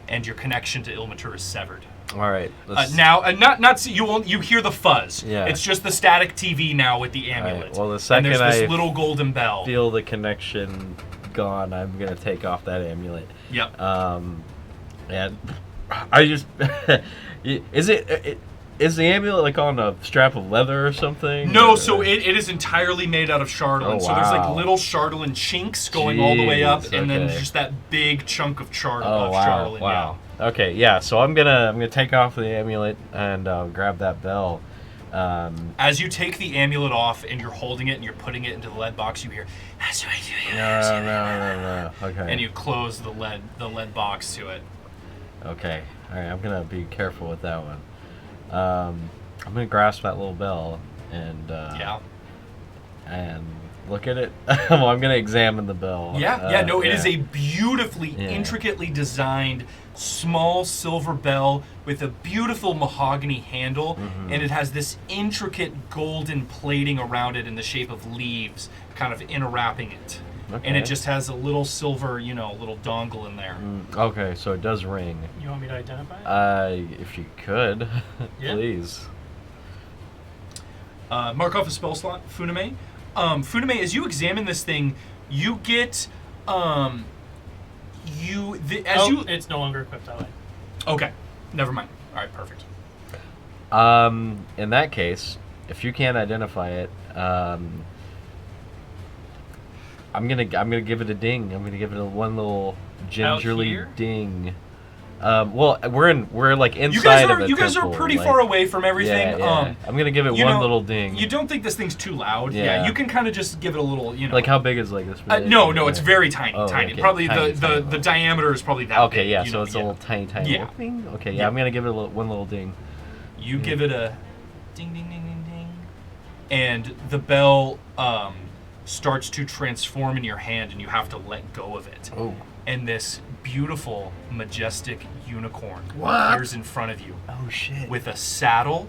and your connection to Ilmater is severed. All right. Let's, Now, not you hear the fuzz. Yeah. It's just the static TV now with the all amulet. right, well, the and second there's this I little golden bell. feel the connection gone, I'm gonna take off that amulet. Yep. And I just is the amulet like on a strap of leather or something? No, Or- so it is entirely made out of chatelain. Oh, So there's like wow. little chatelain chinks going all the way up, Jeez, and then okay. just that big chunk of chatelain. Oh wow! Chatelain, Wow. Okay, yeah. So I'm gonna take off the amulet and grab that bell. As you take the amulet off and you're holding it and you're putting it into the lead box, you hear, No. Okay. and you close the lead box to it. Okay. All right. I'm gonna be careful with that one. I'm gonna grasp that little bell and and look at it. Well, I'm gonna examine the bell. It is a beautifully, intricately designed small silver bell with a beautiful mahogany handle, and it has this intricate golden plating around it in the shape of leaves, kind of interwrapping it. Okay. And it just has a little silver, little dongle in there. Okay, so it does ring. You want me to identify it? If you could, Yeah. please. Mark off a spell slot, Funame. Funame, as you examine this thing, you get It's no longer equipped that way. Okay, never mind. All right, perfect. In that case, if you can't identify it, I'm gonna give it a ding. I'm gonna give it one little gingerly here? ding. Well, we're like inside of a You guys are temple, pretty like- far away from everything. Yeah. I'm gonna give it one little ding. You don't think this thing's too loud? Yeah. You can kind of just give it a little, Like how big is like this? No, it's very tiny, Oh, tiny. okay. Probably Tiny, the diameter is probably that Okay, big. yeah. So it's a little tiny Yeah. little ding. Okay, Yeah. I'm gonna give it one little ding. You give it a ding, ding, ding, ding, ding, and the bell starts to transform in your hand, and you have to let go of it. Oh. And this beautiful, majestic unicorn What? appears in front of you Oh shit. with a saddle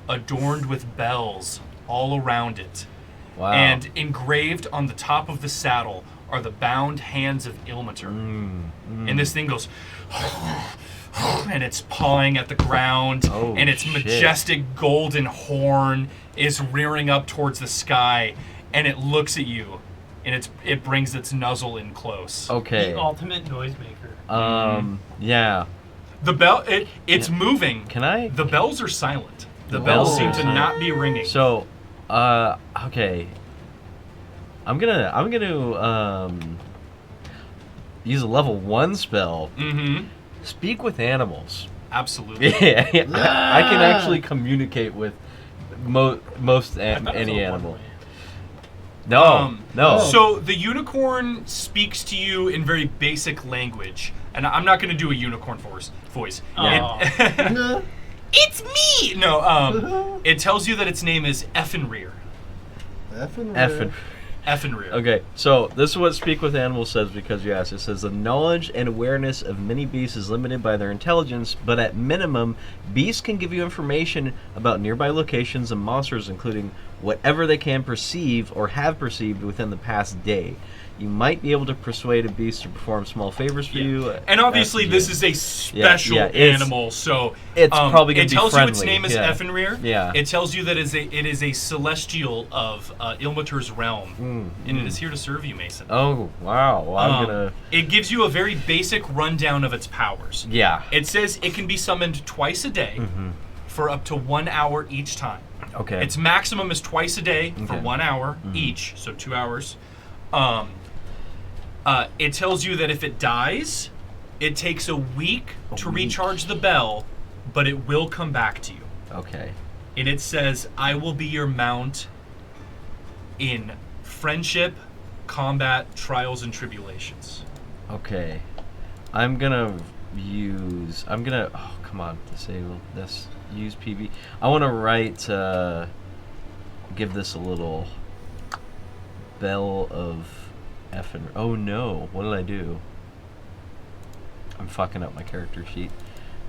adorned with bells all around it. Wow. And engraved on the top of the saddle are the bound hands of Ilmater. And this thing goes, and it's pawing at the ground, Oh, and its shit. majestic golden horn is rearing up towards the sky, and it looks at you, and it brings its nuzzle in close. Okay. The ultimate noisemaker. Yeah. The bell, it's moving. Can I? The bells are silent. The bells seem to not be ringing. So, okay. I'm gonna use a level 1 spell. Mm-hmm. Speak with animals. Absolutely. Yeah, I can actually communicate with most I thought it was any a animal. one-way. No, no. So the unicorn speaks to you in very basic language, and I'm not going to do a unicorn voice. Oh. It's me. No. It tells you that its name is Effenrear. Effin. Effenrear. Okay, so this is what Speak with Animals says because you asked. It says the knowledge and awareness of many beasts is limited by their intelligence, but at minimum, beasts can give you information about nearby locations and monsters, including whatever they can perceive or have perceived within the past day. You might be able to persuade a beast to perform small favors for you. And obviously, this is a special animal, so it's probably going it to be tells friendly. you its name is Effenrear. Yeah. It tells you that it is a celestial of Ilmater's realm, and it is here to serve you, Mason. Oh, wow. Well, I'm going to... It gives you a very basic rundown of its powers. Yeah. It says it can be summoned twice a day for up to 1 hour each time. Okay. Its maximum is twice a day for Okay. 1 hour each, so 2 hours. It tells you that if it dies, it takes a week to recharge the bell, but it will come back to you. Okay. And it says, I will be your mount in friendship, combat, trials, and tribulations. Okay. I'm gonna oh, come on, disable this, use PV. I want to write, give this a little bell of effing, oh no, what did I do? I'm fucking up my character sheet.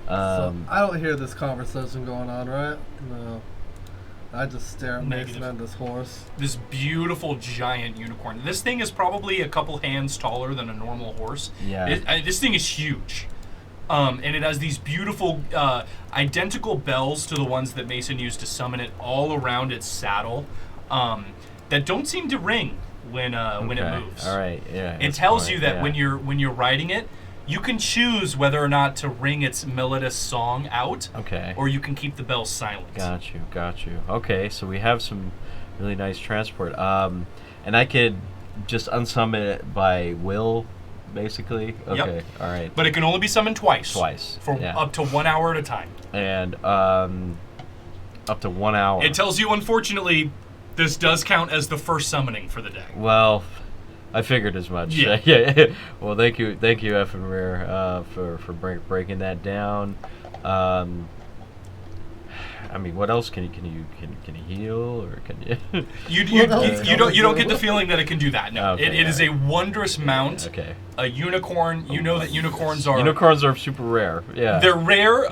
So I don't hear this conversation going on, right? No. I just stare at Mason and this horse. This beautiful giant unicorn. This thing is probably a couple hands taller than a normal horse. Yeah. This thing is huge. And it has these beautiful, identical bells to the ones that Mason used to summon it all around its saddle, that don't seem to ring when it moves. All right. Yeah. It tells you that when you're riding it, you can choose whether or not to ring its melodious song out. Okay. Or you can keep the bells silent. Got you. Okay, so we have some really nice transport. And I could just unsummon it by will, basically. Okay. Yep. All right. But it can only be summoned twice. Twice. For yeah. up to 1 hour at a time. And Up to 1 hour. It tells you, unfortunately, this does count as the first summoning for the day. Well, I figured as much. Yeah. Yeah. Well, thank you, F and Rare, for breaking that down. I mean, what else can you heal, or can you? You don't get the feeling that it can do that. No, Okay, it is a wondrous mount. Okay. A unicorn. You know that unicorns are super rare. Yeah. They're rare.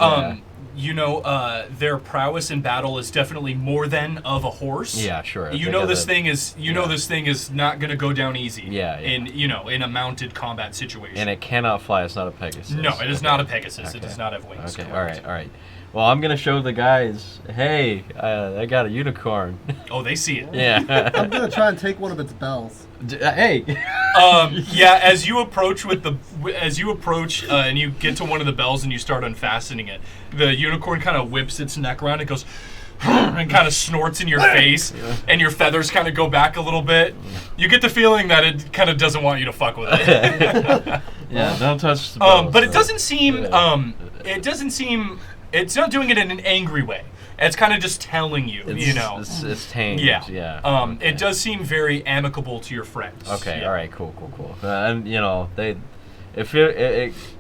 Yeah. Their prowess in battle is definitely more than of a horse. Yeah, sure. This thing is not going to go down easy. Yeah. In a mounted combat situation. And it cannot fly. It's not a Pegasus. No, it is not a Pegasus. Okay. It does not have wings. Okay. correct. All right. Well, I'm gonna show the guys. Hey, I got a unicorn. Oh, they see it. Yeah. I'm gonna try and take one of its bells. Hey. Yeah. As you approach and you get to one of the bells and you start unfastening it, the unicorn kind of whips its neck around. It goes and kind of snorts in your face, and your feathers kind of go back a little bit. You get the feeling that it kind of doesn't want you to fuck with it. Yeah. Don't touch the bells. But it doesn't seem. It's not doing it in an angry way. It's kind of just telling you, It's tamed. Yeah. Yeah. Okay. It does seem very amicable to your friends. Okay. Yeah. All right. Cool. And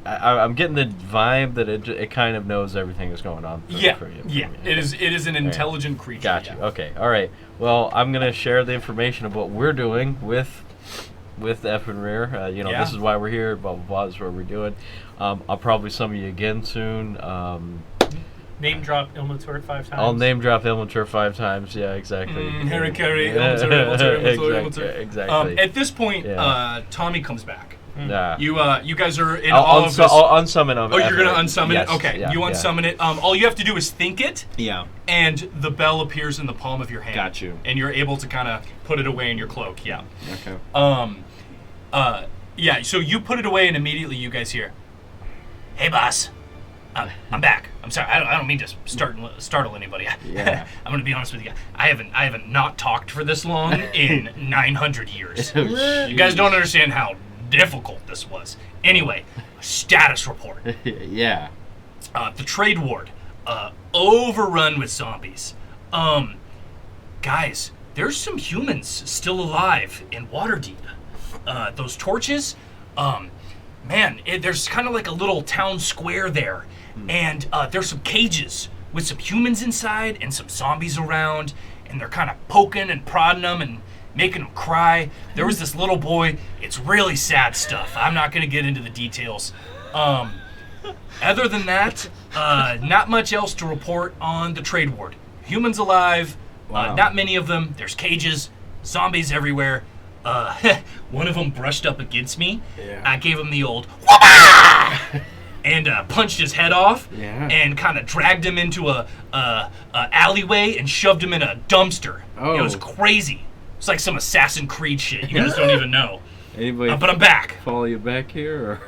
I'm getting the vibe that it kind of knows everything that's going on. For you. It is an intelligent creature. Got you. Yeah. Okay. All right. Well, I'm gonna share the information of what we're doing with F and Rare. This is why we're here. Blah blah blah. This is what we're doing. I'll probably summon you again soon. Name drop Ilmator 5 times. I'll name drop Ilmator 5 times. Yeah, exactly. Harikari, Ilmator. Exactly. At this point, Tommy comes back. Yeah. You guys are in I'll all of this. I'll unsummon him. Oh, you're gonna unsummon Yes, it? Okay, yeah, you unsummon it. All you have to do is think it, Yeah. and the bell appears in the palm of your hand. Got you. And you're able to kind of put it away in your cloak. Yeah. Okay. Yeah. So you put it away, and immediately you guys hear, "Hey, boss, I'm back. I'm sorry. I don't mean to startle anybody. Yeah. I'm gonna be honest with you. I haven't not talked for this long in 900 years. You guys don't understand how difficult this was. Anyway, status report. Yeah. The trade ward, overrun with zombies. Guys, there's some humans still alive in Waterdeep. Those torches, there's kind of like a little town square there. And there's some cages with some humans inside and some zombies around. And they're kind of poking and prodding them and making them cry. There was this little boy. It's really sad stuff. I'm not going to get into the details. Other than that, not much else to report on the trade ward. Humans alive, Wow. not many of them. There's cages, zombies everywhere. One of them brushed up against me. Yeah. I gave him the old whoop and punched his head off. Yeah. And kind of dragged him into a alleyway and shoved him in a dumpster. Oh. It was crazy. It's like some Assassin's Creed shit. You guys don't even know. Anybody But I'm back. follow you back here, or?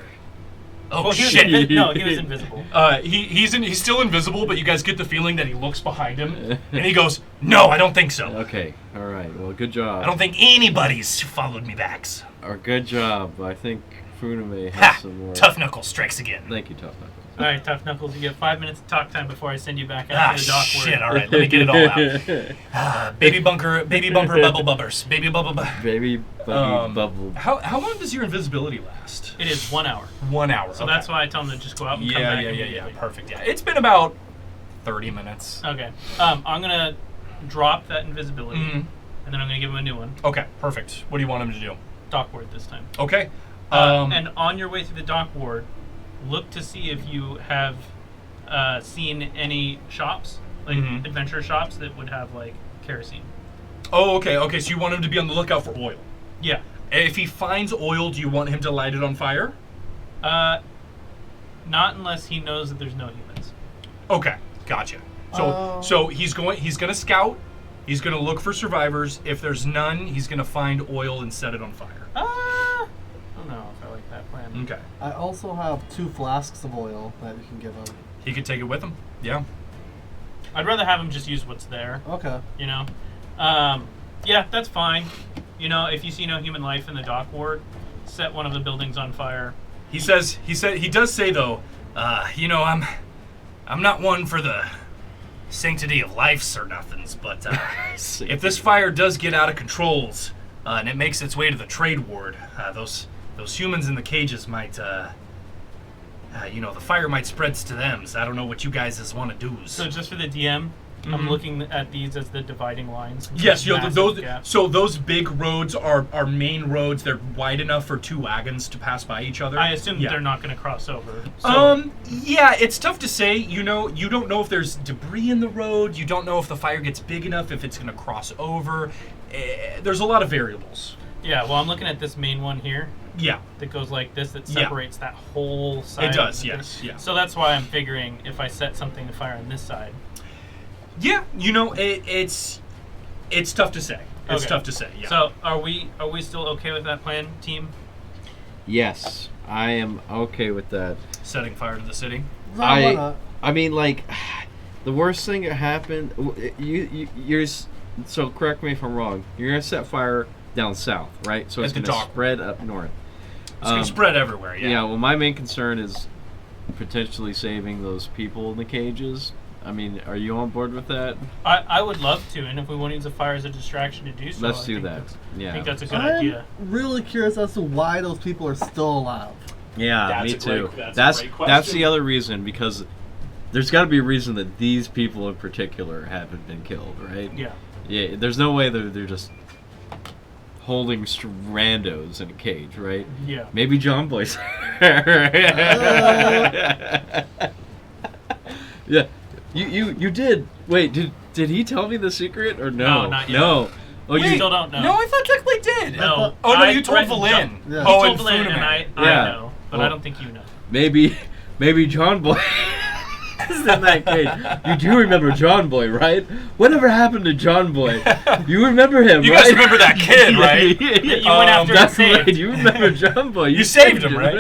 Oh Well, he was shit! no, he was invisible. He's still invisible, but you guys get the feeling that he looks behind him, and he goes, "No, I don't think so. Okay. All right. Well, good job. I don't think anybody's followed me back." Or good job. I think Funame has Ha! some more. Tough Knuckle strikes again. Thank you, Tough Knuckles. All right, Tough Knuckles, you get 5 minutes of talk time before I send you back Ah, out to the dock word. shit! All right, let me get it all out. Baby bumper, bubble bubbers, baby bubble. Baby buggy bubble. How long does your invisibility last? It is 1 hour. 1 hour. So that's why I tell them to just go out and come back immediately. Perfect. Yeah, it's been about 30 minutes. Okay. I'm going to drop that invisibility, Mhm. and then I'm going to give him a new one. Okay, perfect. What do you want him to do? Dock ward this time. Okay. And on your way through the dock ward, look to see if you have seen any shops, like Mhm. adventure shops that would have like kerosene. Oh, okay. Okay, so you want him to be on the lookout for oil. Yeah. If he finds oil, do you want him to light it on fire? Not unless he knows that there's no humans. Okay, gotcha. So he's gonna scout. He's gonna look for survivors. If there's none, he's gonna find oil and set it on fire. I don't know if I like that plan. Okay. I also have 2 flasks of oil that we can give him. He could take it with him. Yeah. I'd rather have him just use what's there, Okay. you know? Yeah, that's fine. You know, if you see no human life in the dock ward, set one of the buildings on fire. He does say though, I'm not one for the sanctity of lives or nothings, but if this fire does get out of controls and it makes its way to the trade ward, those humans in the cages might, the fire might spread to them. So I don't know what you guys want to do. So just for the DM, I'm looking at these as the dividing lines. Yes, Massive gap. so those big roads are main roads. They're wide enough for 2 wagons to pass by each other. I assume that they're not going to cross over. So Yeah, it's tough to say. You don't know if there's debris in the road. You don't know if the fire gets big enough, if it's going to cross over. There's a lot of variables. yeah, well, I'm looking at this main one here Yeah, that goes like this, that Yeah. separates that whole side. it does. of the Yes, thing. yeah. So that's why I'm figuring if I set something to fire on this side. Yeah, it's tough to say. It's Okay. tough to say. Yeah. So are we still okay with that plan, team? Yes, I am okay with that. Setting fire to the city. No, why not? I mean, like, the worst thing that happened. So correct me if I'm wrong. You're gonna set fire down south, right? So it's At the gonna dock. spread up north. It's gonna spread everywhere. Yeah. Yeah. Well, my main concern is potentially saving those people in the cages. I mean, are you on board with that? I would love to, and if we want to use the fire as a distraction to do so, Let's I do think that. I Yeah. think that's a good I'm idea. really curious as to why those people are still alive. Yeah, That's me a great- too. that's a That's great that's question. the other reason, because there's got to be a reason that these people in particular haven't been killed, right? Yeah. Yeah. There's no way they're just holding randos in a cage, right? Yeah. Maybe John Boy's. Yeah. You did. Wait, did he tell me the secret or no? No, not yet. No. Oh, We you still don't know. No, I thought Technically did. No. Oh no, I you told threatened Valin. John- Yeah. You Oh, told and Valin, and Funaman. I Yeah. know, but I Well- don't think you know. maybe John Boy is in that cage. You do remember John Boy, right? Whatever happened to John Boy? You remember him, You right? guys remember that kid, right? Yeah, That you went after and that's saved. right. You remember John Boy? You saved him, right?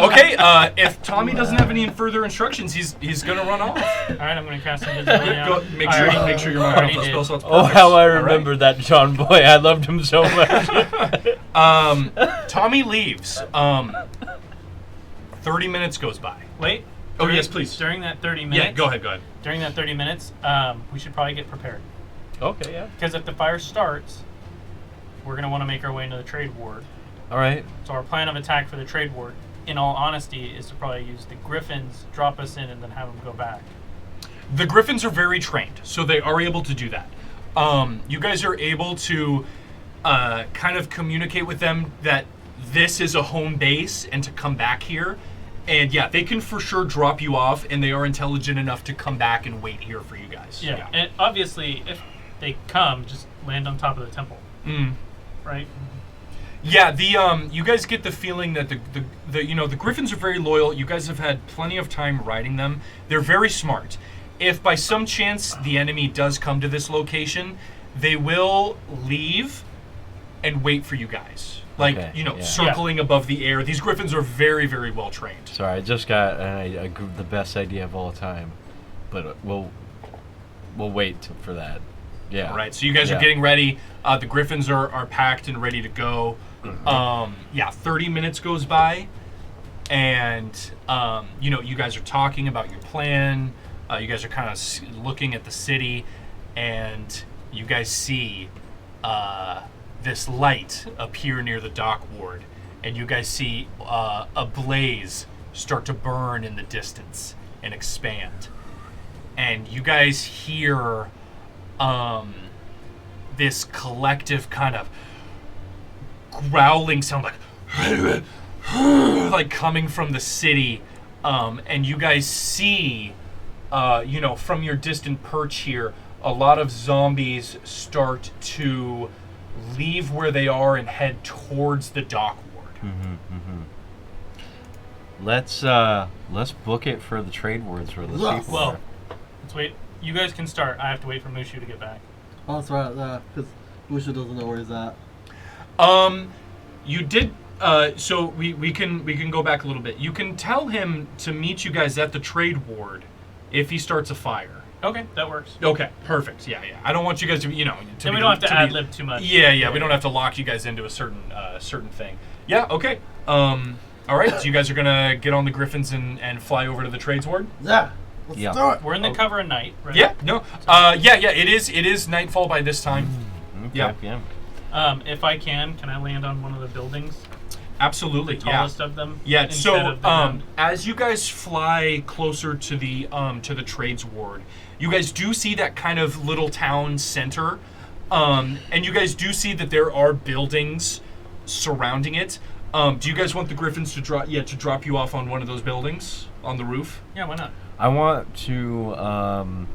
Okay. If Tommy doesn't have any further instructions, he's gonna run off. All right, I'm going to cast invisibility now. Go, make I already- sure you're I not already on the did. spell slots. Oh, Perfect. how I All right. remember that John Boy. I loved him so much. Tommy leaves. 30 minutes goes by. Wait. Oh, yes, please. During that 30 minutes. Yeah, go ahead. During that 30 minutes, we should probably get prepared. Okay, yeah. Because if the fire starts, we're going to want to make our way into the trade ward. All right. So our plan of attack for the trade ward, in all honesty, is to probably use the griffins, drop us in, and then have them go back. The Griffins are very trained, so they are able to do that. You guys are able to kind of communicate with them that this is a home base and to come back here. And yeah, they can for sure drop you off, and they are intelligent enough to come back and wait here for you guys. Yeah. And obviously, if they come, just land on top of the temple. Mm. Right? Yeah, you guys get the feeling that the Griffins are very loyal. You guys have had plenty of time riding them. They're very smart. If by some chance the enemy does come to this location, they will leave and wait for you guys. Like, Okay, yeah. circling above the air. These Griffins are very, very well trained. Sorry, I just got the best idea of all time, but we'll wait for that. Yeah. All right, so you guys are Yeah. getting ready. The Griffins are packed and ready to go. 30 minutes goes by, and you guys are talking about your plan. You guys are kind of looking at the city, and you guys see this light appear near the dock ward, and you guys see a blaze start to burn in the distance and expand, and you guys hear this collective kind of growling sound, like coming from the city, and you guys see from your distant perch here, a lot of zombies start to leave where they are and head towards the dock ward. Let's book it for the trade wards where those Yes. people Well, are. let's wait. You guys can start. I have to wait for Mushu to get back. Oh, that's right, because Musha doesn't know where he's at. You did. So we can go back a little bit. You can tell him to meet you guys at the trade ward if he starts a fire. Okay, that works. Okay, perfect. Yeah. I don't want you guys to, Then we don't have to ad lib too much. Yeah. We don't have to lock you guys into a certain thing. Yeah. Okay. All right. So you guys are gonna get on the Griffins and fly over to the trades ward. Yeah. Let's Yeah. do it. We're in the cover of night, right? Yeah, no. Yeah. It is nightfall by this time. Okay, Yeah. If I can I land on one of the buildings? Absolutely. The tallest of them? Yeah, instead so of the ground? as you guys fly closer to the trades ward, you guys do see that kind of little town center, and you guys do see that there are buildings surrounding it. Do you guys want the Griffins to drop you off on one of those buildings on the roof? Yeah, why not? I want to. I'll.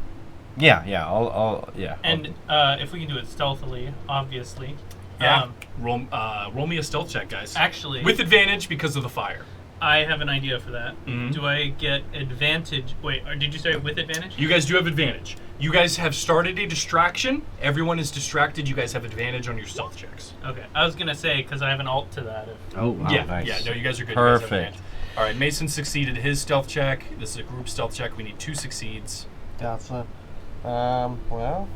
And if we can do it stealthily, obviously. Yeah. Roll me a stealth check, guys. Actually, With advantage because of the fire. I have an idea for that. Mhm. Do I get advantage? Wait, or did you say with advantage? You guys do have advantage. You guys have started a distraction. Everyone is distracted. You guys have advantage on your stealth checks. Okay, I was gonna say because I have an alt to that. Oh, wow, yeah, nice. yeah. No, you guys are good. You guys have Perfect. advantage. All right, Mason succeeded his stealth check. This is a group stealth check. We need 2 succeeds. Gotcha. Well,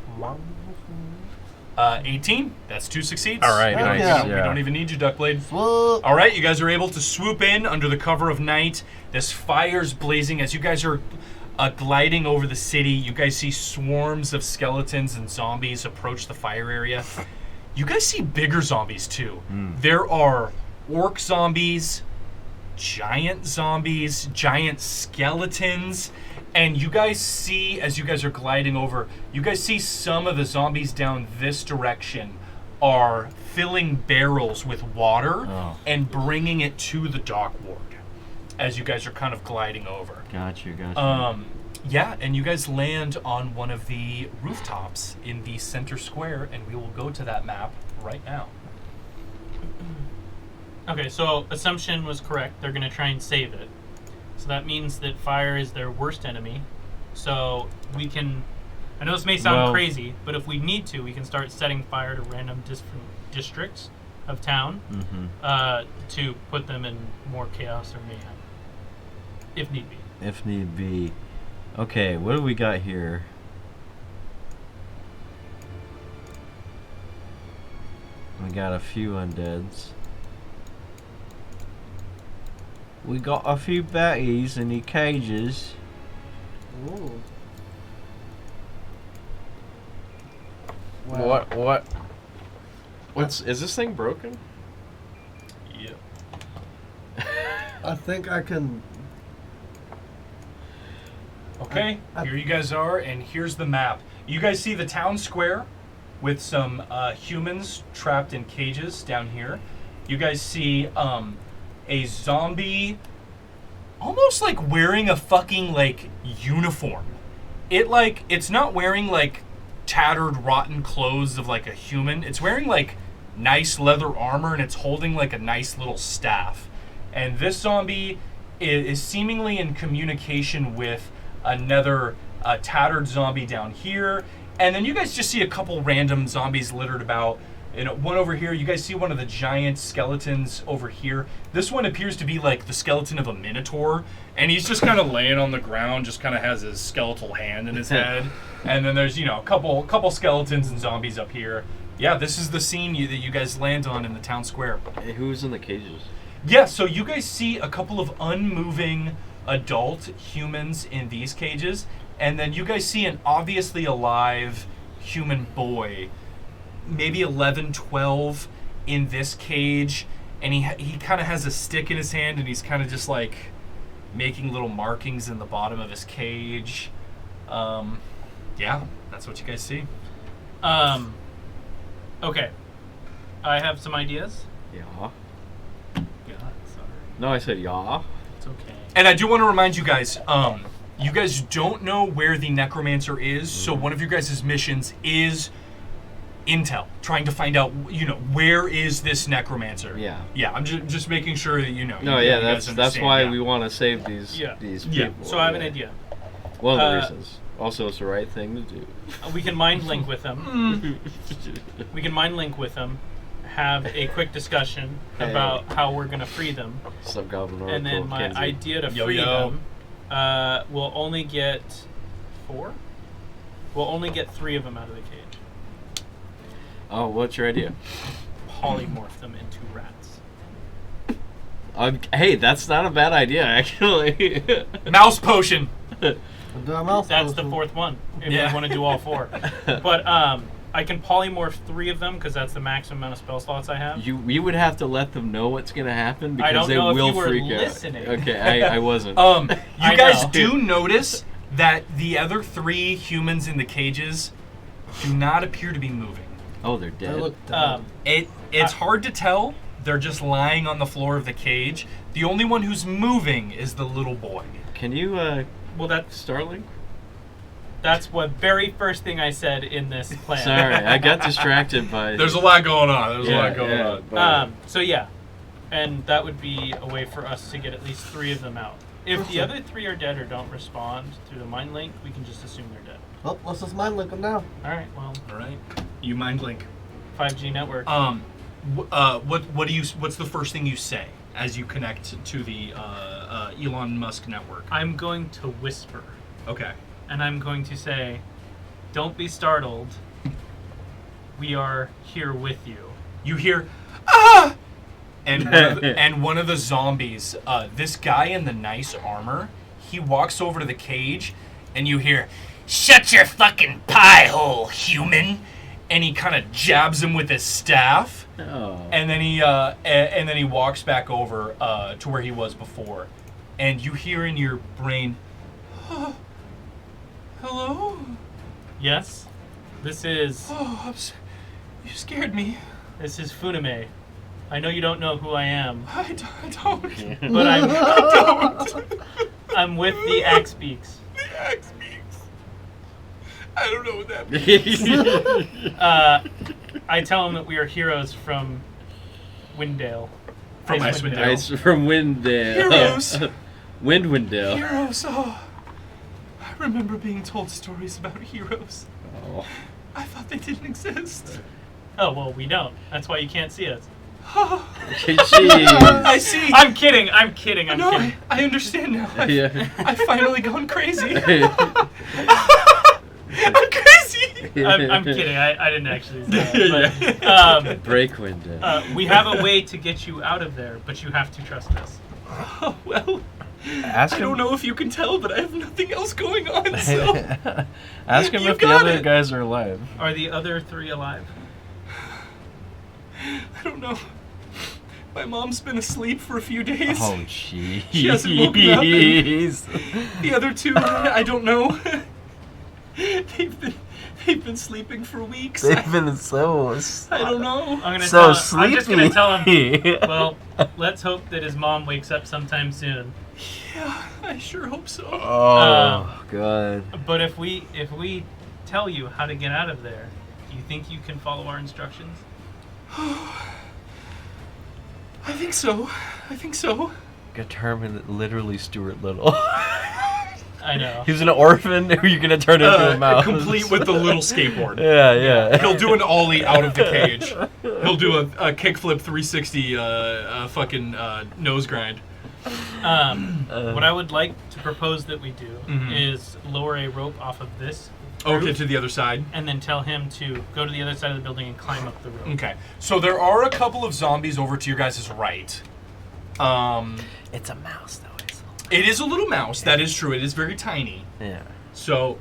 18. That's 2 succeeds. All right, We don't, nice. we don't- we Yeah. don't even need you, Duckblade. swoop. All right, you guys are able to swoop in under the cover of night. This fire's blazing as you guys are gliding over the city. You guys see swarms of skeletons and zombies approach the fire area. You guys see bigger zombies too. There are orc zombies, giant skeletons, and you guys see, as you guys are gliding over, you guys see some of the zombies down this direction are filling barrels with water and bringing it to the dock ward as you guys are kind of gliding over. Gotcha. Yeah, and you guys land on one of the rooftops in the center square, and we will go to that map right now. Okay, so assumption was correct. They're gonna try and save it. So that means that fire is their worst enemy. So we can. I know this may sound Well- crazy, but if we need to, we can start setting fire to random districts of town to put them in more chaos or mayhem, if need be. If need be. Okay, what do we got here? We got a few undeads. We got a few baddies in the cages. Ooh. What? Is this thing broken? Yep. I think I can. Okay, here you guys are, and here's the map. You guys see the town square with some humans trapped in cages down here. You guys see a zombie almost like wearing a fucking like uniform. It's not wearing like tattered rotten clothes of like a human. It's wearing like nice leather armor, and it's holding like a nice little staff. And this zombie is seemingly in communication with another tattered zombie down here. And then you guys just see a couple random zombies littered about. One over here, you guys see one of the giant skeletons over here. This one appears to be like the skeleton of a minotaur, and he's just kind of laying on the ground, just kind of has his skeletal hand in his head. And then there's, a couple skeletons and zombies up here. Yeah, this is the scene that you guys land on in the town square. Hey, who's in the cages? Yeah, so you guys see a couple of unmoving adult humans in these cages, and then you guys see an obviously alive human boy, maybe 11, 12, in this cage, and he kind of has a stick in his hand, and he's kind of just like making little markings in the bottom of his cage. Yeah, that's what you guys see. Okay. I have some ideas. Yeah. God, sorry. No, I said yeah. It's okay. And I do want to remind you guys, you guys don't know where the necromancer is, so one of your guys' missions is intel, trying to find out, where is this necromancer? Yeah. Yeah, I'm just making sure that you know. No, you yeah, guys that's understand, why yeah. we want to save these Yeah. these Yeah. people. So I have an yeah. idea. One of the reasons. Also, it's the right thing to do. We can mind link with them. We can mind link with them, have a quick discussion Hey. about how we're going to free them. Sub-Governor And then my Kenzie. idea to Yo, free yo. them, we'll only get 4? We'll only get 3 of them out of the cage. Oh, what's your idea? Polymorph them into rats. Hey, that's not a bad idea, actually. Mouse potion. That's the fourth one. If Yeah. you want to do all 4. But I can polymorph 3 of them because that's the maximum amount of spell slots I have. You would have to let them know what's gonna happen because I don't they know if will you were freak listening. out. Okay, I wasn't. You I guys know. do notice that the other 3 humans in the cages do not appear to be moving. Oh, they're dead. It's hard to tell. They're just lying on the floor of the cage. The only one who's moving is the little boy. Can you Well, that's Starlink? what very first thing I said in this plan. Sorry, I got distracted by. There's a lot going on. So yeah, and that would be a way for us to get at least 3 of them out. If the other 3 are dead or don't respond through the mind link, we can just assume they're dead. Well, let's just mind link them now. All right, well, All right. You mind link. 5G network. What's the first thing you say as you connect to the Elon Musk network? I'm going to whisper, Okay. and I'm going to say, "Don't be startled. We are here with you." You hear, ah! And one of the zombies, this guy in the nice armor, he walks over to the cage, and you hear, "Shut your fucking pie hole, human!" And he kind of jabs him with his staff, Oh. and then he walks back over to where he was before, and you hear in your brain, "Oh, hello? Yes, this is Oh, you scared me. Funame. I know you don't know who I am, I don't. but I'm with the Axe Beaks. The axe beaks. I don't know what that means. I tell him that we are heroes from Windale. From Icewind Icewind Dale. Dale. It's from Windale. Heroes. Windale. Heroes. Oh, I remember being told stories about heroes. Oh. I thought they didn't exist. Oh, well, we don't. That's why you can't see us. Jeez. I see. I'm kidding. I'm kidding. No, kidding. I understand now. Yeah. I've finally gone crazy. I'm crazy. I'm kidding. I didn't actually say that. But, Break window. we have a way to get you out of there, but you have to trust us. Oh, well, Ask I him. don't know if you can tell, but I have nothing else going on, so... Ask him You if the got other it. guys are alive. Are the other 3 alive? I don't know. My mom's been asleep for a few days. Oh, jeez. She hasn't woken up The other 2, I don't know. They've been sleeping for weeks. They've been so. I don't know. I'm gonna So tell him. I'm just gonna tell him. sleepy. Well, let's hope that his mom wakes up sometime soon. Yeah, I sure hope so. Oh, God. But if we tell you how to get out of there, do you think you can follow our instructions? I think so. Gonna turn literally Stuart Little. I know. He's an orphan. Who are you gonna turn into a mouse? Complete with the little skateboard. Yeah. He'll do an ollie out of the cage. He'll do a kickflip 360 fucking nose grind. What I would like to propose that we do is lower a rope off of this Okay, roof to the other side. and then tell him to go to the other side of the building and climb up the rope. Okay, so there are a couple of zombies over to your guys' right. It's a mouse, though. It's It is a little mouse. That is true. It is very tiny. yeah. So,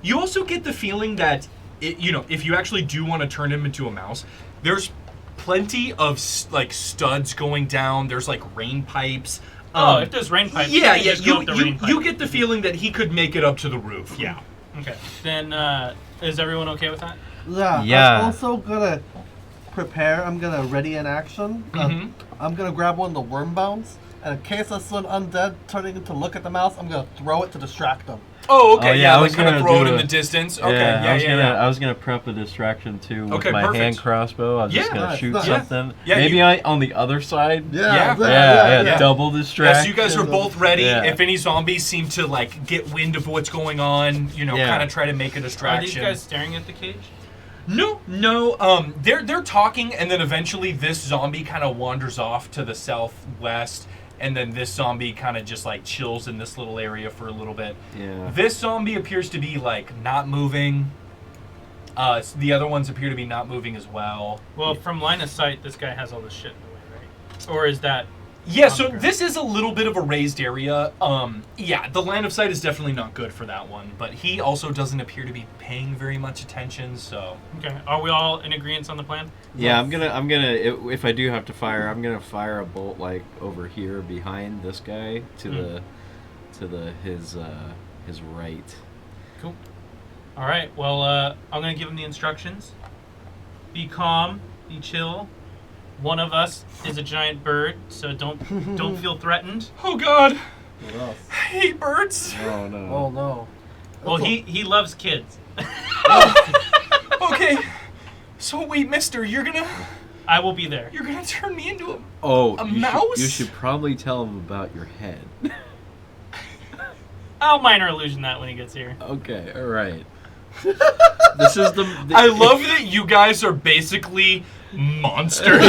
you also get the feeling that, if you actually do want to turn him into a mouse, there's plenty of studs going down. There's like rain pipes. If there's rain pipes, Yeah, you can yeah. just go up the rain pipe. You get the feeling that he could make it up to the roof. Yeah. Okay. Then is everyone okay with that? Yeah. I'm also gonna prepare. I'm gonna ready an action. I'm gonna grab one of the worm bounds, and in case I see an undead turning to look at the mouse, I'm gonna throw it to distract them. Oh, okay. Oh, yeah, yeah, I like was kind of gonna throw it do in a- the distance. Okay. I was gonna prep a distraction too with Okay, my perfect. hand crossbow. I was just Yeah. gonna Nice, shoot nice. something. Yeah, Maybe you- on the other side. Yeah. Yeah, yeah. double distract. Yes, you guys are both ready. Yeah. If any zombies seem to get wind of what's going on, Yeah. kind of try to make a Are these distraction. guys staring at the cage? No. They're talking, and then eventually this zombie kind of wanders off to the southwest, and then this zombie kind of just chills in this little area for a little bit. Yeah. This zombie appears to be not moving. The other ones appear to be not moving as well. Well, from line of sight, this guy has all this shit in the way, right? Or is that Yeah, on so the ground. this is a little bit of a raised area. Yeah, the line of sight is definitely not good for that one, but he also doesn't appear to be paying very much attention, so... Okay. Are we all in agreement on the plan? Yeah, I'm gonna. If I do have to fire, I'm gonna fire a bolt like over here behind this guy to his right. Cool. All right. Well, I'm gonna give him the instructions. Be calm. Be chill. One of us is a giant bird, so don't feel threatened. Oh god! What else? I hate birds! Oh no. Oh no. Well, he loves kids. Okay, so wait, mister, you're gonna will be there. turn me into a... Oh, A you mouse? You should probably tell him about your head. I'll minor illusion that when he gets here. Okay, all right. This is the I love that you guys are basically monsters.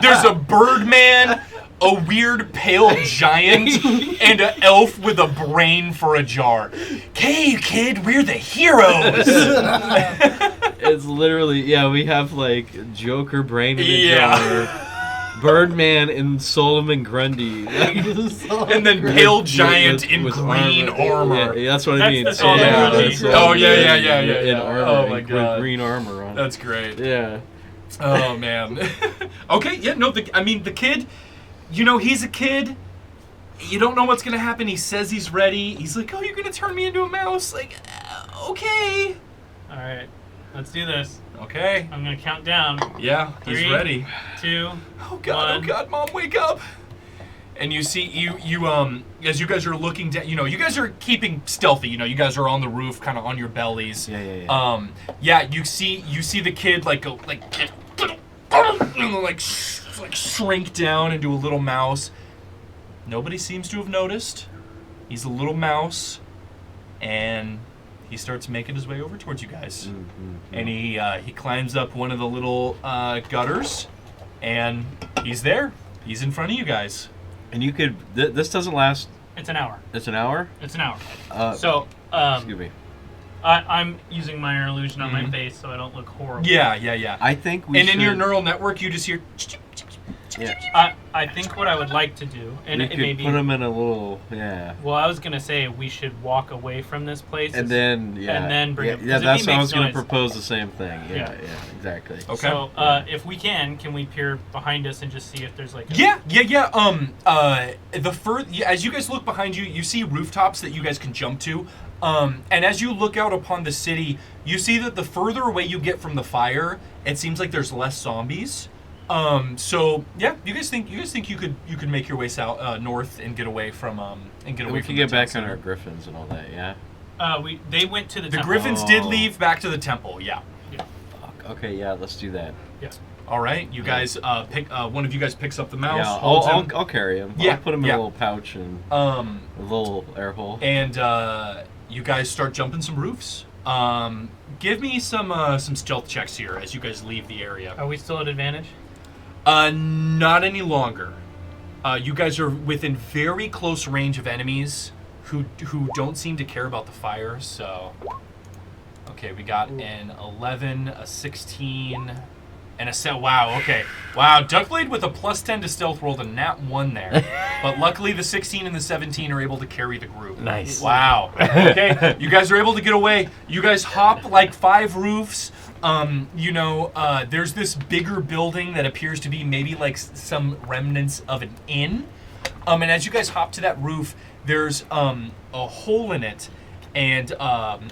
There's a Birdman, a weird pale giant, and an elf with a brain for a jar. Hey, kid, we're the heroes. It's literally we have like Joker brain in a Yeah. jar, Birdman and Solomon Grundy, And then pale giant in green armor. Yeah, that's what I That's mean. the Solomon Grundy. that's Oh, yeah. In Yeah. armor, Oh, my with God. green armor on. That's great. Yeah. Oh, man. Okay, yeah, no, the kid, he's a kid. You don't know what's going to happen. He says he's ready. He's like, oh, you're going to turn me into a mouse? Like, okay. All right. Let's do this. Okay. I'm gonna count down. Yeah, he's 3, ready. 2. Oh god, One. oh god, Mom, wake up! And you see, you as you guys are looking down, you guys are keeping stealthy. You guys are on the roof, kind of on your bellies. Yeah. Yeah, you see the kid like go like shrink down into a little mouse. Nobody seems to have noticed. He's a little mouse, and he starts making his way over towards you guys. And he climbs up one of the little gutters, and he's there. He's in front of you guys. And you could. This doesn't last. It's an hour. It's an hour. It's an hour. Excuse me. I'm using minor illusion on my face so I don't look horrible. Yeah. I think we. And should, in your neural network, you just hear. Yeah. I think what I would like to do, and We it could may be. put him in a little. Yeah. Well, I was gonna say we should walk away from this place. And then bring yeah, him. 'cause yeah, if that's he what I makes was going noise- to propose the same thing. Yeah. Yeah, exactly. Okay. So if we can we peer behind us and just see if there's like a... Yeah. As you guys look behind you, you see rooftops that you guys can jump to. And as you look out upon the city, you see that the further away you get from the fire, it seems like there's less zombies. So yeah, you guys think you could make your way south north and get away from And we from can the get back town on our center. griffins and all that. Yeah. They went to the The temple. Griffins did Oh. leave back to the temple. Yeah. Okay. Yeah. Let's do that. All right. You guys pick. One of you guys picks up the mouse. Yeah. holds him. I'll carry him. Yeah, I'll put him in yeah. a little pouch and a little air hole. And you guys start jumping some roofs. Give me some stealth checks here as you guys leave the area. Are we still at advantage? Not any longer. You guys are within very close range of enemies who don't seem to care about the fire. So, okay, we got an 11, a 16, and a set. Wow. Okay. Wow. Duckblade with a +10 to stealth rolled a nat 1 there, but luckily the 16 and the 17 are able to carry the group. Nice. Wow. Okay. You guys are able to get away. You guys hop like 5 roofs. There's this bigger building that appears to be maybe like some remnants of an inn. And as you guys hop to that roof, there's a hole in it. And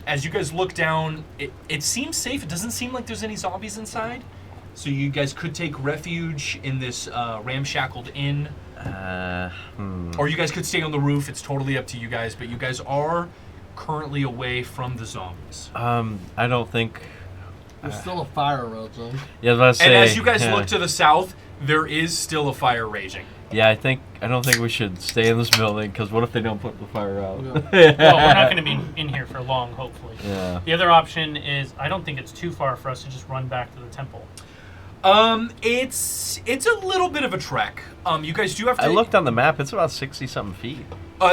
as you guys look down, it seems safe. It doesn't seem like there's any zombies inside. So you guys could take refuge in this ramshackled inn. Or you guys could stay on the roof. It's totally up to you guys. But you guys are currently away from the zombies. I don't think. There's still a fire around them. Yeah, I was about to say. And as you guys look to the south, there is still a fire raging. Yeah, I don't think we should stay in this building because what if they don't put the fire out? Well, we're not going to be in here for long, hopefully. Yeah. The other option is I don't think it's too far for us to just run back to the temple. It's a little bit of a trek. You guys do have to. I looked on the map. It's about 60-something feet.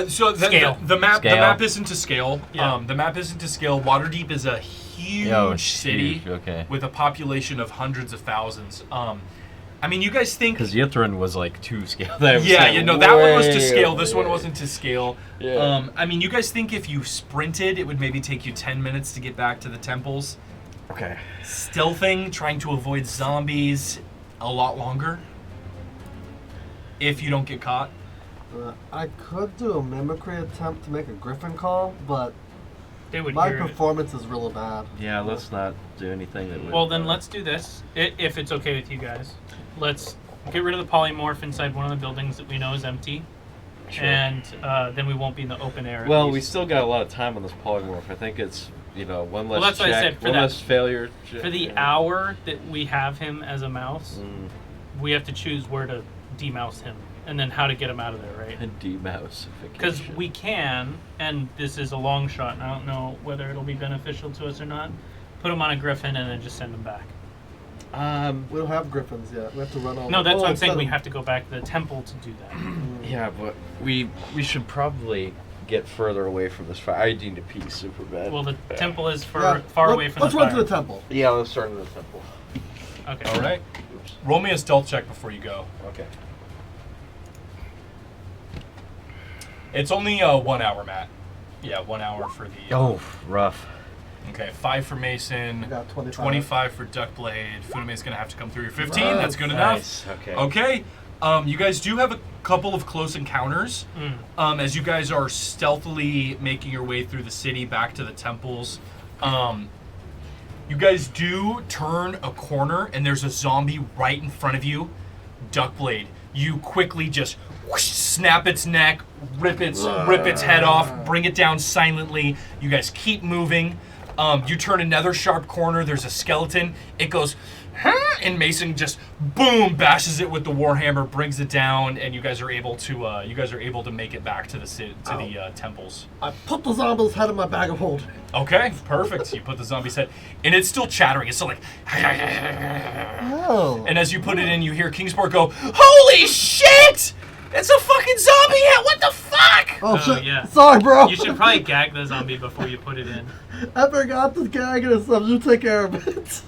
So Scale. The map Scale. the map isn't to scale. Yeah. The map isn't to scale. Waterdeep is a huge Oh, it's city huge, okay. with a population of hundreds of thousands. I mean, you guys think... Because Yithrin was like 2 scale. That one was to scale. This one way. wasn't to scale. Yeah. I mean, you guys think if you sprinted, it would maybe take you 10 minutes to get back to the temples. Okay. Stealthing, trying to avoid zombies, a lot longer. If you don't get caught. I could do a mimicry attempt to make a griffin call, but They would my hear it. performance is really bad. Yeah, let's not do anything that would... Well, then let's do this. If it's okay with you guys. Let's get rid of the polymorph inside one of the buildings that we know is empty. Sure. And then we won't be in the open air. at Well, we least. still got a lot of time on this polymorph. I think it's, one less that's check, why I said for one that- less failure. For the hour that we have him as a mouse, we have to choose where to demouse him and then how to get him out of there, right? And demouse-ification. Because we can, and this is a long shot, and I don't know whether it'll be beneficial to us or not, put him on a griffin and then just send him back. We don't have griffins yet. We have to run all. No, that's what I'm saying. instead We of- have to go back to the temple to do that. Yeah, but we should probably get further away from this fire. I need to pee super bad. Well, the temple is Yeah, far away from Let's the run fire. to the temple. Yeah, let's start in the temple. Okay. All right. Oops. Roll me a stealth check before you go. Okay. It's only 1 hour, Matt. Yeah, 1 hour for the... Oh, rough. Okay, 5 for Mason. I got 25. 25 for Duckblade. Funame's going to have to come through your 15. That's good enough. Nice. Okay. Okay. You guys do have a couple of close encounters. As you guys are stealthily making your way through the city back to the temples. You guys do turn a corner and there's a zombie right in front of you. Duckblade, you quickly just whoosh, snap its neck, rip its head off, bring it down silently. You guys keep moving. You turn another sharp corner. There's a skeleton. It goes, huh? And Mason just boom bashes it with the warhammer, brings it down, and you guys are able to make it back to the temples. I put the zombie's head in my bag of holding. Okay, perfect. You put the zombie's head, and it's still chattering. It's still like, Oh. and as you put it in, you hear Kingsport go, "Holy shit! It's a fucking zombie head! What the fuck?" Oh, Oh, shit. yeah. Sorry, bro. You should probably gag the zombie before you put it in. I forgot to gag it and stuff. You take care of it.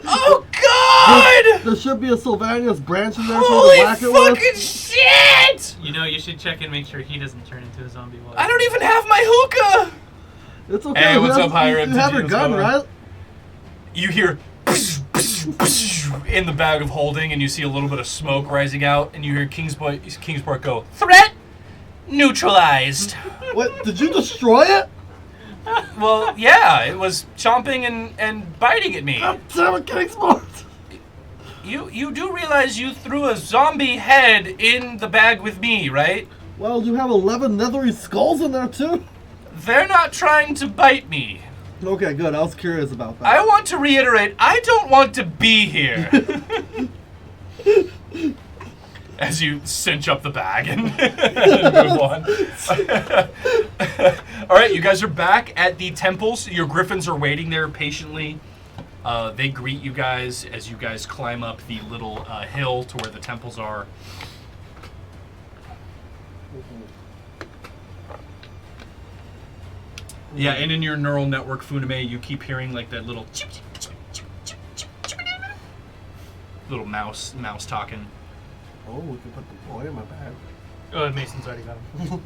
Oh God! There should be a Sylvanius branch in there for Holy to whack it fucking with. shit! You know, you should check and make sure he doesn't turn into a zombie. While I don't even have my hookah. It's okay. Hey, what's you up, Higher You have MTG? your What's gun, going on? right? You hear in the bag of holding, and you see a little bit of smoke rising out, and you hear Kingsport go, "Threat neutralized." What? Did you destroy it? Well, yeah, it was chomping and biting at me. God damn it, Kingsport. You do realize you threw a zombie head in the bag with me, right? Well, you have 11 nethery skulls in there, too? They're not trying to bite me. Okay, good. I was curious about that. I want to reiterate, I don't want to be here. As you cinch up the bag and move on. All right, you guys are back at the temples. Your griffins are waiting there patiently. They greet you guys as you guys climb up the little hill to where the temples are. Yeah, and in your neural network, Funame, you keep hearing like that little chip, chip, chip, chip, chip, chip, chip, little mouse talking. Oh, we can put the boy in my bag. Oh, Mason's already got him.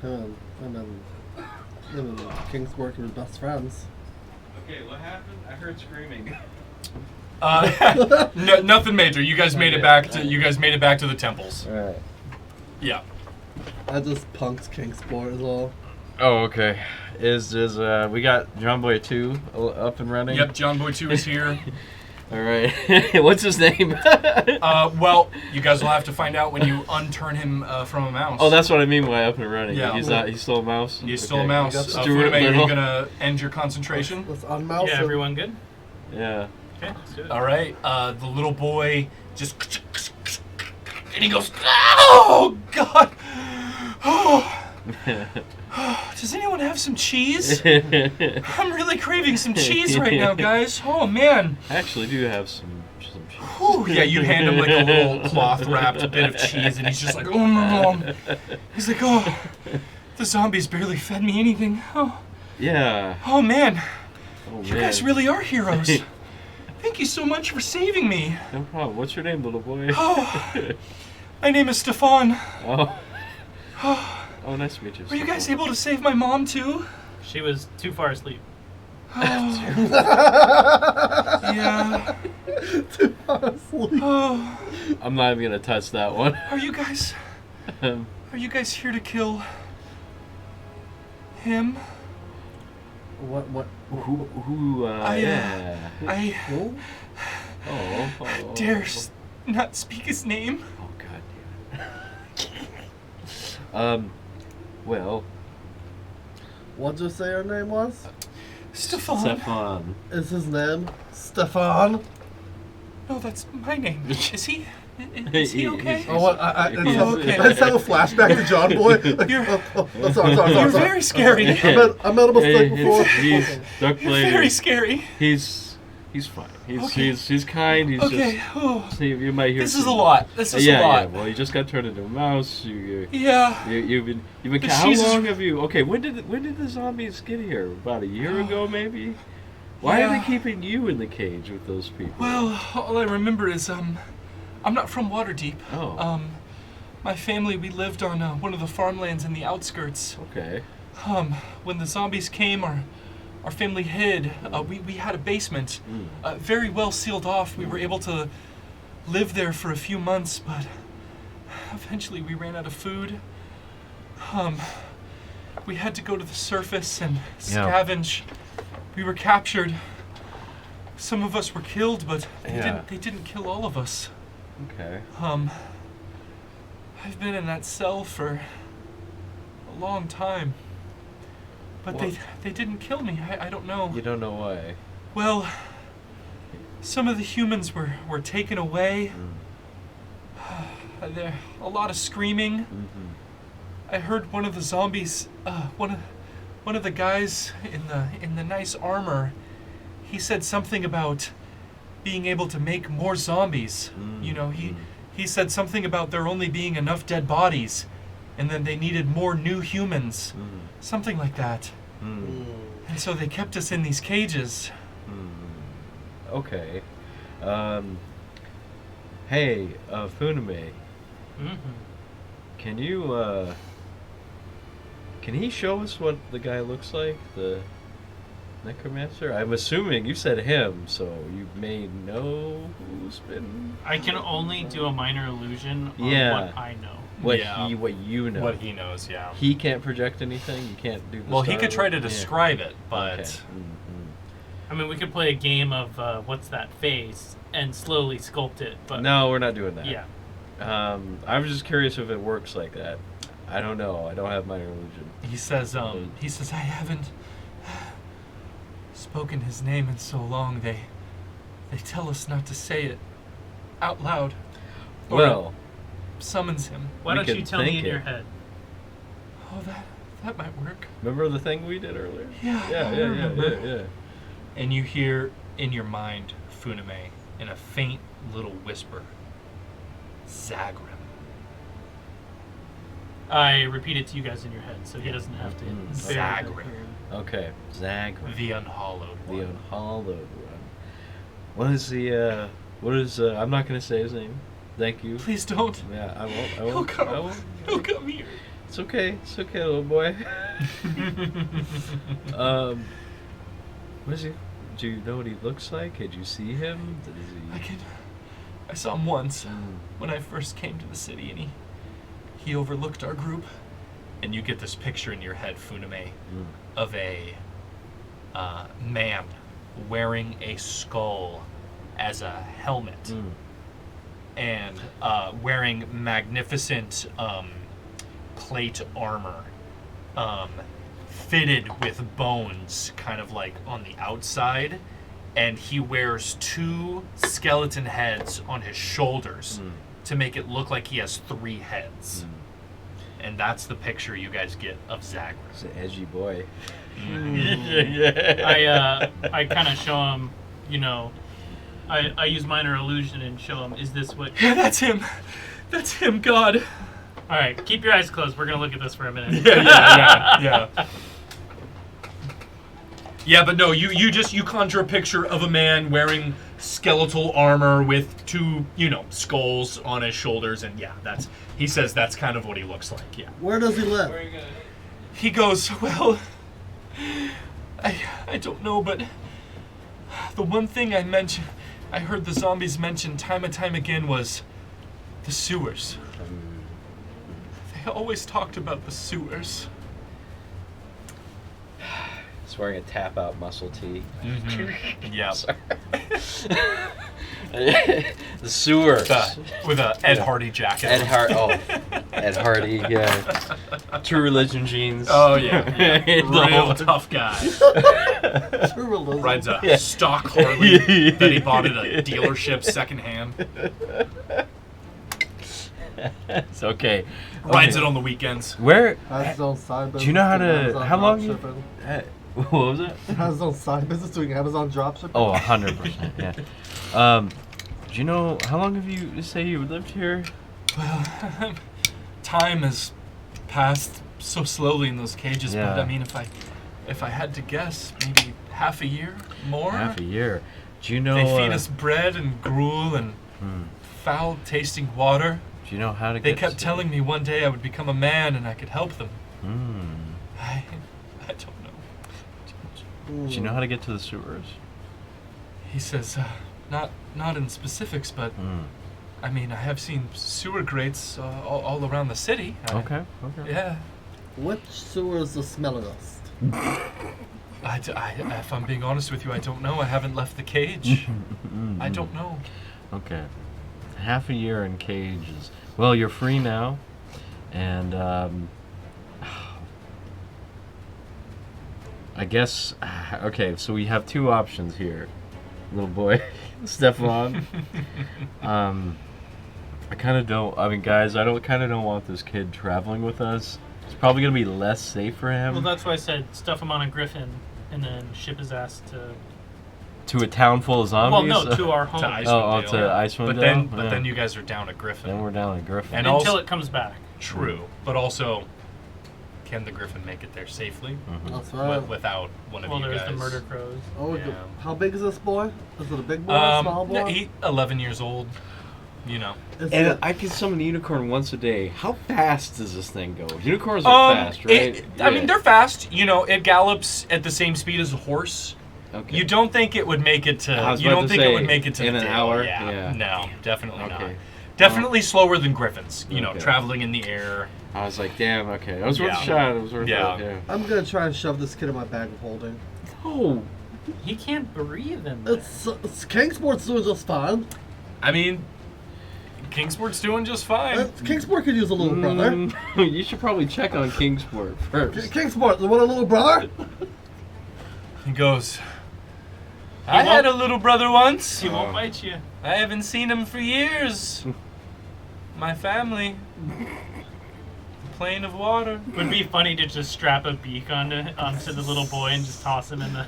Him and Kingsport were best friends. Okay, what happened? I heard screaming. No, nothing major. You guys made it back to the temples. All right. Yeah. I just punked Kingsport as well. Oh, okay. Is we got John Boy 2 up and running? Yep. John Boy 2 is here. All right. What's his name? Well, you guys will have to find out when you unturn him from a mouse. Oh, that's what I mean by up and running. Yeah. He's not. He's still a mouse. He's still a Okay. mouse. Stuart Funame, are you Little. gonna end your concentration? Let's unmouse Yeah, him. everyone good? Yeah. Okay, let's do it. All right. The little boy just and he goes, "Oh God! Oh, does anyone have some cheese? I'm really craving some cheese right now, guys. Oh man." I actually do have some cheese. Whew. Yeah, you hand him like a little cloth wrapped bit of cheese, and he's just like, "Oh no!" He's like, "Oh, the zombies barely fed me anything. Oh, Yeah. oh man, Oh, you guys really are heroes. Thank you so much for saving me. No problem. What's your name, little boy? Oh, my name is Stefan. Oh. Oh, nice to meet you. Were you guys able to save my mom too? She was too far asleep. Oh. Yeah. Honestly. Oh. I'm not even gonna touch that one. Are you guys here to kill him? What? Who? Yeah. I Oh. dare not speak his name. Oh God damn it. Well. What'd you say your name was? Stefan. Stefan. Is his name Stefan? No, that's my name. Is he? Is he okay? Oh, what? I okay. just have a flashback to John Boy. Like, sorry. You're very scary. I made a mistake before. He's Duck You're Blade. very scary. He's fine. Okay. He's kind. He's Okay. just. Oh. See, you might hear. This is a lot. This is a lot. Yeah. Well, you just got turned into a mouse. Yeah. You've been. But How she's- long have you? Okay. When did the zombies get here? About a year ago, maybe. Why are Yeah. they keeping you in the cage with those people? Well, all I remember is I'm not from Waterdeep. Oh. My family, we lived on one of the farmlands in the outskirts. Okay. When the zombies came, our family hid. We had a basement, Mm. very well sealed off. We were able to live there for a few months, but eventually we ran out of food. We had to go to the surface and scavenge. We were captured. Some of us were killed, but they didn't kill all of us. Okay. I've been in that cell for a long time. But Well- they didn't kill me. I don't know. You don't know why. Well, some of the humans were taken away. There a lot of screaming. Mm-hmm. I heard one of the zombies, one of the guys in the nice armor. He said something about being able to make more zombies. You know, he said something about there only being enough dead bodies, and then they needed more new humans. Something like that. And so they kept us in these cages. Okay. Hey, Funame, Mm-hmm. can you, can he show us what the guy looks like? The necromancer? I'm assuming you said him, so you may know who's been... I can only do a minor illusion on Yeah. what I know. What Yeah. what you know. What he knows, yeah. He can't project anything? You can't do the Well, he star could try to look? Yeah. describe it, but Okay. I mean, we could play a game of what's that face and slowly sculpt it, but No, we're not doing that. yeah. I was just curious if it works like that. I don't know. I don't have my illusion. he says I haven't spoken his name in so long. They tell us not to say it out loud. Or Well, summons him. Why We don't you can tell me think in your it. head? Oh, that might work. remember the thing we did earlier? Yeah, I Yeah. remember. And you hear in your mind Funame in a faint little whisper, Zagrim. I repeat it to you guys in your head, so he doesn't have to. Mm. bear the Zagrim. hearing. Okay, Zagrim, The Unhallowed the One. unhallowed one. What is the? What is? I'm not gonna say his name. Thank you. Please don't. Yeah, I won't. I He'll won't. come. I won't. He'll come here. It's okay. It's okay, little boy. What is he? Do you know what he looks like? Did you see him? I saw him once Mm. when I first came to the city, and he overlooked our group. And you get this picture in your head, Funame, of a man wearing a skull as a helmet Mm. and wearing magnificent plate armor, fitted with bones, kind of like on the outside. And he wears 2 skeleton heads on his shoulders to make it look like he has 3 heads. And that's the picture you guys get of Zagreus. He's an edgy boy. I kind of show him, you know, I use minor illusion and show him, is this what... Yeah, that's him. That's him, God. All right, keep your eyes closed. We're going to look at this for a minute. Yeah. Yeah, but no, you conjure a picture of a man wearing skeletal armor with two, skulls on his shoulders, and he says that's kind of what he looks like. Yeah. Where does he live? Where are you going? He goes, well, I don't know, but the one thing I heard the zombies mention time and time again was the sewers. They always talked about the sewers. He's wearing a tap out muscle tee. Yeah. The sewers. With a Ed Hardy jacket. Ed Hardy, yeah. True Religion jeans. Oh, yeah. Real tough guy. Rides a stock Harley that he bought at a dealership secondhand. It's okay. Rides it on the weekends. Where? Has his own side business. Do you know how doing to? Amazon How long? dropshipping. What was it? Has his own side business doing Amazon dropshipping. Oh, 100%. Yeah. Do you know how long have you say you lived here? Well, time has passed so slowly in those cages, Yeah. but I mean, if I had to guess, maybe half a year more. Half a year. Do you know? They feed us bread and gruel and foul-tasting water. Do you know how to They get? kept telling me one day I would become a man and I could help them. I don't know. Do you know how to get to the sewers? He says, not in specifics, but I mean, I have seen sewer grates all around the city. Okay. Yeah. Which sewer is the smellingest? If I'm being honest with you, I don't know. I haven't left the cage. I don't know. Okay. Half a year in cages. Well, you're free now, and I guess. Okay, so we have two options here, little boy, Stefan. I kind of don't. I mean, guys, I don't want this kid traveling with us. It's probably gonna be less safe for him. Well, that's why I said stuff him on a griffin and then ship his ass to a town full of zombies. Well, no, to our home. To Icewind to Dale. Icewind But Dale? then you guys are down at Griffin. Then we're down at Griffin. And until also- it comes back. True, but also, can the Griffin make it there safely That's right. without one of Well, you there's guys? the murder crows. Oh, Yeah. how big is this boy? Is it a big boy, a small boy? He's 11 years old. You know. Is And it- I can summon a unicorn once a day. How fast does this thing go? Unicorns are fast, right? I mean, they're fast. You know, it gallops at the same speed as a horse. Okay. You don't think it would make it I to? was You about don't to think say, it would make it to in the an Dale. hour? Yeah. Yeah. No, definitely not. Okay. Definitely slower than griffins. You know, Okay. traveling in the air. I was like, damn, okay. I was worth Yeah. a shot. It was worth Yeah. it. Yeah. I'm gonna try and shove this kid in my bag of holding. Oh. He can't breathe in there. It's Kingsport's doing just fine. I mean, Kingsport's doing just fine. Kingsport could use a little brother. You should probably check on Kingsport first. Kingsport, you want a little brother? He goes, I had a little brother once. He won't bite you. I haven't seen him for years. My family. A plane of water. Would be funny to just strap a beak onto the little boy and just toss him in the.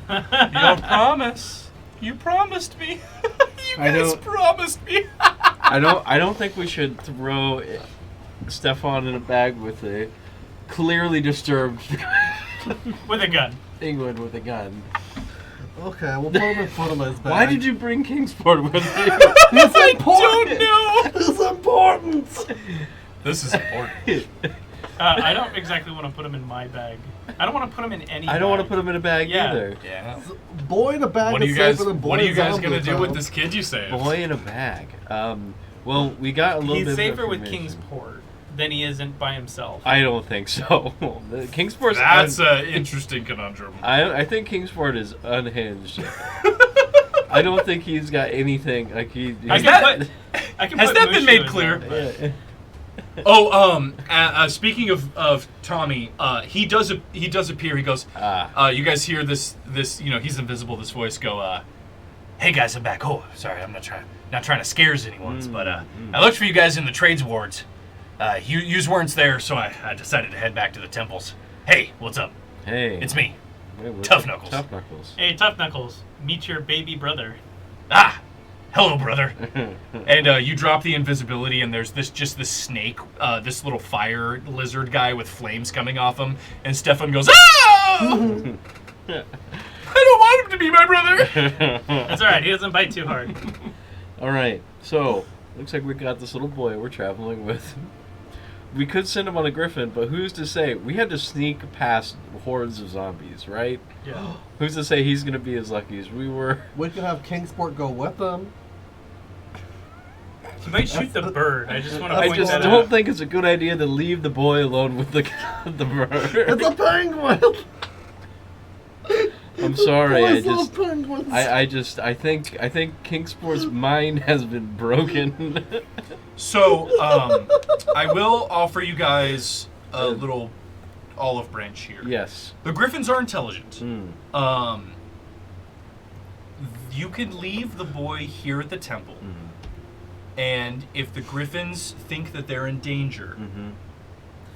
Your promise. You promised me. You I guys don't- promised me. I don't think we should throw Stefan in a bag with a clearly disturbed With a gun. England with a gun. Okay, we'll put him in front of his bag. Why did you bring Kingsport with you? It's important! Don't know. It's important! This is important. I don't exactly want to put him in my bag. I don't want to put him in any. I don't want to bag. put him in a bag Yeah. either. Yeah. Boy in a bag What are is you guys? safer than boy What are you in guys zombie gonna do town. with this kid? You say? Boy in a bag. Well, we got a little bit He's of safer with information. Kingsport than he isn't by himself. I don't think so. The Kingsport's That's an interesting conundrum. I think Kingsport is unhinged. I don't think he's got anything like he. I Has can that- I can has put that been Mushu made in clear? there, but- Yeah. Oh, speaking of Tommy, he does appear. He goes, you guys hear this? You know, he's invisible. This voice go, hey guys, I'm back. Oh, sorry, I'm not trying to scares anyone, but I looked for you guys in the trades wards. You weren't there, so I decided to head back to the temples. Hey, what's up? Hey, It's me. Wait, what's Tough it? Knuckles. Tough Knuckles. Hey, Tough Knuckles, meet your baby brother. Ah, hello, brother. And you drop the invisibility, and there's this snake, this little fire lizard guy with flames coming off him, and Stefan goes, ah! I don't want him to be my brother. That's all right. He doesn't bite too hard. All right. So looks like we got this little boy we're traveling with. We could send him on a griffin, but who's to say? We had to sneak past hordes of zombies, right? Yeah. Who's to say he's gonna be as lucky as we were? We could have Kingsport go with them. He might shoot the bird. I just want to I point just that don't out. think it's a good idea to leave the boy alone with the bird. It's a penguin. I'm sorry. Boys love penguins. I think Kingsport's mind has been broken. So, I will offer you guys a little olive branch here. Yes. The griffins are intelligent. Mm. You can leave the boy here at the temple, and if the griffins think that they're in danger,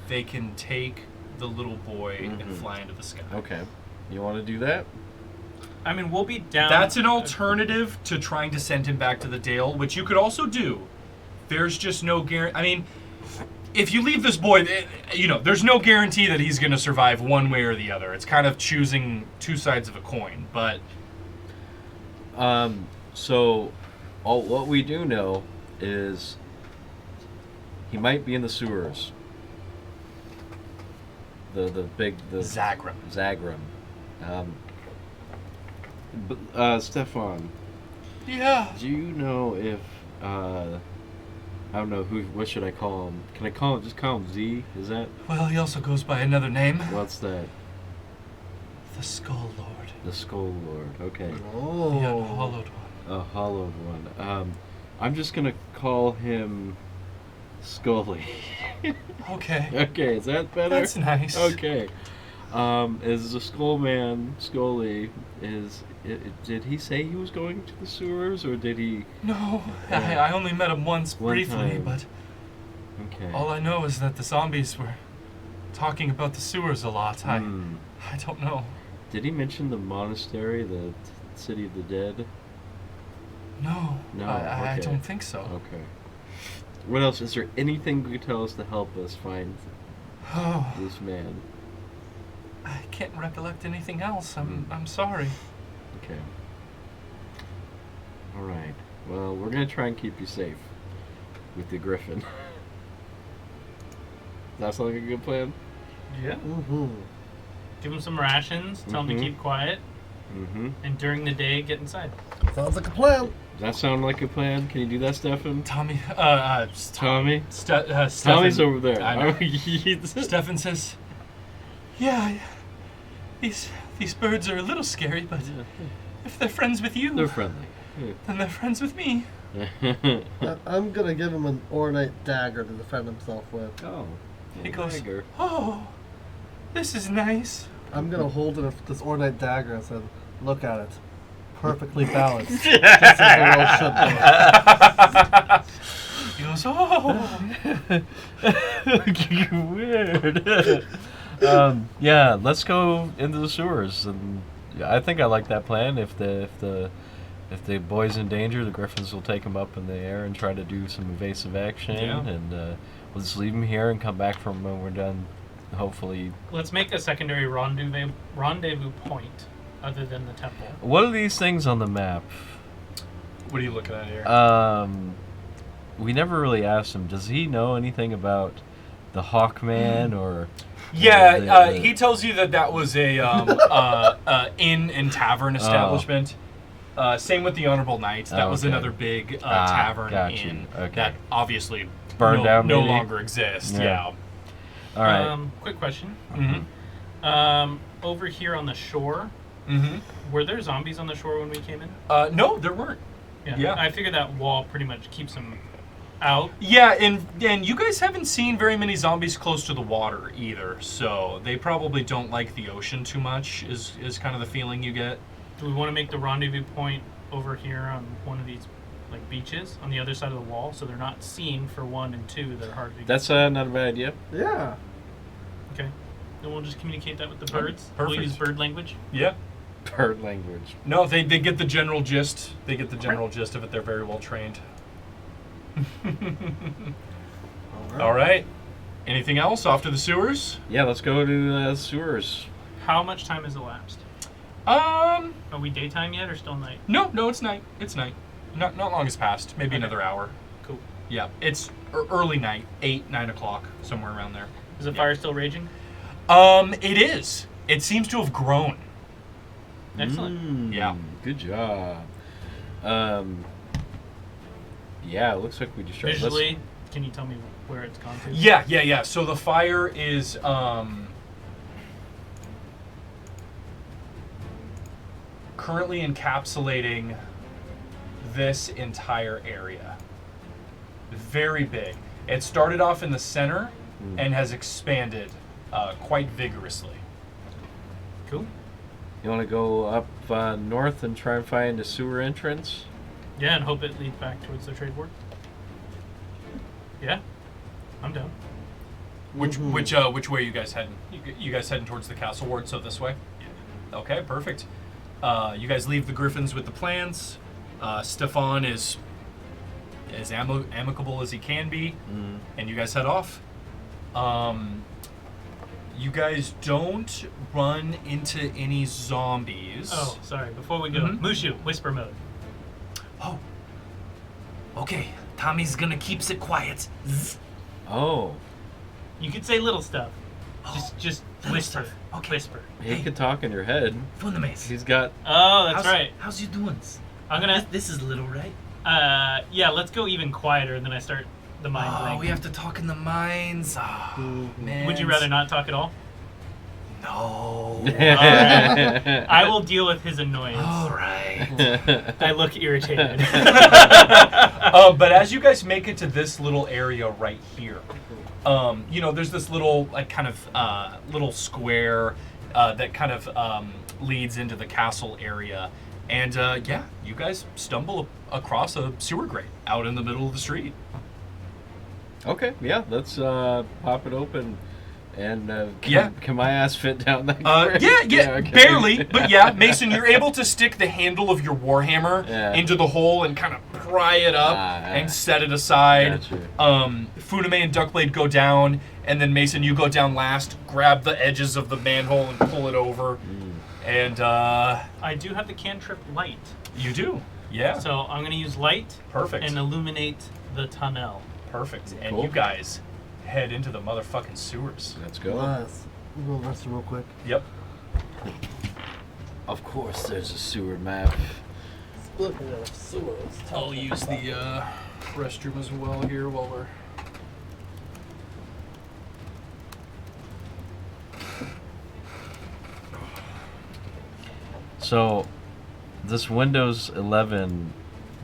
they can take the little boy and fly into the sky. Okay. You want to do that? I mean, we'll be down. That's an alternative to trying to send him back to the Dale, which you could also do. There's just no guarantee. I mean, if you leave this boy, there's no guarantee that he's going to survive one way or the other. It's kind of choosing two sides of a coin. But So, what we do know is he might be in the sewers. The Zagrim. Stefan, Yeah. do you know if I don't know what should I call him? Can I call him Z? Is that Well, he also goes by another name. what's that? The Skull Lord. The Skull Lord. Okay. Oh. The Unhallowed One. A hollowed one. I'm just gonna call him Scully. Okay. Okay, is that better? That's nice. Okay. Is the Skull Man Scully? Did he say he was going to the sewers, or did he? No, Yeah. I only met him once One briefly, time. but Okay. all I know is that the zombies were talking about the sewers a lot. I don't know. Did he mention the monastery, the city of the dead? No, No, I okay. don't think so. Okay. What else? Is there anything you could tell us to help us find Oh, this man? I can't recollect anything else. I'm sorry. Okay. All right. Well, we're gonna try and keep you safe with the griffin. That sound like a good plan? Yeah. Mm-hmm. Give him some rations. Tell him to keep quiet. Mm-hmm. And during the day, get inside. Sounds like a plan. Does that sound like a plan? Can you do that, Stefan? Tommy, Tommy? Stefan, Tommy's over there. I know. He's- Stefan says, "Yeah, these birds are a little scary, but if they're friends with you, They're friendly. then they're friends with me." I'm gonna give him an ornate dagger to defend himself with. Oh. He goes, Tiger. "Oh, this is nice." I'm gonna hold this ornate dagger and say, "Look at it, perfectly balanced, just as the world should be." He goes, "Oh." Weird. Yeah, let's go into the sewers, and I think I like that plan. If the boy's in danger, the griffins will take him up in the air and try to do some evasive action, Yeah. and we'll just leave him here and come back from when we're done. Hopefully, Let's make a secondary rendezvous point other than the temple. what are these things on the map? What are you looking at here? We never really asked him. Does he know anything about the Hawkman or? Yeah, he tells you that was a inn and tavern establishment. Same with the Honorable Knight. That was Okay. another big tavern got you. inn Okay. that obviously Burned down, no maybe? longer exists. Yeah. Yeah. All right. Quick question. Mm-hmm. Over here on the shore, Mm-hmm. were there zombies on the shore when we came in? No, there weren't. Yeah. I figured that wall pretty much keeps them out. Yeah, and you guys haven't seen very many zombies close to the water either, so they probably don't like the ocean too much. Is kind of the feeling you get. Do we want to make the rendezvous point over here on one of these like beaches on the other side of the wall, so they're not seen for one, and two, they're hard to. That's not a bad idea. Yeah. Okay. Then we'll just communicate that with the birds. perfect. We'll use bird language. Yeah. Bird language. No, they get the general gist. They get the general gist of it. They're very well trained. All right. Anything else? Off to the sewers? Yeah, let's go to sewers. How much time has elapsed? Are we daytime yet or still night? No, it's night. It's night. Not long has passed. Maybe another hour. Cool. Yeah, it's early night, 8, 9 o'clock, somewhere around there. Is the fire still raging? It is. It seems to have grown. Excellent. Yeah. Good job. Yeah, it looks like we just tried. Visually, can you tell me where it's gone to? Yeah. So the fire is currently encapsulating this entire area. Very big. It started off in the center and has expanded quite vigorously. Cool. You want to go up north and try and find a sewer entrance? Yeah, and hope it leads back towards the trade board. Yeah, I'm down. Which way are you guys heading? You guys heading towards the castle ward, so this way? Yeah. Okay, perfect. You guys leave the Griffins with the plans. Stefan is as amicable as he can be, and you guys head off. You guys don't run into any zombies. Oh, sorry. Before we go, Mushu, whisper mode. Oh. Okay. Tommy's gonna keeps it quiet. Zzz. Oh. You could say little stuff. Oh, Just little whisper. stuff. Okay. Whisper. He Hey. could talk in your head. Fundames. He's got... Oh, that's right. How's you doing? I'm gonna. This is little, right? Yeah. Let's go even quieter, and then I start the mind Oh, blank. we have to talk in the mines. Oh, man. Would you rather not talk at all? No. Alright. I will deal with his annoyance. All right. I look irritated. But as you guys make it to this little area right here, there's this little little square that kind of leads into the castle area, and you guys stumble across a sewer grate out in the middle of the street. Okay, yeah, let's pop it open. And Yeah. can my ass fit down that? Okay. Barely, but yeah, Mason, you're able to stick the handle of your warhammer into the hole and kind of pry it up and set it aside. Gotcha. Funame and Duckblade go down, and then Mason, you go down last, grab the edges of the manhole and pull it over. And I do have the cantrip light. you do, yeah. So I'm going to use light Perfect. and illuminate the tunnel. Perfect. And Cool. you guys head into the motherfucking sewers. Let's go. Nice. We'll go rest real quick. Yep. Of course, there's a sewer map. Looking at sewers. I'll use the restroom as well here while we're... So, this Windows 11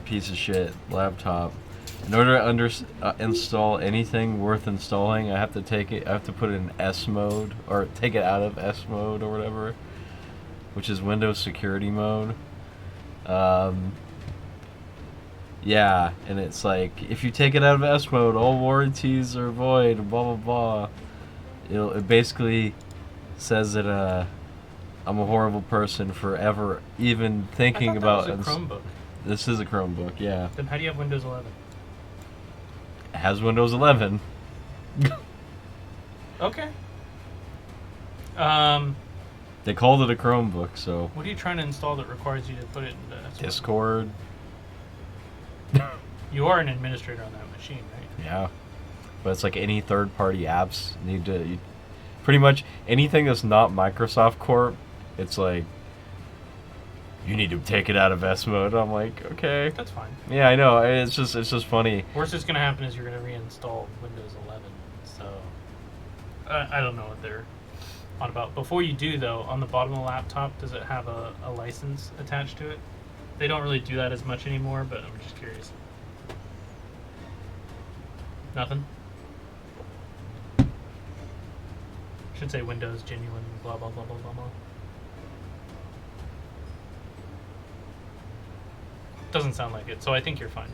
piece of shit laptop, in order to install anything worth installing, I have to put it in S mode, or take it out of S mode or whatever, which is Windows security mode. Yeah, and it's like, if you take it out of S mode, all warranties are void, blah blah blah. It basically says that I'm a horrible person for ever even thinking I thought about that was a Chromebook. This is a Chromebook, yeah. Then how do you have Windows 11? It has Windows 11. Okay. They called it a Chromebook, so What are you trying to install that requires you to put it in the Discord, You are an administrator on that machine, right? yeah. But it's like any third-party apps pretty much anything that's not Microsoft Corp, it's like, you need to take it out of S mode. I'm like, okay. That's fine. Yeah, I know. It's just funny. Worst that's going to happen is you're going to reinstall Windows 11. So, I don't know what they're on about. Before you do, though, on the bottom of the laptop, does it have a license attached to it? They don't really do that as much anymore, but I'm just curious. Nothing? Should say Windows genuine, blah, blah, blah, blah, blah, blah. Doesn't sound like it, so I think you're fine.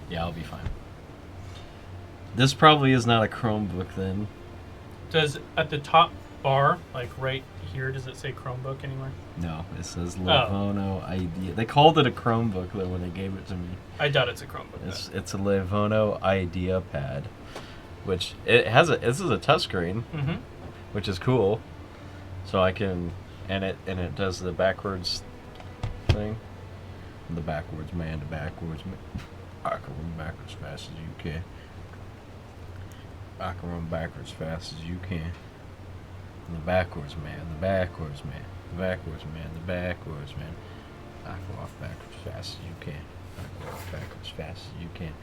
Yeah, I'll be fine. This probably is not a Chromebook then. Does at the top bar, like right here, does it say Chromebook anywhere? No, it says Livono Idea. They called it a Chromebook though when they gave it to me. I doubt it's a Chromebook. It's a Livono Idea Pad, which it has this is a touchscreen, Mm-hmm. which is cool. So I can, and it does the backwards thing. The backwards man, the backwards man. I can run backwards fast as you can. I can run backwards fast as you can. The backwards man, the backwards man, the backwards man, the backwards man. I can walk backwards fast as you can. I can walk backwards fast as you can.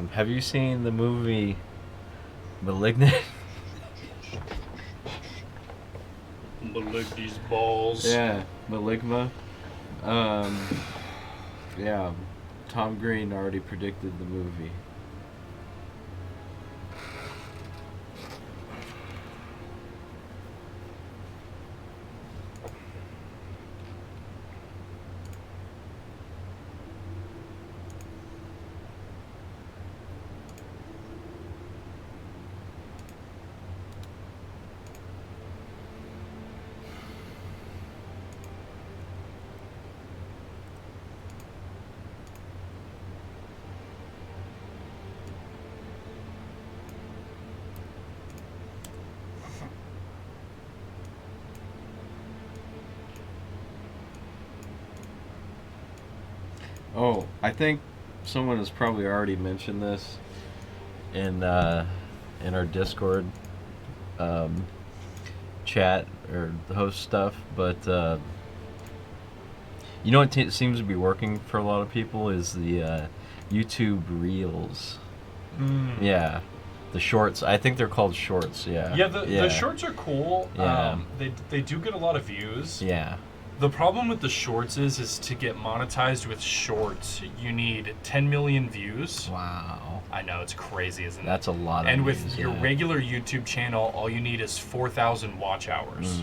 Have you seen the movie Malignant? These balls. Yeah, Maligma. Yeah, Tom Green already predicted the movie. Oh, I think someone has probably already mentioned this in our Discord chat or the host stuff, but you know what seems to be working for a lot of people is the YouTube Reels. Yeah, the shorts. I think they're called shorts. Yeah. Yeah, the shorts are cool. Yeah. They do get a lot of views. Yeah. The problem with the shorts is to get monetized with shorts, you need 10 million views. Wow. I know, it's crazy, isn't it? That's a lot of And views, with your yeah. regular YouTube channel, all you need is 4,000 watch hours,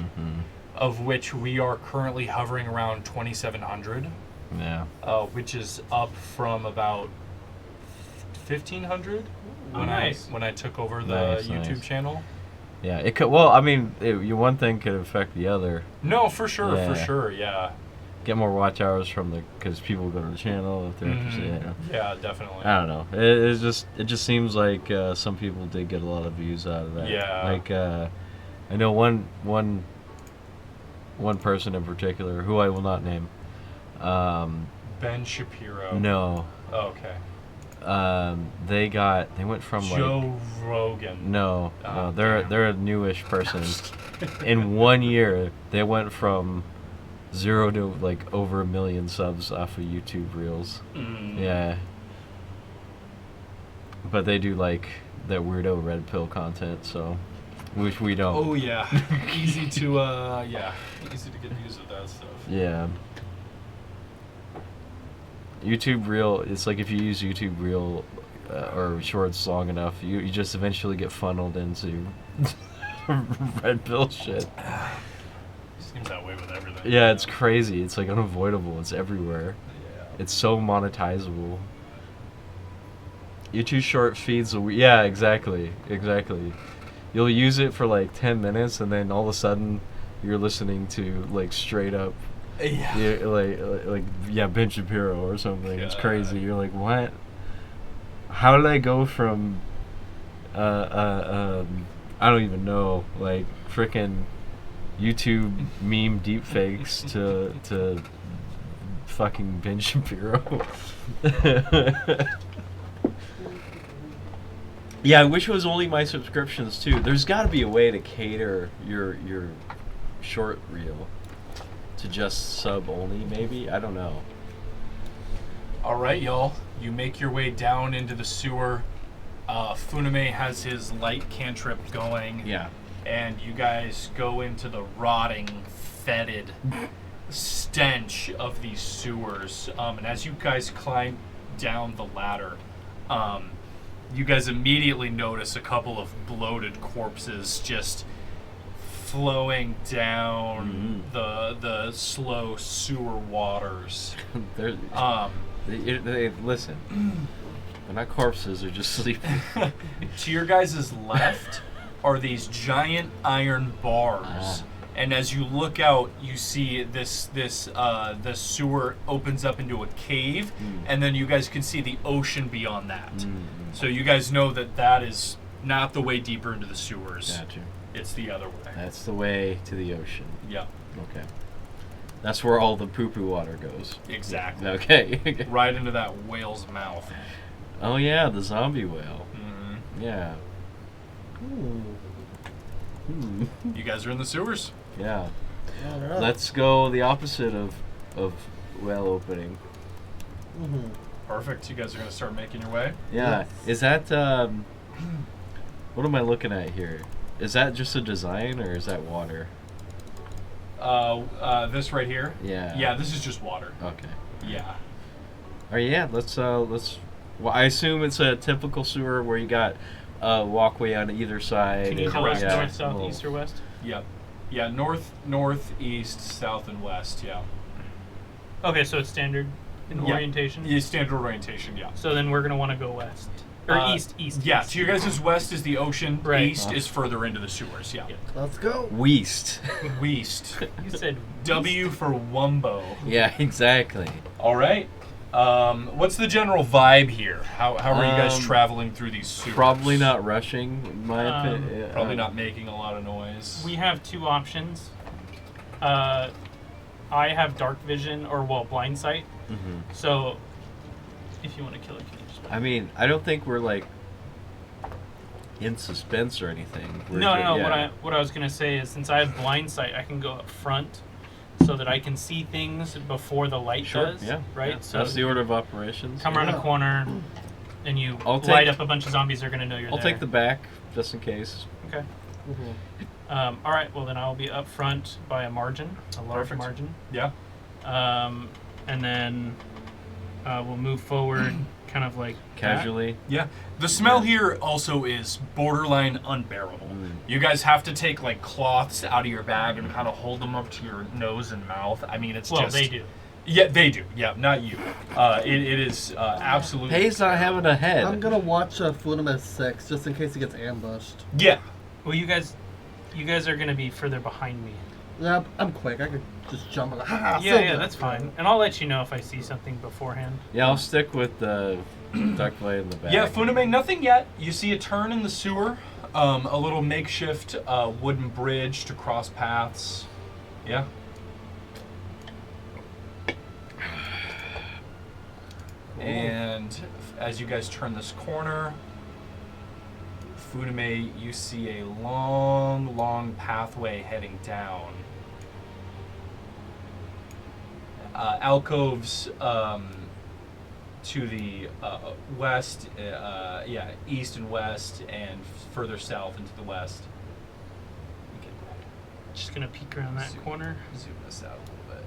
of which we are currently hovering around 2,700, Yeah. which is up from about 1,500 nice. when I took over the Nice, YouTube nice. channel. Yeah. It could. Well, I mean, one thing could affect the other. No, for sure, Yeah. yeah. Get more watch hours because people go to the channel if they're interested. You know. Yeah, definitely. I don't know. It just seems like some people did get a lot of views out of that. Yeah. Like I know one person in particular who I will not name. Ben Shapiro. No. Oh, okay. They went from Joe Rogan. no, Oh, they're damn. they're a newish person. In 1 year, they went from 0 to like over 1 million subs off of YouTube Reels. Yeah. But they do like that weirdo red pill content, so which we don't. Oh yeah, easy to easy to get views with that stuff. Yeah. YouTube Reel, it's like if you use YouTube Reel or Shorts long enough, you just eventually get funneled into red pill shit. Seems that way with everything. Yeah, it's crazy. It's like unavoidable. It's everywhere. Yeah. It's so monetizable. YouTube short feeds, yeah, exactly. You'll use it for like 10 minutes and then all of a sudden you're listening to like straight up Yeah. like Ben Shapiro or something. It's God. crazy. You're like, what? How did I go from I don't even know, like frickin' YouTube meme deepfakes to fucking Ben Shapiro? Yeah, I wish it was only my subscriptions too. There's got to be a way to cater your short reel to just sub only, maybe. I don't know. All right, y'all. You make your way down into the sewer. Funame has his light cantrip going. Yeah. And you guys go into the rotting, fetid stench of these sewers. And as you guys climb down the ladder, you guys immediately notice a couple of bloated corpses just flowing down the slow sewer waters. They're, they listen. They're not corpses. They're just sleeping. To your guys' left are these giant iron bars. And as you look out, you see the sewer opens up into a cave, and then you guys can see the ocean beyond that. So you guys know that is not the way deeper into the sewers. Gotcha. It's the other way. That's the way to the ocean. Yeah, Okay. That's where all the poo-poo water goes. exactly. Okay. Right into that whale's mouth. Oh yeah, the zombie whale. Mm-hmm. Yeah. You guys are in the sewers. Yeah. All right. Let's go the opposite of whale opening. Mm-hmm. Perfect. You guys are going to start making your way. Yeah. Yes. Is that what am I looking at here? Is that just a design or is that water? This right here. Yeah. Yeah, this is just water. Okay. Yeah. All right. Yeah. Let's. Well, I assume it's a typical sewer where you got a walkway on either side. Can you and- tell us Correct. north, south, well, east, or west? Yep. Yeah. North, east, south, and west. Yeah. Okay, so it's standard in Yeah. orientation. Yeah. Standard orientation. Yeah. So then we're gonna want to go west or east. Yeah. east. To your guys' west is the ocean. Right. East is further into the sewers. Yeah. Yeah. Let's go. West. West. You said W for Wumbo. Yeah. Exactly. All right. What's the general vibe here? How are you guys Um, traveling through these sewers? Probably not rushing, in my Um, opinion. Probably not making a lot of noise. we have two options. I have dark vision or blind sight. Mhm. So if you want to kill it, can you just? I mean, I don't think we're like in suspense or anything. We're No. yeah. What I was gonna say is since I have blind sight, I can go up front so that I can see things before the light Sure. does. Yeah. Right. Yeah. So That's the order of operations. come around a Yeah. corner, and you I'll light take- up a bunch of zombies. They're gonna know you're I'll there. take the back just in case. Okay. Mm-hmm. All right. Well, then I'll be up front by a margin, a large Perfect. margin. Yeah. And then we'll move forward, kind of like that. Casually. Yeah. The smell here also is borderline unbearable. You guys have to take like cloths out of your bag and kind of hold them up to your nose and mouth. I mean, it's Well, just. they do. Yeah, they do. Yeah, not you. It is absolutely. Pay's not having a head. I'm gonna watch Funima 6 just in case he gets ambushed. Yeah. Well, you guys are gonna be further behind me. Yeah, I'm quick. I could just jump and go, ha Yeah, that's fine. And I'll let you know if I see something beforehand. Yeah, I'll stick with the duck blade in the back. Yeah, Funime, nothing yet. You see a turn in the sewer, a little makeshift wooden bridge to cross paths. Yeah. And as you guys turn this corner, Funime, you see a long pathway heading down. Alcoves to the west, east and west, and further south into the west. Just gonna peek around that corner. Zoom this out a little bit.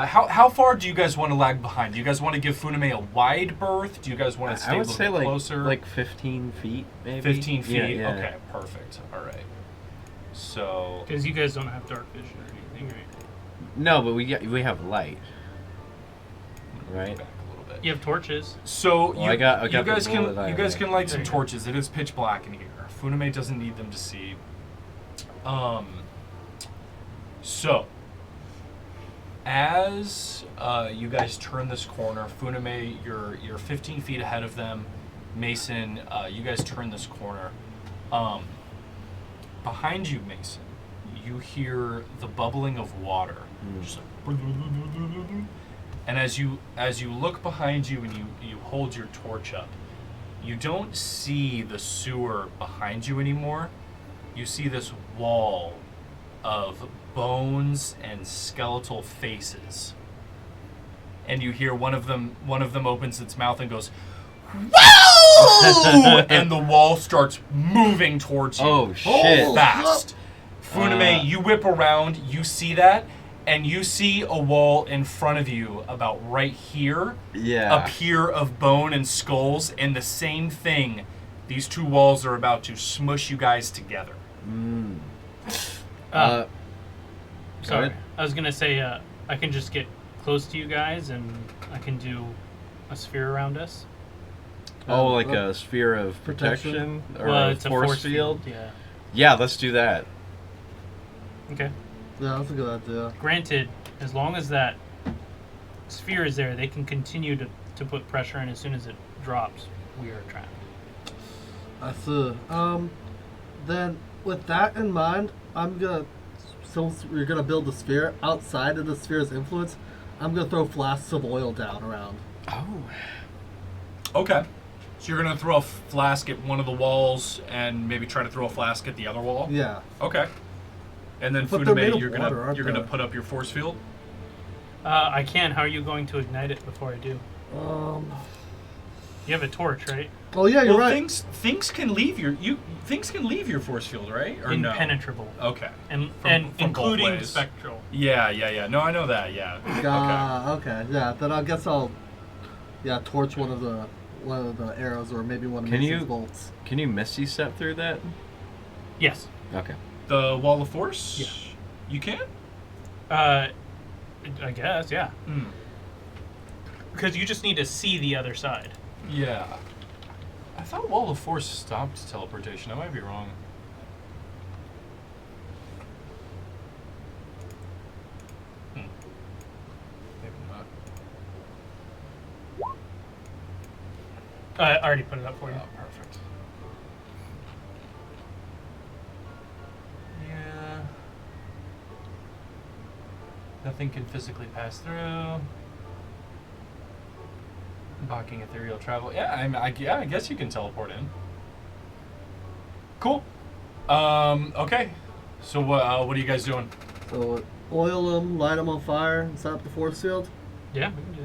How far do you guys want to lag behind? Do you guys want to give Funime a wide berth? Do you guys want to stay I a would little say bit like closer? like 15 feet, maybe. 15 feet? Yeah, yeah. Okay, perfect. All right. So, Because you guys don't have dark vision or anything, right? No, but we have light. Right. back a little bit. You have torches. So Well, I got you the guys can bullet eye you guys there. can light some There you go. torches. It is pitch black in here. Funime doesn't need them to see. So as you guys turn this corner, Funime, you're 15 feet ahead of them. Mason, you guys turn this corner. Behind you, Mason, you hear the bubbling of water. Just like, and as you look behind you and you hold your torch up, you don't see the sewer behind you anymore. You see this wall of bones and skeletal faces. And you hear one of them opens its mouth and goes, "Whoa!" and the wall starts moving towards you. Oh shit! Fast. Funime, you whip around, you see that, and you see a wall in front of you about right here. Yeah. A pier of bone and skulls, and the same thing. These two walls are about to smush you guys together. Go Sorry. ahead. I was gonna say I can just get close to you guys and I can do a sphere around us. Oh, like a sphere of protection or Well, a it's force a force field? Yeah. Yeah, let's do that. Okay. Yeah, that's a good idea. Granted, as long as that sphere is there, they can continue to put pressure in. As soon as it drops, we are trapped. I see. Then with that in mind, I'm gonna. Since we're gonna build the sphere outside of the sphere's influence, I'm gonna throw flasks of oil down around. Oh. Okay. So you're gonna throw a flask at one of the walls and maybe try to throw a flask at the other wall? Yeah. Okay. And then But they're made Funame, of you're water, gonna aren't you're gonna they? put up your force field? I can. How are you going to ignite it before I do? You You have a torch, right? Oh yeah, you're Well, right. things can leave your force field, right? Or no? Impenetrable. Okay. And From both including ways. spectral. Yeah. No, I know that. Yeah. Okay. Yeah. Then I guess I'll torch one of the arrows or maybe one of Can Mason's you- bolts. Can you Misty Step through that? Yes. Okay. The wall of force. Yeah. You can. I guess, yeah. Hmm. Because you just need to see the other side. Yeah. I thought wall of force stopped teleportation. I might be wrong. Maybe not. I already put it up for you. Oh, perfect. Yeah. Nothing can physically pass through. Blocking ethereal travel. Yeah, I guess you can teleport in. Cool. Okay. So what are you guys doing? So oil them, light them on fire, and set up the force field. Yeah, we can do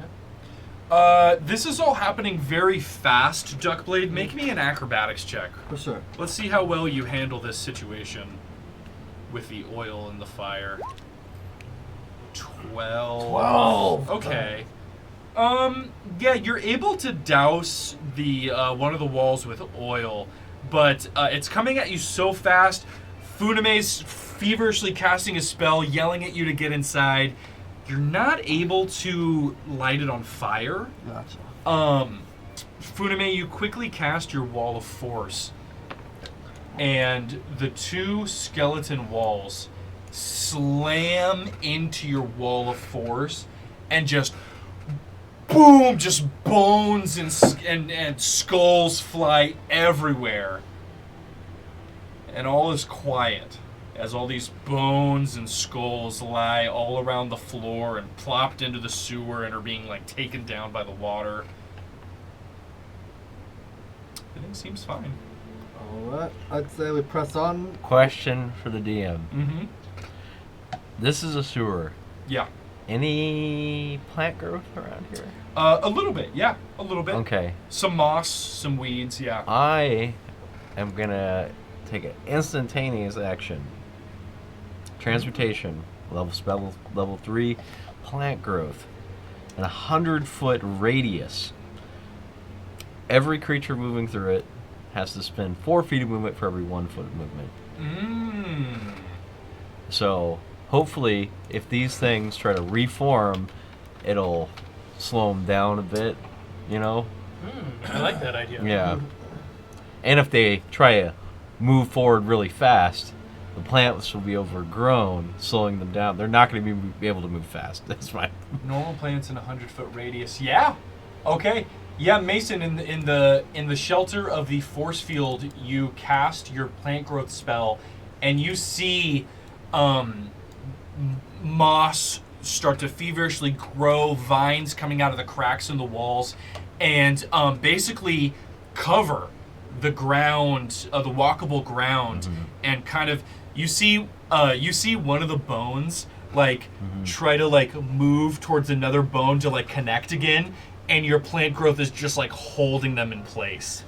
that. This is all happening very fast, Duckblade. Make me an acrobatics check. For sure. Let's see how well you handle this situation with the oil and the fire. 12. Okay. Yeah, you're able to douse the one of the walls with oil, but it's coming at you so fast. Funame's feverishly casting a spell, yelling at you to get inside. You're not able to light it on fire. Gotcha. Funame, you quickly cast your wall of force, and the two skeleton walls slam into your wall of force, and just boom, just bones and skulls fly everywhere, and all is quiet as all these bones and skulls lie all around the floor and plopped into the sewer and are being like taken down by the water. Everything seems fine. Alright. I'd say we press on. Question for the DM. Mm-hmm. This is a sewer. Yeah. Any plant growth around here? A little bit, yeah. A little bit. Okay. Some moss, some weeds, yeah. I am gonna take an instantaneous action. Transmutation, level 3, plant growth, and 100-foot radius. Every creature moving through it has to spend 4 feet of movement for every 1 foot of movement. Mmm. So hopefully, if these things try to reform, it'll slow them down a bit. You know? I like that idea. Yeah. And if they try to move forward really fast, the plants will be overgrown, slowing them down. They're not going to be able to move fast. That's fine. Normal plants in a 100-foot radius. Yeah. Okay. Yeah, Mason. In the shelter of the force field, you cast your plant growth spell, and you see moss start to feverishly grow, vines coming out of the cracks in the walls, and basically cover the ground, the walkable ground, and kind of you see one of the bones try to move towards another bone to connect again, and your plant growth is just holding them in place.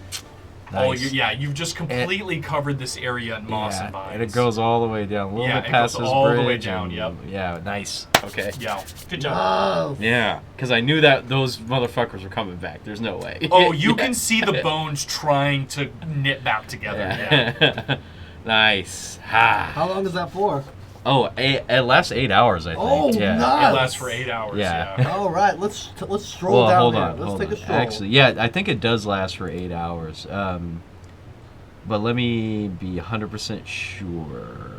Nice. You've just completely covered this area in moss and vines. And it goes all the way down. A little Yeah, bit it past goes this all the bridge way down, and- yep. Yeah, nice. Okay. Yeah. Good job. Oh, Yeah, because I knew that those motherfuckers were coming back. There's no way. Oh, you Yeah. can see the bones trying to knit back together. Yeah. Yeah. Nice. Ha. how long is that for? Oh, it lasts 8 hours, I think. Oh, yeah. nice. It lasts for 8 hours. Yeah. Yeah. All right, let's stroll Well, down hold here. on. Let's hold take on. a stroll. Actually, yeah, I think it does last for 8 hours. But let me be 100% sure.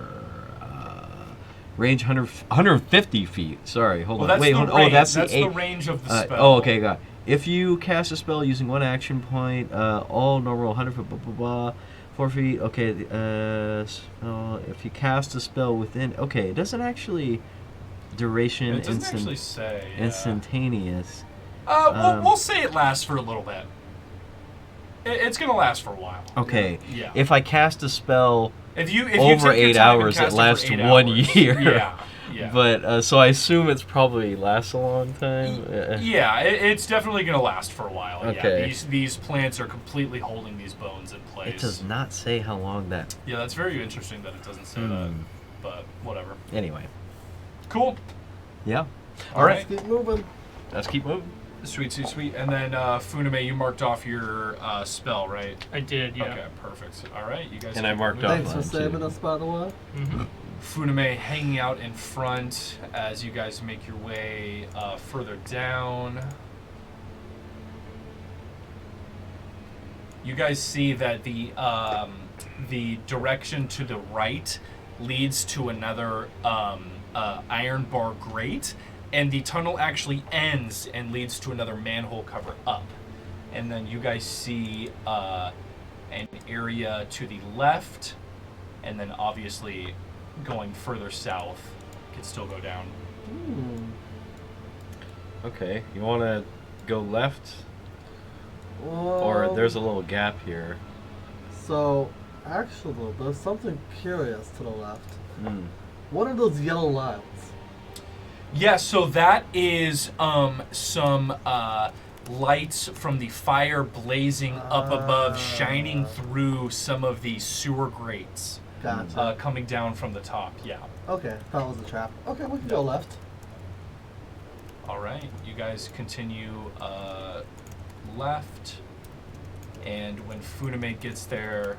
Range 150 feet. Sorry, hold Well, on. that's Wait, the hold on. range. Oh, that's the the range of the spell. Oh, okay, got it. If you cast a spell using one action point, all normal 100 foot, blah, blah, blah, 4 feet. Okay, if you cast a spell within. Okay, it doesn't actually. Duration It doesn't actually say. instantaneous. We'll say it lasts for a little bit. It's gonna last for a while. Okay. Yeah. If I cast a spell If you over took your 8 time and hours, it cast lasts for 8 1 hours, year. Yeah. Yeah. But so I assume it's probably lasts a long time. Yeah, it's definitely gonna last for a while. Okay. Yeah. These plants are completely holding these bones in place. It does not say how long that. Yeah, that's very interesting that it doesn't say that. But whatever. Anyway. Cool. Yeah. All right. Let's keep moving. Let's keep moving. Sweet. And then Funame, you marked off your spell, right? I did, yeah. Okay, perfect. All right, you guys. And I keep marked moving. off Thanks for mine, saving too. us, by the way. Mm-hmm. Funame hanging out in front as you guys make your way further down. You guys see that the direction to the right leads to another iron bar grate, and the tunnel actually ends and leads to another manhole cover up. And then you guys see an area to the left, and then obviously going further south can still go down. Okay, you want to go left? Or there's a little gap here. So, actually, there's something curious to the left. Hmm. What are those yellow lines? Yeah, so that is some lights from the fire blazing up above, shining through some of the sewer grates. Gotcha. Coming down from the top, yeah. Okay, that was a trap. Okay, we can go left. All right, you guys continue left, and when Funame gets there,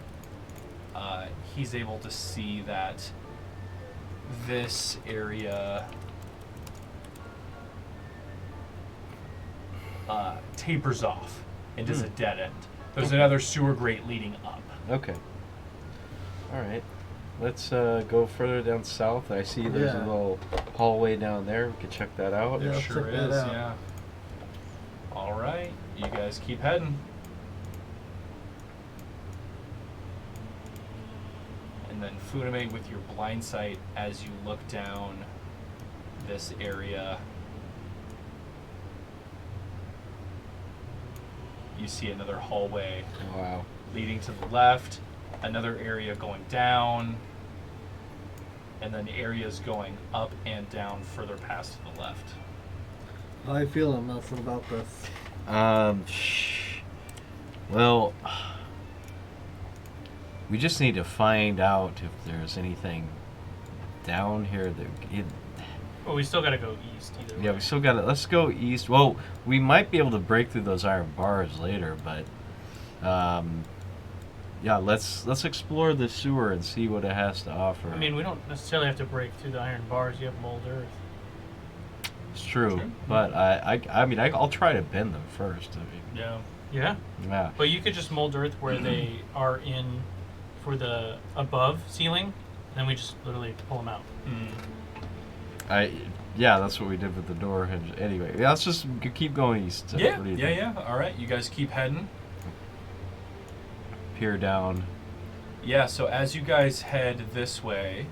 he's able to see that this area tapers off and is a dead end. There's another sewer grate leading up. Okay. All right. Let's go further down south. I see there's a Yeah. little hallway down there. We could check that out. Yeah. There let's sure check that is, out. yeah. All right, you guys keep heading. And then Funame with your blind sight as you look down this area. You see another hallway Wow. leading to the left, another area going down, and then areas going up and down further past to the left. How are you feeling, Nelson, about this? Well, we just need to find out if there's anything down here that. Well, we still gotta go east either Yeah, way. we still got it. Let's go east. Well, we might be able to break through those iron bars later, but yeah, let's explore the sewer and see what it has to offer. I mean, we don't necessarily have to break through the iron bars. You have mold earth. it's true, True. but I mean, I'll try to bend them first. I mean, Yeah. Yeah. yeah. But you could just mold earth where they are in for the above ceiling, and then we just literally pull them out. Yeah, that's what we did with the door hinge. Anyway, yeah, let's just keep going east. Yeah, What do you think? yeah. All right, you guys keep heading. Peer down. Yeah, so as you guys head this way,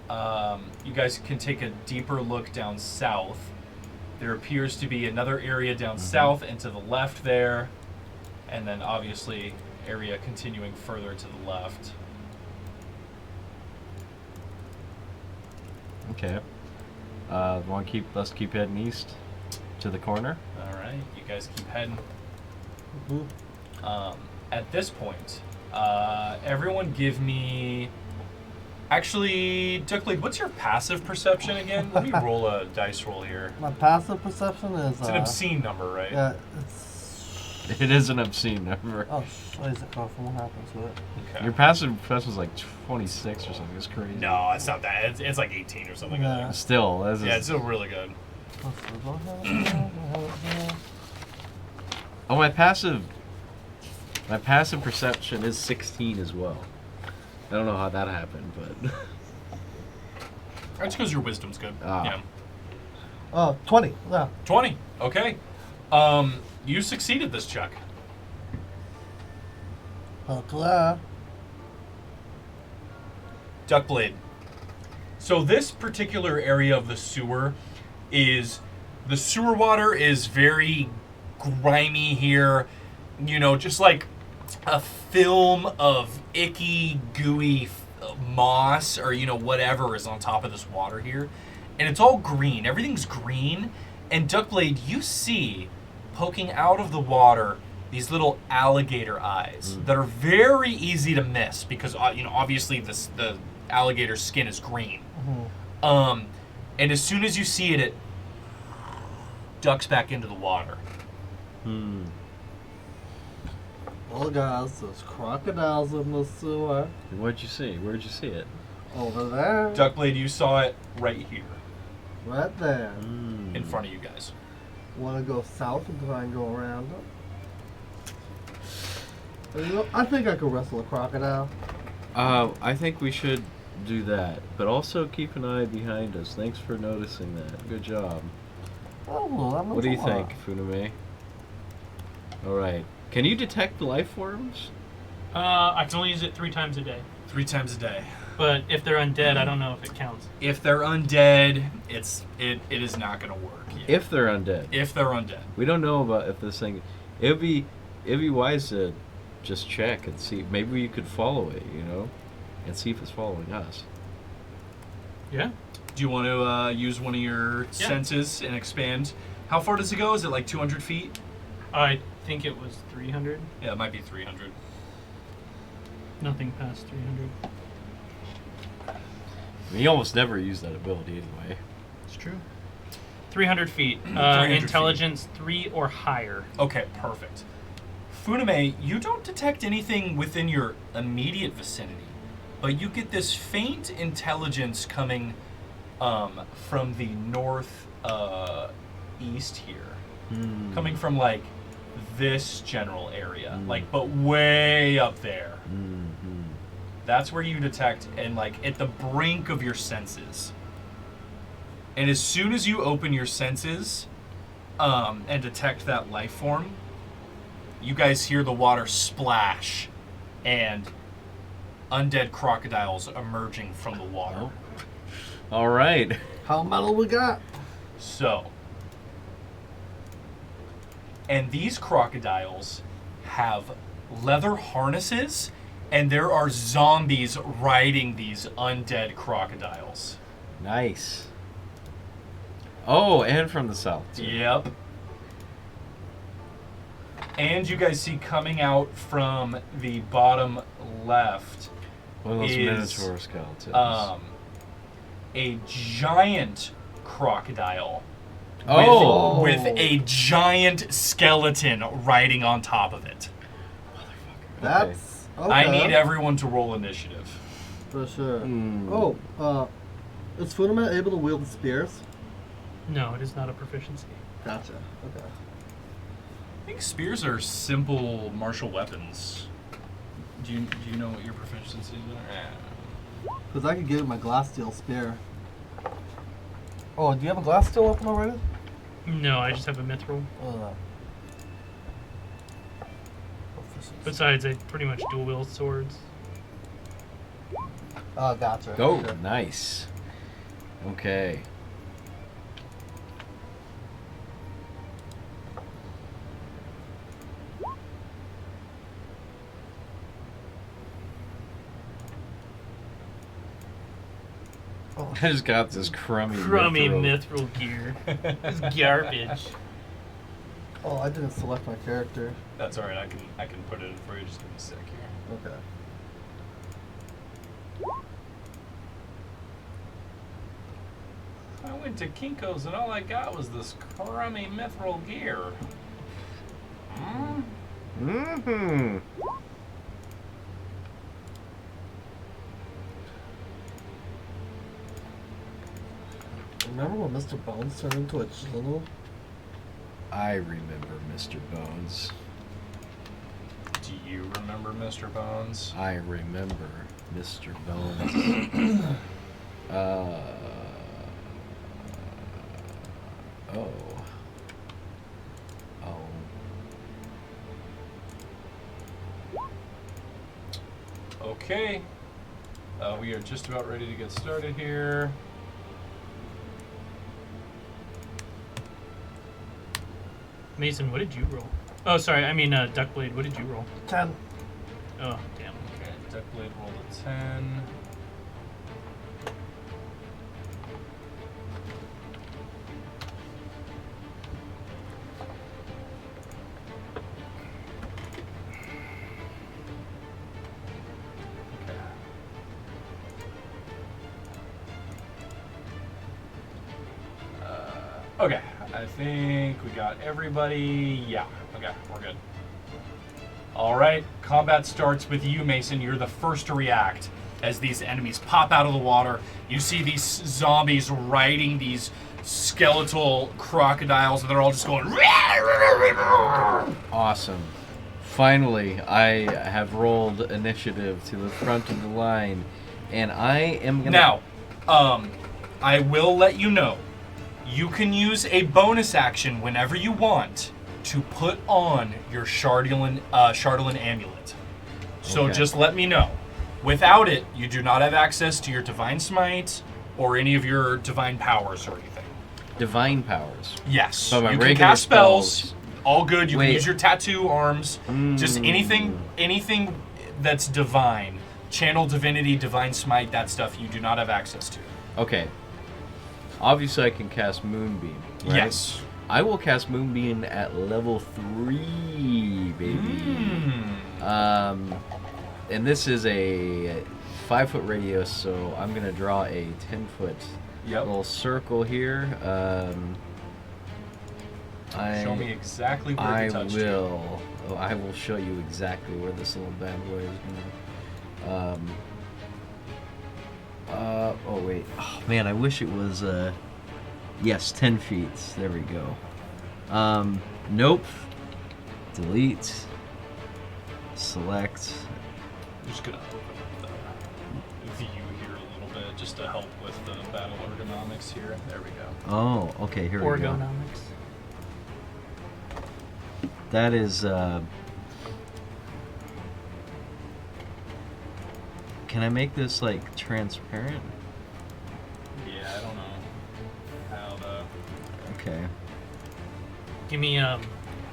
you guys can take a deeper look down south. There appears to be another area down south and to the left there, and then obviously area continuing further to the left. Okay. Let's keep heading east to the corner. All right, you guys keep heading. Mhm. At this point, everyone give me. Actually, Duckblade, what's your passive perception again? Let me roll a dice roll here. My passive perception is. It's an obscene number, right? Yeah, it's. It is an obscene number. Oh, what is it called? What happened to it? Okay. Your passive perception is like 26 or something. It's crazy. No, it's not that. It's like 18 or something. I Yeah. think. Still, that's Yeah, it's still really good. Let's see, do I have it? Do I have it here? Oh, my passive perception is 16 as well. I don't know how that happened, but That's because your wisdom's good. Ah. Yeah. Oh, 20. Yeah. 20. Okay. You succeeded this check. Hokla. Duckblade. So this particular area of the sewer is the sewer water is very grimy here. You know, just like a film of icky, gooey moss or whatever is on top of this water here, and it's all green. Everything's green, and Duckblade, you see poking out of the water these little alligator eyes that are very easy to miss because obviously the alligator skin is green. And as soon as you see it, it ducks back into the water. Well, guys, there's crocodiles in the sewer. What'd you see? Where'd you see it? Over there. Duckblade, you saw it right here Right there. in front of you guys. Want to go south and try and go around them? I think I could wrestle a crocodile. I think we should do that, but also keep an eye behind us. Thanks for noticing that. Good job. Oh, well, I'm What do you think, Funame? All right. Can you detect life forms? I can only use it 3 times a day. 3 times a day. But if they're undead, I don't know if it counts. If they're undead, it is not going to work. Yet. If they're undead. If they're undead. We don't know about if this thing. It'd be wise to just check and see. Maybe you could follow it, and see if it's following us. Yeah. Do you want to use one of your senses and expand? How far does it go? Is it like 200 feet? I think it was 300. Yeah, it might be 300. Nothing past 300. You almost never use that ability anyway. It's true. 300 feet. 300 Intelligence 3 or higher. Okay, perfect. Funame, you don't detect anything within your immediate vicinity, but you get this faint intelligence coming from the north east here. Coming from like this general area, but way up there. That's where you detect, and like at the brink of your senses. And as soon as you open your senses and detect that life form, you guys hear the water splash and undead crocodiles emerging from the water. All right. How metal we got? So, and these crocodiles have leather harnesses, and there are zombies riding these undead crocodiles. Nice. Oh, and from the south, too. Yep. And you guys see coming out from the bottom left One of those is, minotaur skeletons. a giant crocodile Oh! with a giant skeleton riding on top of it. That's okay. I need everyone to roll initiative. For sure. Hmm. Oh, is Funama able to wield spears? No, it is not a proficiency. Gotcha. Okay. I think spears are simple martial weapons. Do you know what your proficiencies are? Because I could give him my glass steel spear. Oh, do you have a glass steel weapon already? No, I just have a mithril. Oh. Besides, I pretty much dual wield swords. Oh, gotcha. Go. Okay. Nice. Okay. I just got this crummy Mithril gear. It's garbage. Oh, I didn't select my character. That's alright, I can put it in for you, just give me a sec here. Okay. I went to Kinko's and all I got was this crummy mithril gear. Mm-hmm. Remember when Mr. Bones turned into a channel? I remember Mr. Bones. Do you remember Mr. Bones? I remember Mr. Bones. Oh. Okay. We are just about ready to get started here. Mason, what did you roll? Oh, sorry. I mean, Duckblade, what did you roll? 10. Oh, damn. Okay, Duckblade rolled a 10. Okay, I think we got everybody. Yeah, okay, we're good. All right, combat starts with you, Mason. You're the first to react as these enemies pop out of the water. You see these zombies riding these skeletal crocodiles, and they're all just going. Awesome. Finally, I have rolled initiative to the front of the line, and I am gonna. Now, I will let you know. You can use a bonus action whenever you want to put on your Shardolin amulet. So Okay. just let me know. Without it, you do not have access to your Divine Smite or any of your Divine Powers or anything. Divine powers. Yes. So my you can regular cast spells. spells- All good. You Wait. can use your tattoo arms. Just Mm. anything that's divine. Channel Divinity, Divine Smite, that stuff you do not have access to. Okay. Obviously, I can cast Moonbeam. Right? Yes. I will cast Moonbeam at level 3, baby. And this is a 5-foot radius, so I'm gonna draw a 10-foot Yep. little circle here. Show me exactly where I to touch will. Oh, I will show you exactly where this little bad boy is going. Oh wait. Oh man, I wish it was. Yes, 10 feet. There we go. Nope. Delete. Select. I'm just gonna open up the view here a little bit just to help with the battle ergonomics here. There we go. Oh, okay. Here we go. Orgonomics. That is. Can I make this like transparent? Yeah, I don't know how to. Okay. Give me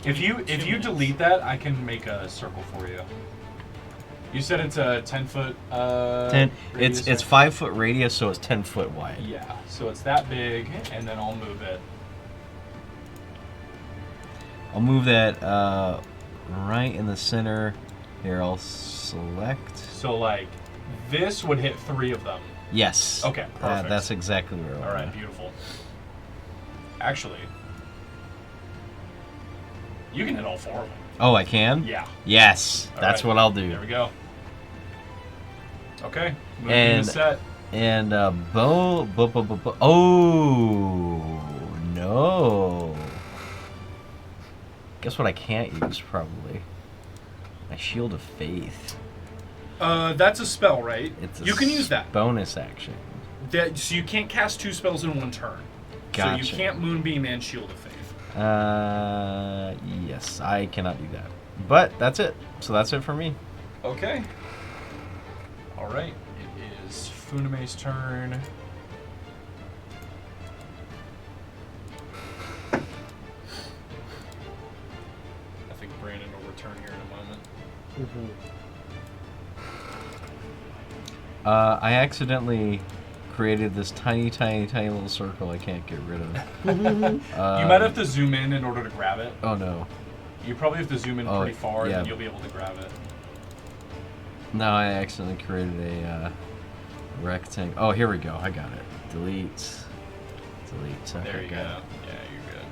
If you minutes. delete that, I can make a circle for you. You said it's a 10-foot. 10. Radius, It's right? 5-foot radius, so it's 10 foot wide. Yeah, so it's that big, and then I'll move it. I'll move that right in the center. Here, I'll select. So like, this would hit 3 of them. Yes. Okay, perfect. That's exactly where I want. All right, beautiful. Actually, you can hit all 4 of them. Oh, I can? Yeah. Yes. All That's right, what I'll do. There we go. Okay. Moving And- the set. And bow. Oh no. Guess what I can't use probably? My Shield of Faith. That's a spell, right? It's a You can use that. bonus action. So you can't cast 2 spells in one turn. So Gotcha. you can't Moonbeam and Shield of Faith. Yes, I cannot do that. But that's it. So that's it for me. Okay. All right. It is Funame's turn. I think Brandon will return here in a moment. I accidentally created this tiny little circle I can't get rid of. You might have to zoom in order to grab it. Oh no. You probably have to zoom in Oh, pretty far, and yeah. then you'll be able to grab it. Now I accidentally created a rectangle. Oh, here we go. I got it. Delete. Delete. Okay, There you go. got it. Yeah, you're good.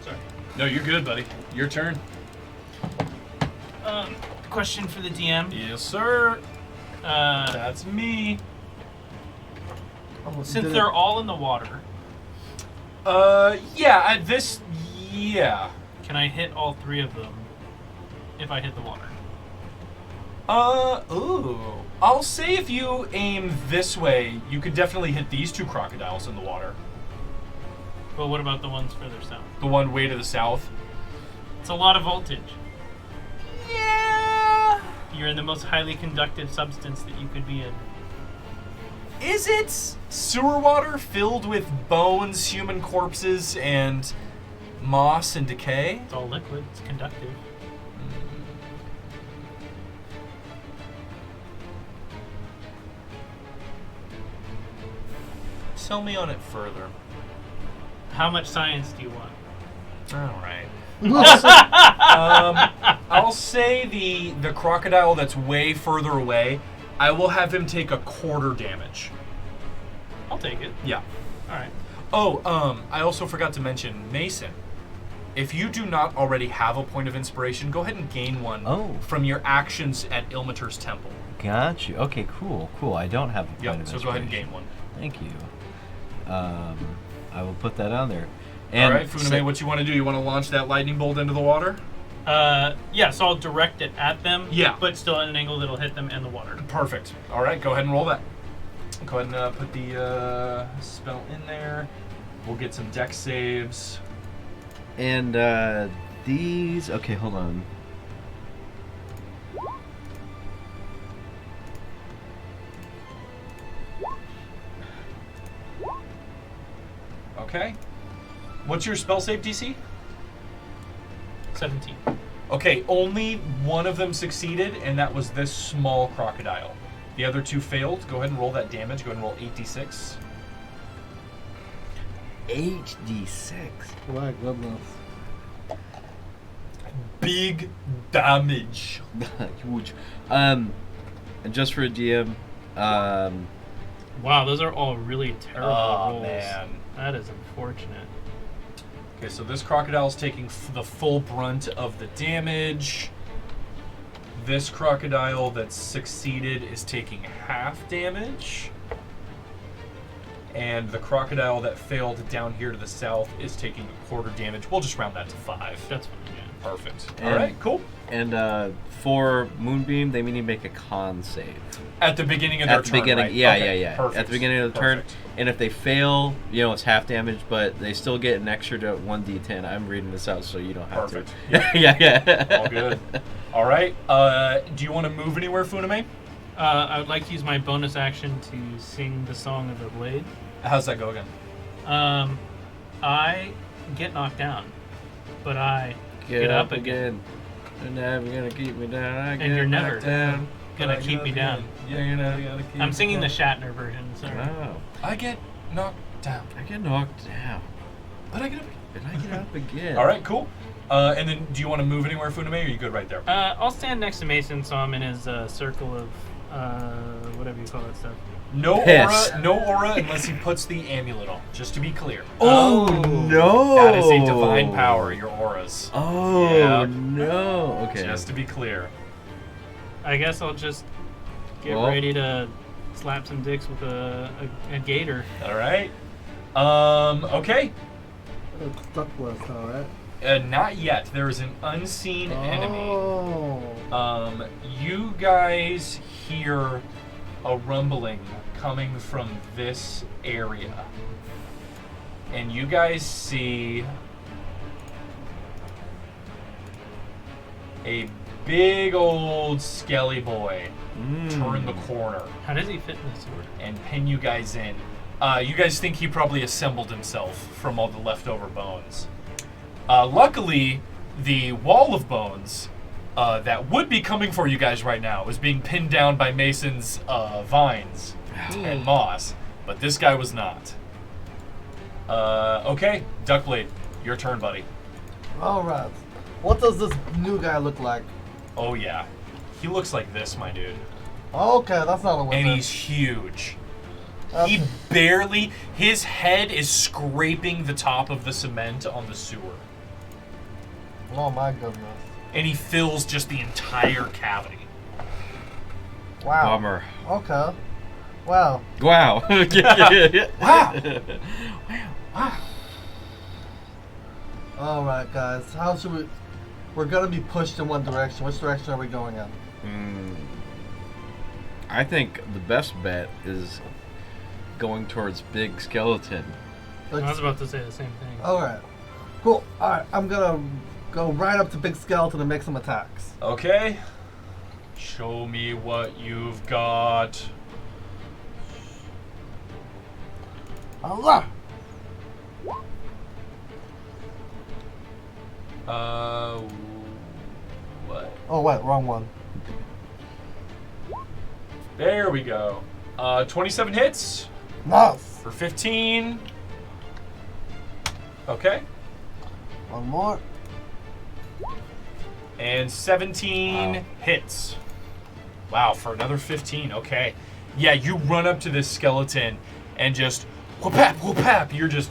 Sorry. No, you're good, buddy. Your turn. Question for the DM. Yes, sir. Uh, That's me. since they're all in the water, Yeah, yeah. can I hit all 3 of them if I hit the water? Ooh. I'll say if you aim this way, you could definitely hit these 2 crocodiles in the water. But what about the ones further south? The one way to the south. It's a lot of voltage. Yeah. You're in the most highly conductive substance that you could be in. Is it sewer water filled with bones, human corpses, and moss and decay? It's all liquid. It's conductive. Sell me on it further. How much science do you want? All right. I'll say the crocodile that's way further away, I will have him take a quarter damage. I'll take it. Yeah. All right. Oh, I also forgot to mention Mason. If you do not already have a point of inspiration, go ahead and gain one from your actions at Ilmater's temple. Got you. Okay, cool. I don't have a point of Yep, so inspiration. go ahead and gain one. Thank you. I will put that on there. And all right, Funame, what you want to do? You want to launch that lightning bolt into the water? Yeah, so I'll direct it at them. Yeah. But still at an angle that'll hit them and the water. Perfect. All right, go ahead and roll that. Go ahead and put the spell in there. We'll get some dex saves. And these... Okay, hold on. Okay. What's your spell save DC? 17. Okay, only one of them succeeded, and that was this small crocodile. The other two failed. Go ahead and roll that damage. Go ahead and roll 8d6. 8d6. My goodness. Big damage. Huge. And just for a DM, Wow, those are all really terrible rolls. Man. That is unfortunate. Okay, so this crocodile's taking the full brunt of the damage. This crocodile that succeeded is taking half damage. And the crocodile that failed down here to the south is taking a quarter damage. We'll just round that to 5. That's fine, yeah. Perfect. And- All right, cool. and for Moonbeam, they need to make a con save. At the beginning of their At the turn, beginning, right? yeah, Okay, yeah. Perfect. At the beginning of the turn, Perfect. and if they fail, it's half damage, but they still get an extra to 1d10. I'm reading this out so you don't have Perfect. to. yeah. All good. All right. Do you want to move anywhere, Funame? I would like to use my bonus action to sing the Song of the Blade. How's that go again? I get knocked down, but I get up again. You're never gonna keep me down. I And get you're never knocked down. Gonna keep me down. Yeah, you're never gonna keep I'm singing me the down. Shatner version. Sorry. Oh, I get knocked down, I get knocked down, but I get up. and I get up again. All right, cool. And then, do you want to move anywhere, Funame, or are you good right there? I'll stand next to Mason, so I'm in his circle of whatever you call that stuff. No Piss. aura unless he puts the amulet on. Just to be clear. Oh no! That is a divine power. Your auras. Oh Yep. no! Okay. Just to be clear. I guess I'll just get Well- ready to slap some dicks with a gator. All right. Okay. It's stuck with us, alright? Not yet. There is an unseen enemy. Oh. You guys hear a rumbling coming from this area. And you guys see a big old skelly boy turn the corner How does he fit in the sword? and pin you guys in. You guys think he probably assembled himself from all the leftover bones. Luckily, the wall of bones that would be coming for you guys right now is being pinned down by Mason's vines and moss, but this guy was not. Okay, Duckblade, your turn, buddy. Alright. What does this new guy look like? Oh yeah, he looks like this, my dude, Okay, that's not a wizard. and he's huge. Okay. He barely, his head is scraping the top of the cement on the sewer. Oh my goodness. And he fills just the entire cavity. Wow. Bummer. Okay. Wow. Wow. Wow. Alright, guys. How should we... We're gonna be pushed in one direction. Which direction are we going in? I think the best bet is going towards Big Skeleton. I was about to say the same thing. Alright. Cool. Alright, I'm gonna go right up to Big Skeleton and make some attacks. Okay. Show me what you've got. Allah! What? Oh wait, wrong one. There we go. 27 hits Nice. for 15. Okay. One more. And 17 Wow. hits. Wow, for another 15. Okay. Yeah, you run up to this skeleton and just whoop-hap, whoop-hap. You're just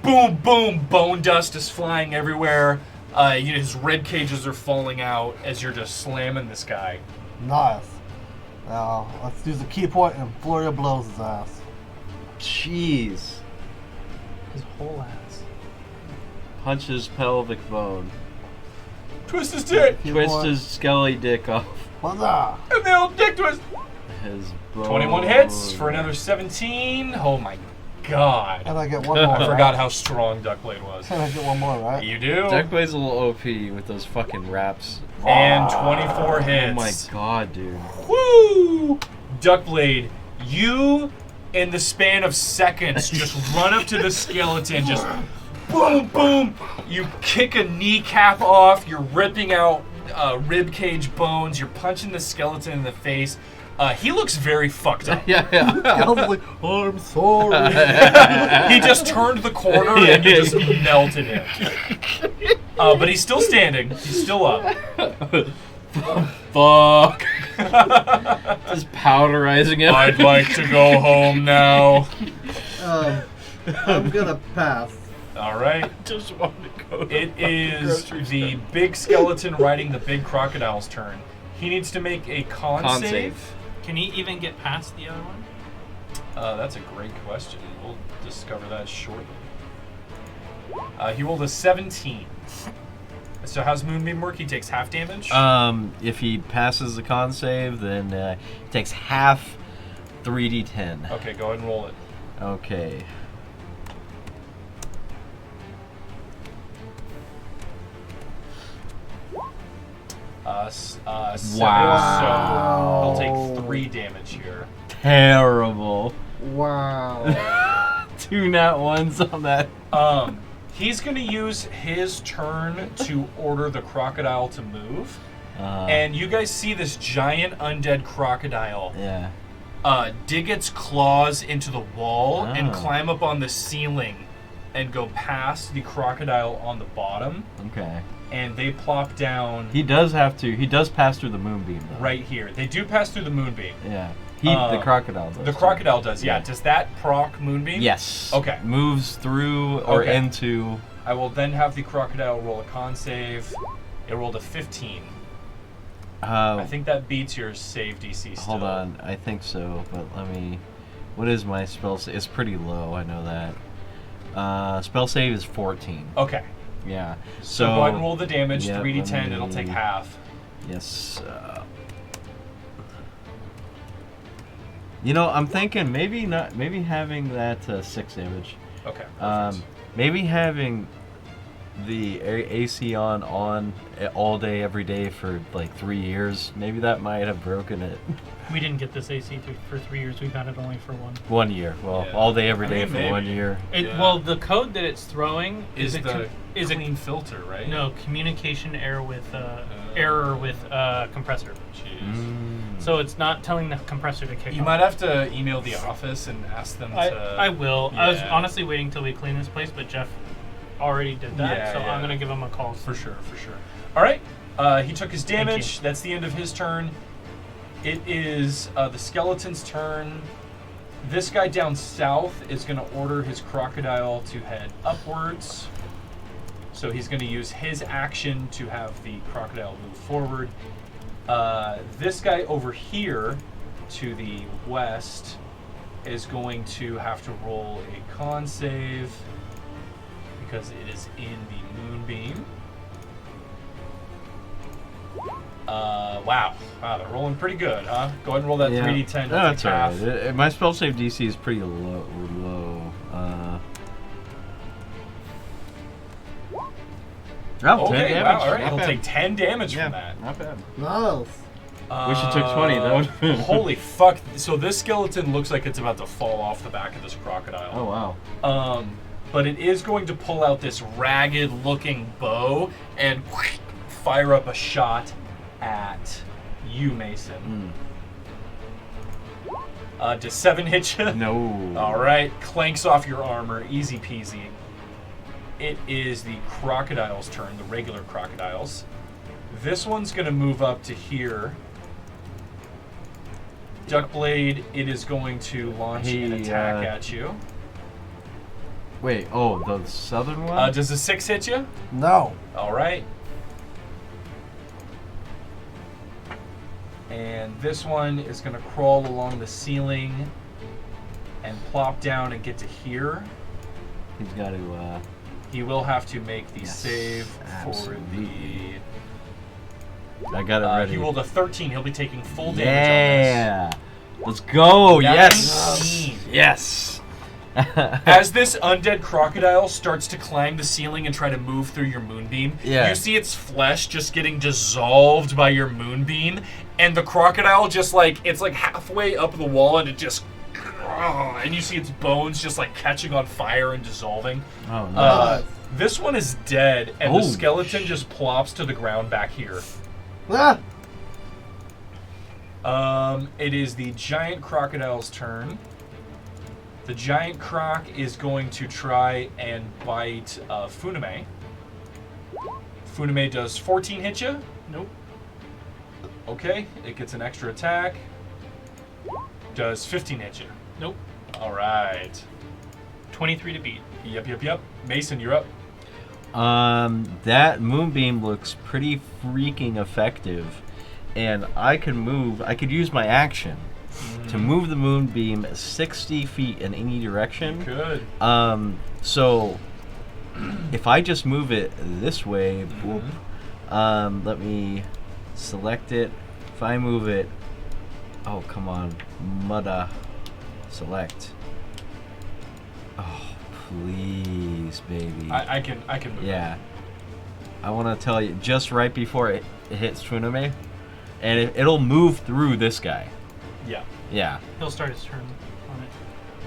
boom, boom. Bone dust is flying everywhere. His rib cages are falling out as you're just slamming this guy. Nice. Now let's use the key point and Floria blows his ass. Jeez. His whole ass. Punch his pelvic bone. Twist his dick. Key Twist point. his skelly dick off Huzzah! And the old dick twist. his bone. 21 hits for another 17. Oh my god. And I get one more. I forgot how strong Duckblade was. And I get one more, right? You do. Duckblade's a little OP with those fucking raps. And 24 hits. Oh my god, dude. Woo! Duckblade, you, in the span of seconds, just run up to the skeleton, just boom, boom. You kick a kneecap off. You're ripping out rib cage bones. You're punching the skeleton in the face. He looks very fucked up. Yeah, I was like, I'm sorry. He just turned the corner and you just melted him. But he's still standing. He's still up. Fuck. Just powderizing him. I'd like to go home now. I'm gonna pass. All right. Just want to go. It is the big skeleton riding the big crocodile's turn. He needs to make a con save. Can he even get past the other one? That's a great question. We'll discover that shortly. He rolled a 17. So how's Moonbeam work? He takes half damage? If he passes the con save, then he takes half 3d10. Okay, go ahead and roll it. Okay. Seven, Wow. so he'll take 3 damage here. Terrible. Wow. 2 nat ones on that. He's going to use his turn to order the crocodile to move. And you guys see this giant undead crocodile Yeah. dig its claws into the wall and Oh. climb up on the ceiling and go past the crocodile on the bottom. Okay. And they plop down He does have to. He does pass through the moonbeam, though. right here. They do pass through the moonbeam. Yeah. The crocodile does. The crocodile does, yeah. Does that proc moonbeam? Yes. Okay. Moves through or Okay. into. I will then have the crocodile roll a con save. It rolled a 15. I think that beats your save DC still. Hold on. I think so, but let me. What is my spell save? It's pretty low. I know that. Spell save is 14. Okay. Yeah. So go ahead and roll the damage. yeah, 3d10. let me- It'll take half. Yes. You know, I'm thinking maybe not. Maybe having that 6 damage. Okay. Perfect. Maybe having the AC on all day, every day for like 3 years. Maybe that might have broken it. We didn't get this AC for 3 years. We've had it only for one. 1 year. Well, Yeah. all day, every I day mean, for maybe. 1 year. Yeah. Well, the code that it's throwing is a the is a clean filter, right? no communication error with compressor. Jeez. So it's not telling the compressor to kick You off. might have to email the office and ask them to. I will. I was Yeah. honestly waiting till we clean this place, but Jeff already did that, Yeah, so yeah. I'm gonna give him a call. For sure, for sure. All right. He took his Thank damage. you. That's the end of his turn. It is the skeleton's turn. This guy down south is going to order his crocodile to head upwards. So he's going to use his action to have the crocodile move forward. This guy over here to the west is going to have to roll a con save because it is in the moonbeam. Wow, they're rolling pretty good, huh? Go ahead and roll that 3d10. No, that's half. alright. My spell save DC is pretty low. Oh, 10 Okay, damage. wow, all right. Not He'll bad. take 10 damage Yeah, from that. not bad. Nice. Wish it took 20, though. Holy fuck. So this skeleton looks like it's about to fall off the back of this crocodile. Oh, wow. But it is going to pull out this ragged-looking bow and fire up a shot at you, Mason. Does 7 hit you? No. All right, clanks off your armor, easy peasy. It is the crocodile's turn, the regular crocodiles. This one's going to move up to here. Duckblade, it is going to launch an attack at you. Wait, the southern one? Does a 6 hit you? No. All right. And this one is going to crawl along the ceiling and plop down and get to here. He's got to, He will have to make the Yes, save for absolutely. I got it the... ready. he rolled a 13. He'll be taking full damage Yeah. Let's go. on this. Yes. 19. Yes. As this undead crocodile starts to climb the ceiling and try to move through your moonbeam, you see its flesh just getting dissolved by your moonbeam, and the crocodile just it's halfway up the wall, and it just, and you see its bones just catching on fire and dissolving. Oh, no. This one is dead, and the Oh, skeleton just plops to the ground back here. Ah! It is the giant crocodile's turn. The giant croc is going to try and bite Funame. Funame does 14 hit you? Nope. Okay, it gets an extra attack. Does 15 hit you? Nope. All right. 23 to beat. Yep. Mason, you're up. That moonbeam looks pretty freaking effective, and I could use my action to move the moonbeam 60 feet in any direction. Good. So if I just move it this way, boop, let me select it. If I move it, oh come on, Mudda, select. Oh please, baby. I can move. Yeah. I want to tell you, just right before it hits Funame, and it'll move through this guy. Yeah. Yeah. He'll start his turn on it.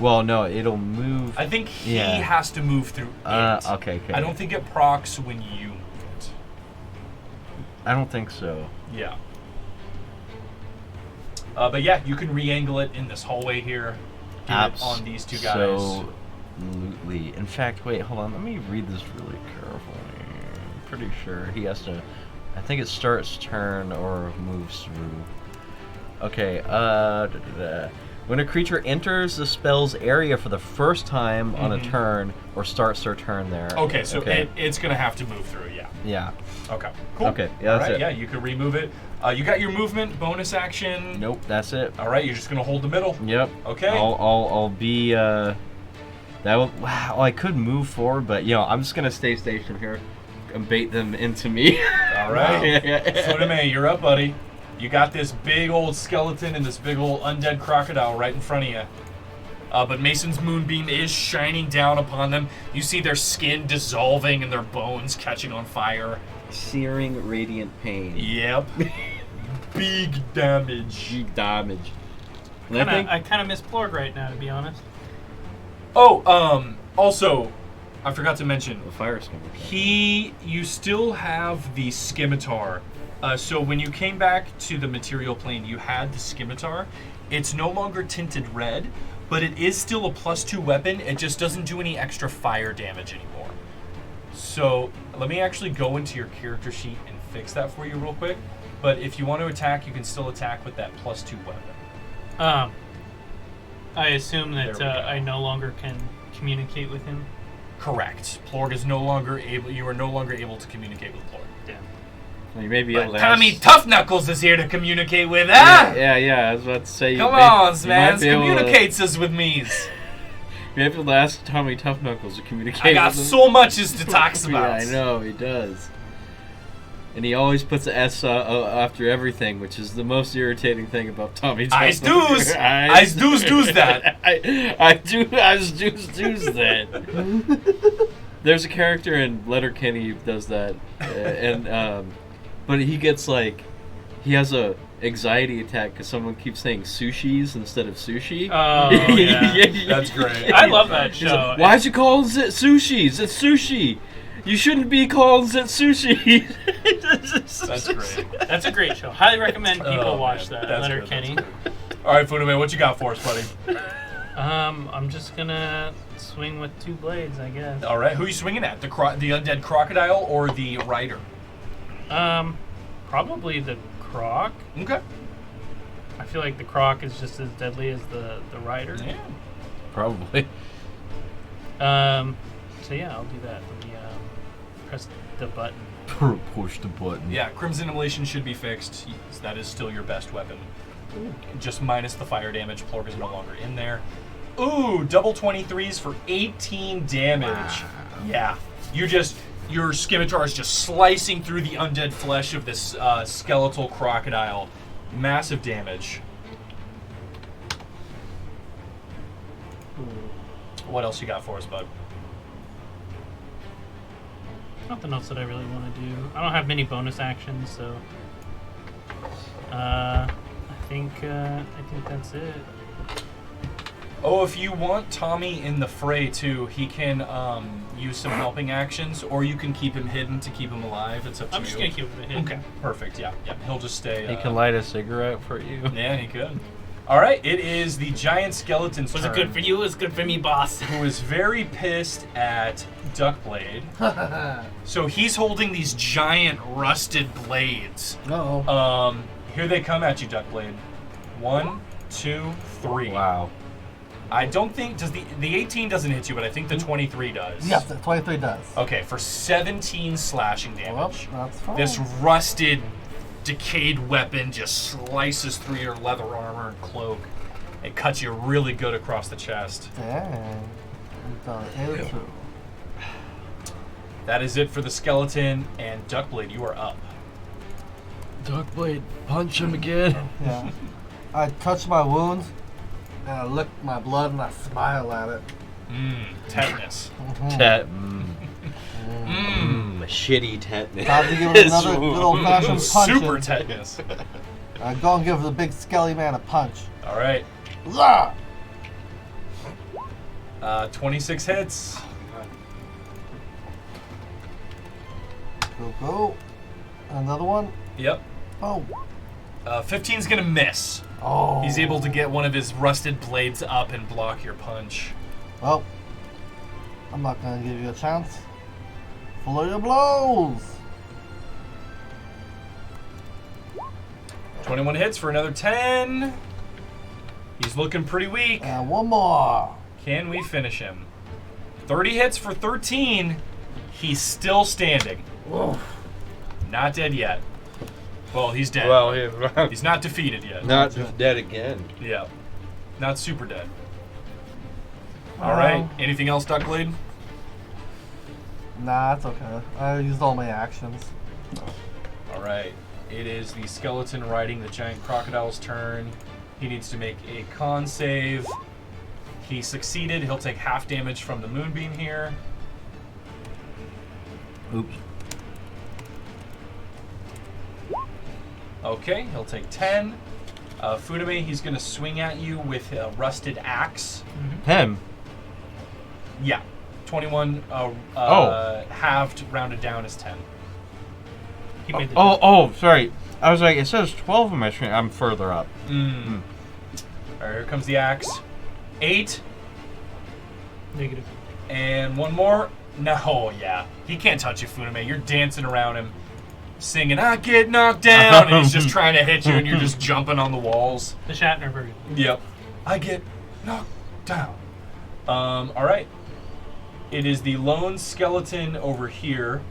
Well, no, it'll move. I think he Yeah. has to move through it. Okay. I don't think it procs when you move it. I don't think so. Yeah. But yeah, you can re-angle it in this hallway here. Get it on these two guys. Absolutely. In fact, wait, hold on. Let me read this really carefully. I'm pretty sure he has to. I think it starts turn or moves through. Okay. When a creature enters the spell's area for the first time on a turn or starts their turn there. Okay, so it's gonna have to move through. Yeah. Yeah. Okay. Cool. Okay. Yeah, that's it. Yeah, you can remove it. You got your movement bonus action. Nope. That's it. All right, you're just gonna hold the middle. Yep. Okay. I'll be that will, wow, I could move forward, but I'm just gonna stay stationed here and bait them into me. All right. Yeah. Funame, you're up, buddy. You got this big old skeleton and this big old undead crocodile right in front of you. But Mason's moonbeam is shining down upon them. You see their skin dissolving and their bones catching on fire. Searing radiant pain. Yep. Big damage. Big damage. And I think I kind of miss Plorg right now, to be honest. Oh, also, I forgot to mention, the fire scimitar. you still have the scimitar. So when you came back to the material plane, you had the scimitar. It's no longer tinted red, but it is still a +2 weapon. It just doesn't do any extra fire damage anymore. So let me actually go into your character sheet and fix that for you real quick. But if you want to attack, you can still attack with that +2 weapon. I assume that There we go. I no longer can communicate with him. Correct. Plorg is no longer able. You are no longer able to communicate with Plorg. Damn. You may be able But to Tommy ask- Tough Knuckles is here to communicate with, huh? Yeah. I was about to say. Come you on, might man. be able to- Communicates us with me. You may be able to ask Tommy Tough Knuckles to communicate. I got with him. so much as to talk Yeah, about. I know he does. And he always puts an S after everything, which is the most irritating thing about Tommy Tough Ice Knuckles. doos. Ice doos that. I doos that. There's a character in Letterkenny who does that, but he gets he has anxiety attack because someone keeps saying sushis instead of sushi. Oh, yeah. That's great. I love that He's show. like, why'd you call it sushis? It's sushi. You shouldn't be calling it sushi. That's great. That's a great show. Highly recommend people Oh, watch man. that. That's Leonard good, Kenny. that's good. All right, Funume, what you got for us, buddy? I'm just gonna swing with 2 blades, I guess. All right, who are you swinging at? The undead crocodile or the rider? Probably the croc. Okay. I feel like the croc is just as deadly as the rider. Yeah. Probably. So yeah, I'll do that. Let me press the button. Push the button. Yeah, Crimson Immolation should be fixed. Yes, that is still your best weapon. Just minus the fire damage. Plorg is no longer in there. Ooh, double 23s for 18 damage. Wow. Yeah. Your scimitar is just slicing through the undead flesh of this skeletal crocodile. Massive damage. What else you got for us, bud? Nothing else that I really want to do. I don't have many bonus actions, so I think that's it. Oh, if you want Tommy in the fray too, he can use some helping actions, or you can keep him hidden to keep him alive. It's up to you. I'm just gonna keep it hidden. Okay, perfect. Yeah, yeah. He'll just stay. He can light a cigarette for you. Yeah, he could. All right, it is the giant skeleton's Was turn. it good for you? It was good for me, boss. Who is very pissed at Duckblade. So he's holding these giant rusted blades. Uh-oh. Here they come at you, Duckblade. 1, 2, 3. Wow. I don't think the 18 doesn't hit you, but I think the 23 does. Yes, the 23 does. Okay, for 17 slashing Well, damage. that's fine. This rusted, decayed weapon just slices through your leather armor and cloak. It cuts you really good across the chest. Dang. It's true. That is it for the skeleton, and Duckblade, you are up. Duckblade, punch him again. Yeah. I touch my wounds, and I lick my blood, and I smile at it. Tetanus. Shitty tetanus. Time to give it another good old-fashioned punch. Super tetanus. Go and give the big skelly man a punch. All right. Zah! 26 hits. Go. Another one. Yep. Oh. 15's gonna miss. Oh. He's able to get one of his rusted blades up and block your punch. Well, I'm not gonna give you a chance. Follow your blows. 21 hits for another 10. He's looking pretty weak. And one more. Can we finish him? 30 hits for 13. He's still standing. Whoa. Not dead yet. Well, he's dead. Well, He's not defeated yet. not just dead again. Yeah. Not super dead. All right. Anything else, Duckblade? Nah, it's okay. I used all my actions. All right. It is the skeleton riding the giant crocodile's turn. He needs to make a con save. He succeeded. He'll take half damage from the moonbeam here. Oops. Okay, he'll take 10. Funume, he's going to swing at you with a rusted axe. Him. Yeah. 21 halved, rounded down is 10. He made the Oh, sorry. I was like, it says 12 on my screen. I'm further up. All right, here comes the axe. 8. negative. And one more. No, yeah. He can't touch you, Funume. You're dancing around him, singing, I get knocked down, and he's just trying to hit you, and you're just jumping on the walls. The Shatner version. Yep. I get knocked down. All right. It is the lone skeleton over here.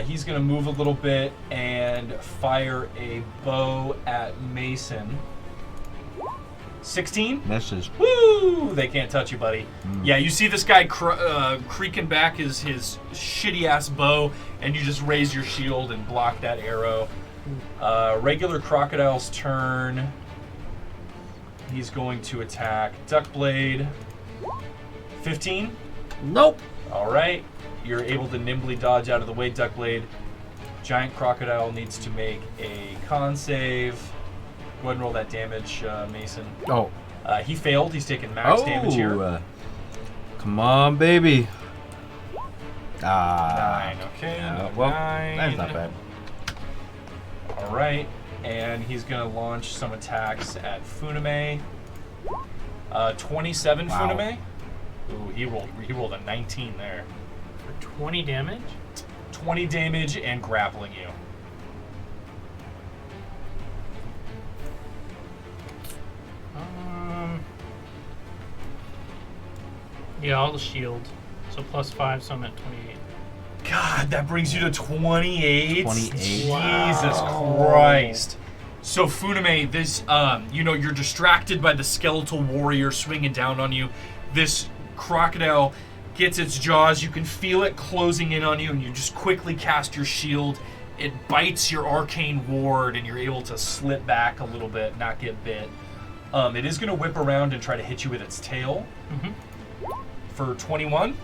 He's going to move a little bit and fire a bow at Mason. 16? Misses. Woo! They can't touch you, buddy. Yeah, you see this guy creaking back his shitty-ass bow, and you just raise your shield and block that arrow. Regular crocodile's turn. He's going to attack Duckblade. 15? Nope. All right. You're able to nimbly dodge out of the way, Duckblade. Giant crocodile needs to make a con save. ahead and roll that damage, Mason. Oh. He failed. He's taking max damage here. Come on, baby. Ah. 9. Okay. Yeah, well, 9. that's not bad. All right. And he's going to launch some attacks at Funame. 27 Wow. Funame. Ooh, he rolled a 19 there. For 20 damage? 20 damage and grappling you. Yeah, all the shield. So +5, so I'm at 28. God, that brings you to 28. 28. Jesus Christ. So Funame, this, you're distracted by the skeletal warrior swinging down on you. This crocodile gets its jaws. You can feel it closing in on you, and you just quickly cast your shield. It bites your arcane ward, and you're able to slip back a little bit, not get bit. It is going to whip around and try to hit you with its tail. Mm-hmm. For 21.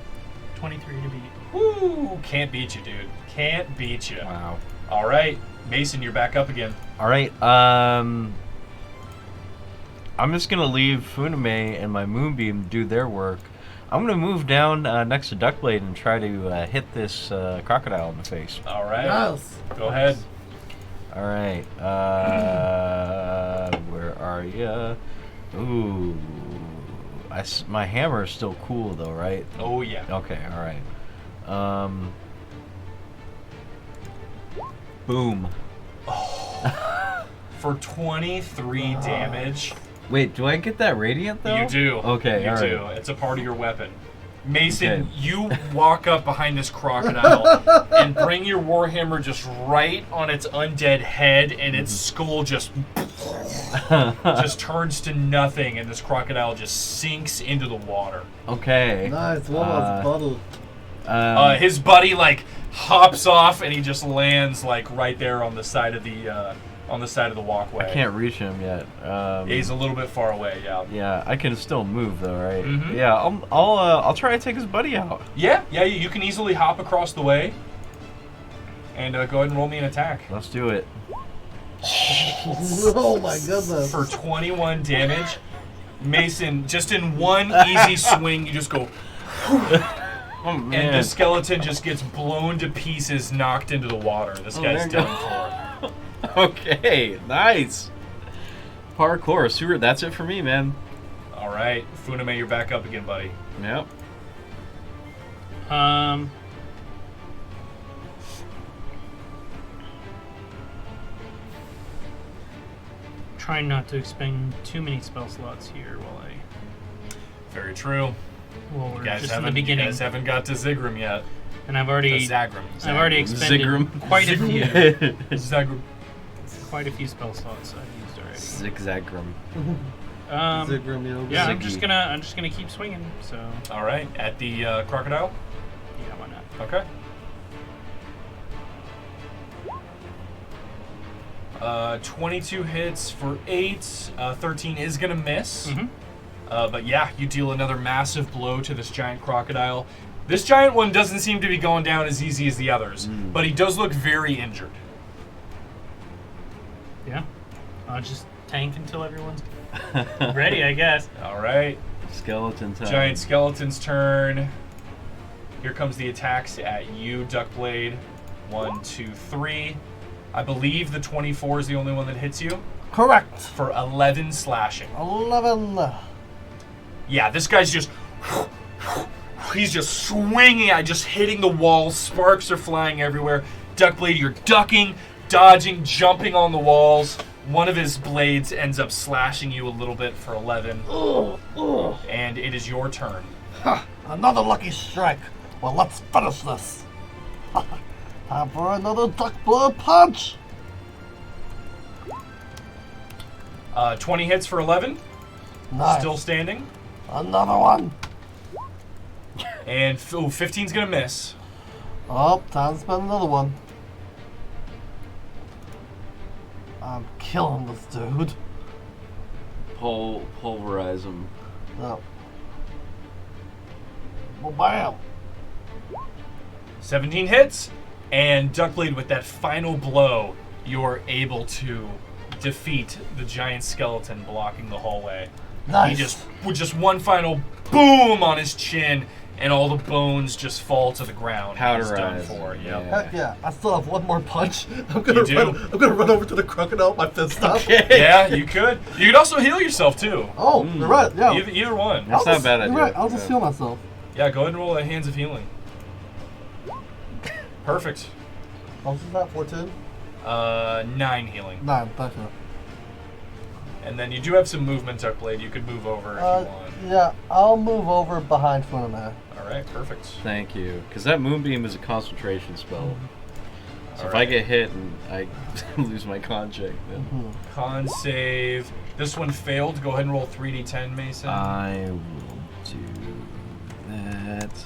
23 to beat. Woo! Can't beat you, dude. Can't beat you. Wow. All right, Mason, you're back up again. All right. I'm just gonna leave Funame and my Moonbeam do their work. I'm gonna move down next to Duckblade and try to hit this crocodile in the face. All right. Yes. Go ahead. All right. Where are ya? Ooh. My hammer is still cool though, right? Oh yeah. Okay. All right. Boom. For 23 damage. Wait, do I get that radiant though? You do. Okay. You all do. right. It's a part of your weapon. Mason, Okay. you walk up behind this crocodile and bring your warhammer just right on its undead head, and its skull just turns to nothing, and this crocodile just sinks into the water. Okay. Nice. What was bottle? His buddy like hops off, and he just lands like right there on the side of the walkway. I can't reach him yet. He's a little bit far away. Yeah. Yeah, I can still move though, right? Mhm. Yeah, I'll try to take his buddy out. Yeah. You can easily hop across the way. And go ahead and roll me an attack. Let's do it. Oh my goodness. For 21 damage. Mason, just in one easy swing, you just go, Oh man. and the skeleton just gets blown to pieces, knocked into the water. This guy's there you done for. Okay, nice. Parkour, Seward, that's it for me, man. All right, Funame, you're back up again, buddy. Yep. Trying not to expend too many spell slots here while Very true. we're You guys just in the haven't, beginning. You guys haven't got to Zigrim yet. And I've To already Zagrim. expended Zigrim. quite a few Zagrim. quite a few spell slots I've used already. Zigzagrum. Zigrim Yoga. Yeah, I'm Ziggy. just gonna keep swinging. So All right, at the crocodile. yeah, why not? Okay. 22 hits for 8. 13 is gonna miss. Mhm. But yeah, you deal another massive blow to this giant crocodile. This giant one doesn't seem to be going down as easy as the others, but he does look very injured. Yeah, I'll just tank until everyone's ready, I guess. All right, Skeleton time. giant skeleton's turn. Here comes the attacks at you, Duckblade. 1, 2, 3. I believe the 24 is the only one that hits you Correct. for 11 slashing. 11. Yeah, this guy's just... He's just swinging at, just hitting the walls. Sparks are flying everywhere. Duckblade, you're ducking, dodging, jumping on the walls. One of his blades ends up slashing you a little bit for 11. And it is your turn. Ha! Another lucky strike. Well, let's finish this. Time for another duck blood punch. 20 hits for 11. Nice. Still standing. Another one. And 15's going to miss. Oh, time to spend another one. I'm killing this dude. Pulverize him. No. Well, bam. 17 hits. And Duckblade, with that final blow, you're able to defeat the giant skeleton blocking the hallway. Nice. He just, with just one final boom on his chin, and all the bones just fall to the ground. He's done Powderized. for. Yep. Heck yeah! I still have one more punch. I'm gonna You do? I'm gonna run over to the crocodile with my fist up. Yeah, you could. You could also heal yourself too. Oh, you're right. Yeah. Either one. That's not a bad You're idea. right. I'll just heal myself. Yeah, go ahead and roll a Hands of Healing. Perfect. How much is that? 14? 9 healing. 9. Thank you. And then you do have some movement, Duckblade. You could move over if you want. Yeah, I'll move over behind Funame. Alright, perfect. Thank you. Because that Moonbeam is a concentration spell. So if I Alright. get hit and I lose my con check, then Con save. This one failed. Go ahead and roll 3d10, Mason. I will do that.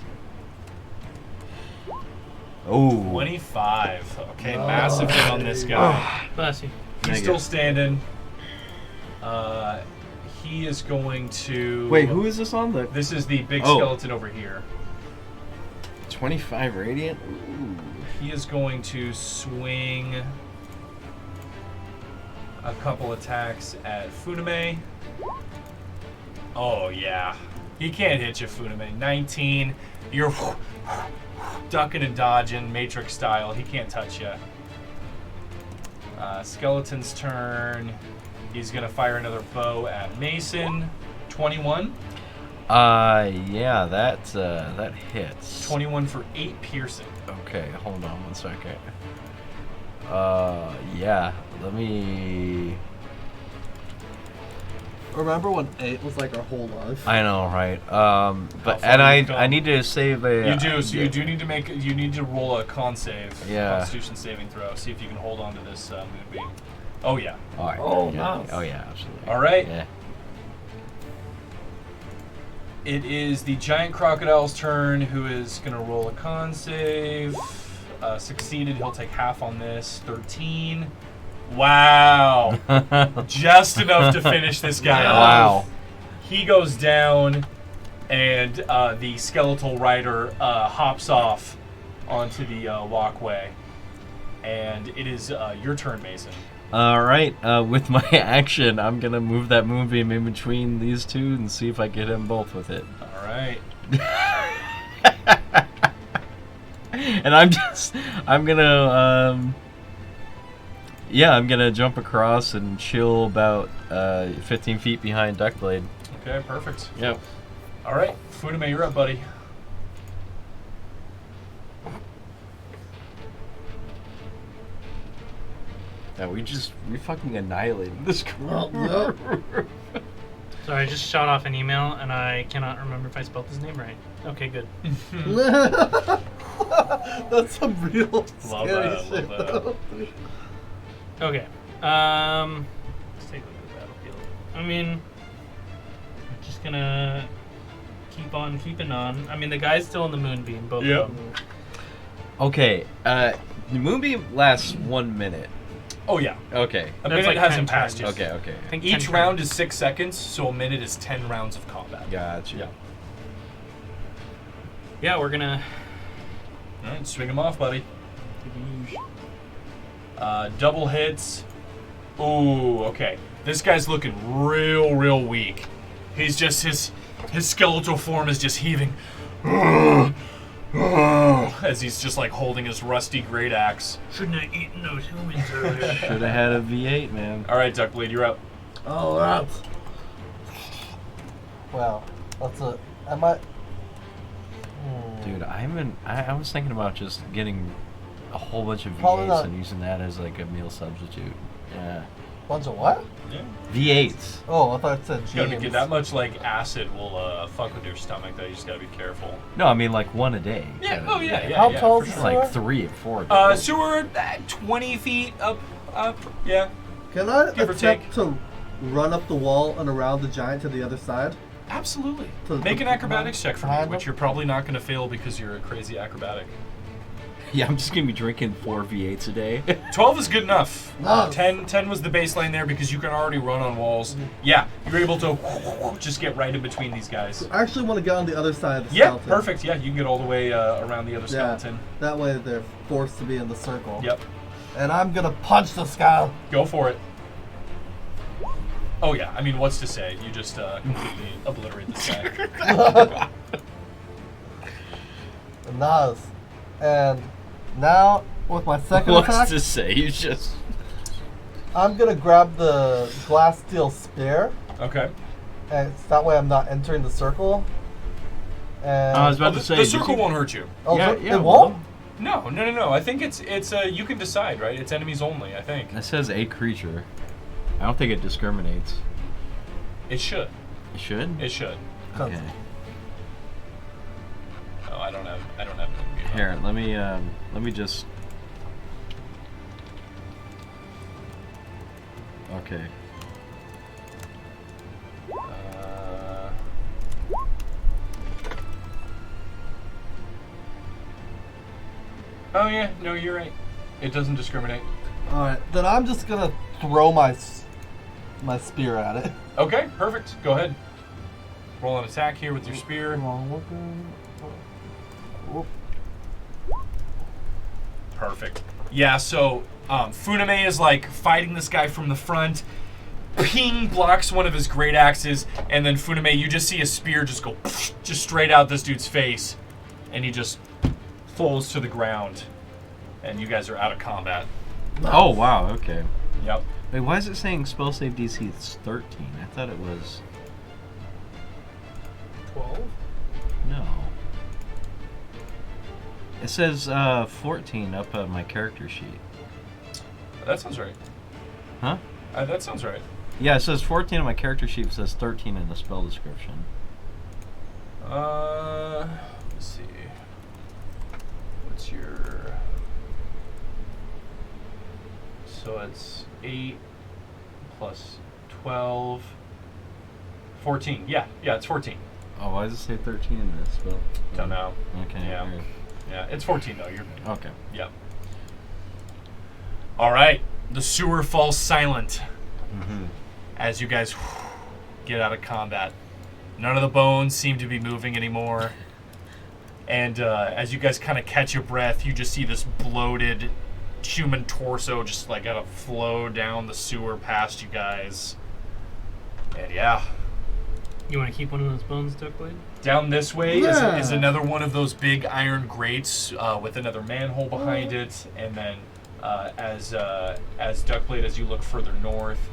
Oh, 25. Okay, massive hit on this guy. Bless you. He's still standing. He is going to... Wait, who is this on? The This is the big Oh. skeleton over here. 25 radiant? Ooh. He is going to swing a couple attacks at Funame. Oh, yeah. He can't hit you, Funame. 19. You're ducking and dodging, Matrix style. He can't touch you. Skeleton's turn. He's going to fire another bow at Mason. 21. Yeah, that hits. 21 for 8 piercing. Okay, hold on 1 second. Yeah, let me. Remember when 8 was like our whole life? I know, right? But far and have you come? I need to save a. You do, so you do need to make, you need to roll a con save, Yeah. Constitution saving throw, see if you can hold on to this moonbeam. Oh yeah. All right. Oh, yeah, nice. Oh yeah, absolutely. All right. Yeah. It is the giant crocodile's turn, who is gonna roll a con save. Succeeded, he'll take half on this. 13. Wow. Just enough to finish this guy off. Wow. He goes down, and the skeletal rider hops off onto the walkway. And it is your turn, Mason. All right. With my action, I'm gonna move that moonbeam in between these two and see if I get them both with it. All right. And I'm gonna I'm gonna jump across and chill about 15 feet behind Duckblade. Okay, perfect. Yep. All right, Funame, you're up, buddy. Yeah, we fucking annihilated this group. Well, So I just shot off an email and I cannot remember if I spelled his name right. Okay, good. That's some real Love scary that, shit. love that. Okay. Let's take a look at the battlefield. I mean, I'm just gonna keep on keeping on. I mean, the guy's still in the moonbeam, both Yep. of them. Okay. The moonbeam lasts 1 minute. Oh yeah, Okay. a That's minute like hasn't 10 passed turns. yet. Okay. I think Each 10 round turns. is 6 seconds, so a minute is 10 rounds of combat. Gotcha. Yeah. Yeah, we're gonna. All right, swing him off, buddy. Double hits. Ooh, okay. This guy's looking real weak. He's just his skeletal form is just heaving. As he's just like holding his rusty great axe. Shouldn't have eaten those humans earlier. Should have had a V8, man. All right, Duckblade, you're up. Oh, right. Wow. That's a. I might. Dude, I was thinking about just getting a whole bunch of Probably V8s not. and using that as like a meal substitute. Yeah. Bunch of what? Yeah. V8s. Oh, I thought it said You gotta be, jeans. that much like acid will fuck with your stomach though. You just gotta be careful. No, I mean like one a day. Yeah. Oh yeah. Yeah. How yeah, tall for is sure. the Like sewer? 3 or 4. Sewer 20 feet up. Yeah. Can I Give or attempt to run up the wall and around the giant to the other side? Absolutely. To Make an the- acrobatics check for me, behind which him? you're probably not going to fail because you're a crazy acrobatic. Yeah, I'm just gonna be drinking 4 V8s a day. 12 is good enough. Nice. 10 was the baseline there because you can already run on walls. Yeah, you're able to just get right in between these guys. I actually want to get on the other side of the Yeah, skeleton. perfect. Yeah, you can get all the way around the other Yeah. skeleton. That way they're forced to be in the circle. Yep. And I'm gonna punch this guy. Go for it. Oh yeah, I mean, what's to say? You just completely obliterate this guy. Nice. And now, with my second What's attack, to say? You just. I'm gonna grab the glass steel spear, Okay. and it's that way I'm not entering the circle. And I was about to say. The did circle you- won't hurt you. oh, Yeah, so yeah, it won't. No. I think it's you can decide, right? It's enemies only. I think It says a creature. I don't think it discriminates. it should. It should? It should. Okay. Oh, I don't have. It. Here, let me just. Okay. Oh yeah, no, you're right. It doesn't discriminate. All right, then I'm just gonna throw my spear at it. Okay, perfect. Go ahead. Roll an attack here with your spear. Wrong looking. Whoop. Perfect. Yeah, so Funame is like fighting this guy from the front. Ping blocks one of his great axes, and then Funame, you just see a spear just go just straight out this dude's face, and he just falls to the ground, and you guys are out of combat. Oh, wow, okay. Yep. Wait, why is it saying spell save DC is 13? I thought it was. 12? No. It says 14 up on my character sheet. That sounds right. Huh? That sounds right. Yeah, it says 14 on my character sheet. It says 13 in the spell description. Let's see. What's your... So it's 8 plus 12... 14. Yeah, it's 14. Oh, why does it say 13 in this spell? Don't know. Okay. Yeah. alright. Yeah, it's 14 though. You're good. Okay. Yep. All right. The sewer falls silent Mm-hmm. as you guys get out of combat. None of the bones seem to be moving anymore. And as you guys kind of catch your breath, you just see this bloated human torso just like gotta flow down the sewer past you guys. And yeah. You want to keep one of those bones, Duckblade? Down this way Yeah. is another one of those big iron grates with another manhole behind it, and then as Duckblade, as you look further north,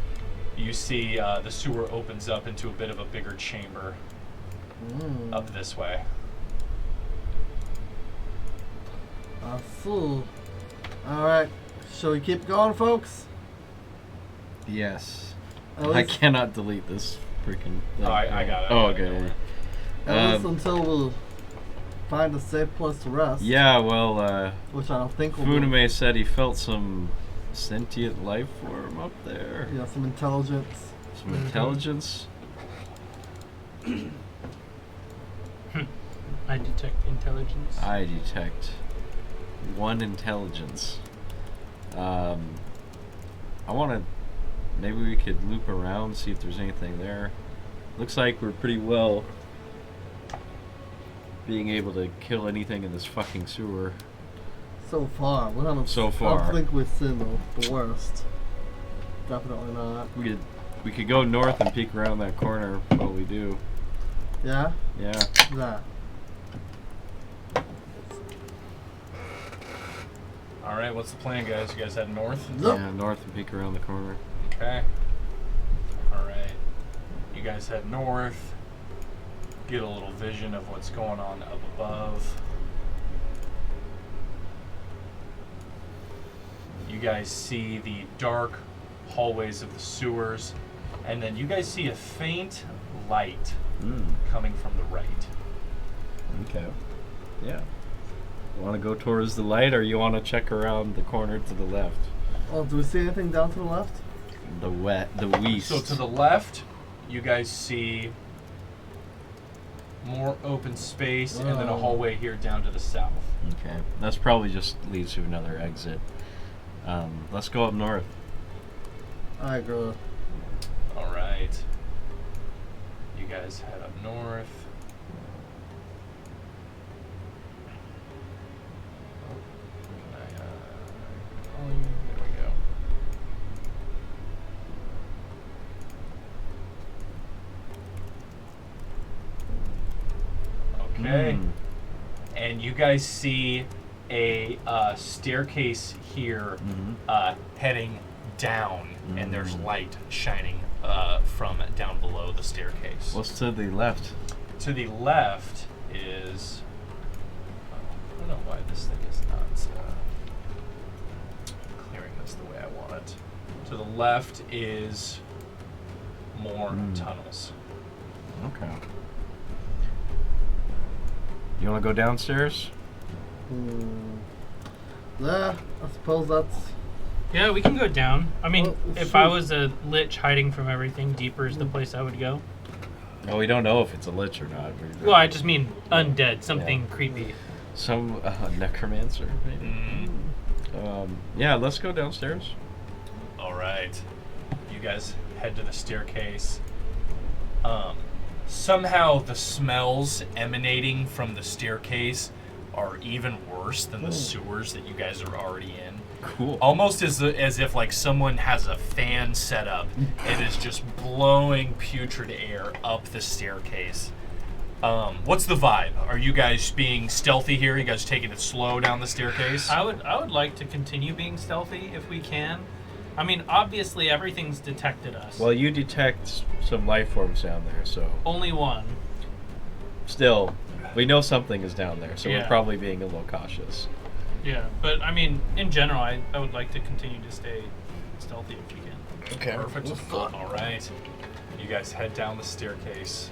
you see the sewer opens up into a bit of a bigger chamber up this way. I see. Alright, shall we keep going, folks? Yes. At I least, cannot delete this freaking thing. Oh, I got it. Oh, I got it, okay. at least until we find a safe place to rest. Yeah, well, Which I don't think we'll do. Funame said he felt some sentient life form up there. Yeah, some intelligence. Some intelligence. I detect intelligence. I detect one intelligence. I want to. Maybe we could loop around, see if there's anything there. Looks like we're pretty well being able to kill anything in this fucking sewer. So far. We haven't, So I far. don't think we've seen the worst. Definitely not. We could go north and peek around that corner while we do. Yeah? Yeah. Nah. All right, what's the plan, guys? You guys head north? Yep. Yeah, north and peek around the corner. Okay. All right. You guys head north. Get a little vision of what's going on up above. You guys see the dark hallways of the sewers, and then you guys see a faint light coming from the right. Okay. Yeah. You want to go towards the light, or you want to check around the corner to the left? Oh, do we see anything down to the left? The west. So to the left, you guys see more open space, and then a Oh. hallway here down to the south. Okay. That's probably just leads to another exit. Let's go up north. Alright, girl. All right. You guys head up north. There we go. Okay. And you guys see a staircase here heading down, and there's light shining from down below the staircase. What's to the left? To the left is... I don't know why this thing is not clearing this the way I want it. To the left is more tunnels. Okay. You want to go downstairs? Yeah, I suppose that's... Yeah, we can go down. I mean, Well, if shoot. I was a lich hiding from everything, deeper is the place I would go. Oh, we don't know if it's a lich or not. Well, I just mean undead, something creepy. Some necromancer, maybe. Yeah, let's go downstairs. All right. You guys head to the staircase. Somehow the smells emanating from the staircase are even worse than the sewers that you guys are already in. Cool. Almost as if like someone has a fan set up and is just blowing putrid air up the staircase. What's the vibe? Are you guys being stealthy here? You guys taking it slow down the staircase? I would like to continue being stealthy if we can. I mean, obviously everything's detected us. Well, you detect some life forms down there, so Only one. still, we know something is down there, so we're Yeah. probably being a little cautious. Yeah, but I mean, in general, I would like to continue to stay stealthy if we can. Okay. Perfect. All right. You guys head down the staircase.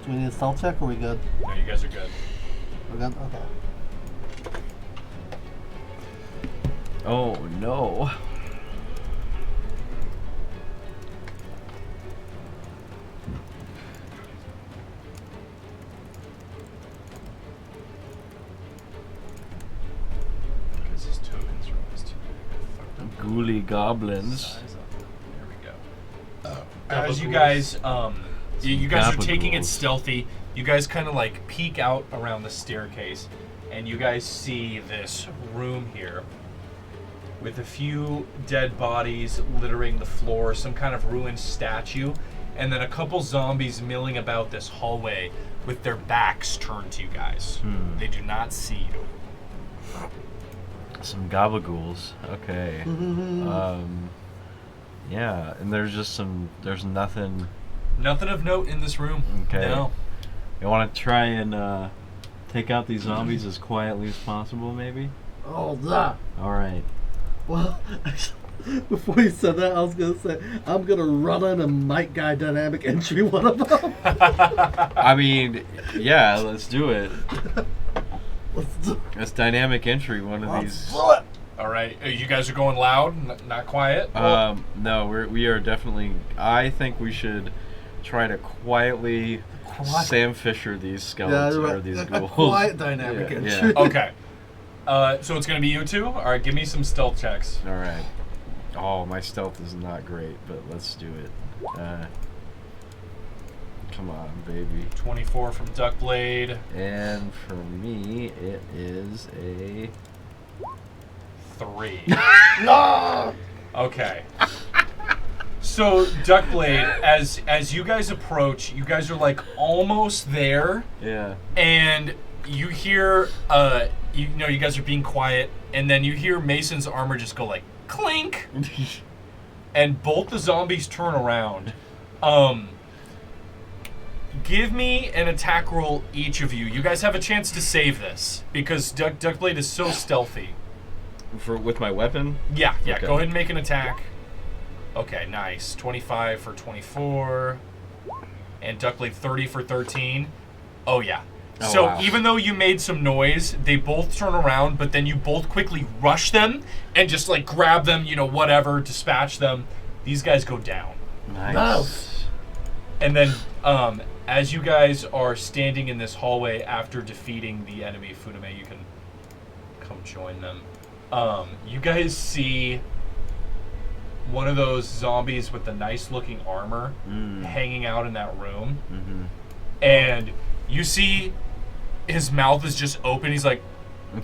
Do we need a stealth check or are we good? No, you guys are good. We're good? Okay. Oh no. Because his tokens are always too big. I fucked up. Ghouly goblins. Size up. There we go. As you guys, you guys are taking it Gabagools. stealthy. You guys kind of like peek out around the staircase, and you guys see this room here with a few dead bodies littering the floor, some kind of ruined statue, and then a couple zombies milling about this hallway with their backs turned to you guys. They do not see you. Some gabagools. Okay. Yeah, and there's nothing. Nothing of note in this room. Okay. No. You want to try and take out these zombies as quietly as possible, maybe? Oh, that. All right. Well, actually, before you said that, I was going to say, I'm going to run in and Might Guy Dynamic Entry one of them. I mean, yeah, let's do it. Let's do Let's dynamic entry one of these. Let's do it. All right. You guys are going loud, not quiet. No, we are definitely. I think we should try to quietly Sam Fisher these skeletons Yeah, you're or right. these A ghouls. quiet dynamic Yeah, entry. yeah. Okay. So it's gonna be you two. All right. Give me some stealth checks. All right. Oh, my stealth is not great, but let's do it. Come on, baby. 24 from Duckblade. And for me, it is a 3. No! Okay. So Duckblade, as you guys approach, you guys are like almost there, yeah. and you hear you know you guys are being quiet, and then you hear Mason's armor just go like clink, and both the zombies turn around. Give me an attack roll, each of you. You guys have a chance to save this because Duckblade is so stealthy. With my weapon. Yeah. Okay. Go ahead and make an attack. Okay, nice. 25 for 24. And Duckblade 30 for 13. Oh, yeah. Oh, So wow. even though you made some noise, they both turn around, but then you both quickly rush them and just like grab them, whatever, dispatch them. These guys go down. Nice. And then as you guys are standing in this hallway after defeating the enemy Funame, you can come join them. You guys see one of those zombies with the nice looking armor hanging out in that room. Mm-hmm. And you see his mouth is just open. He's like,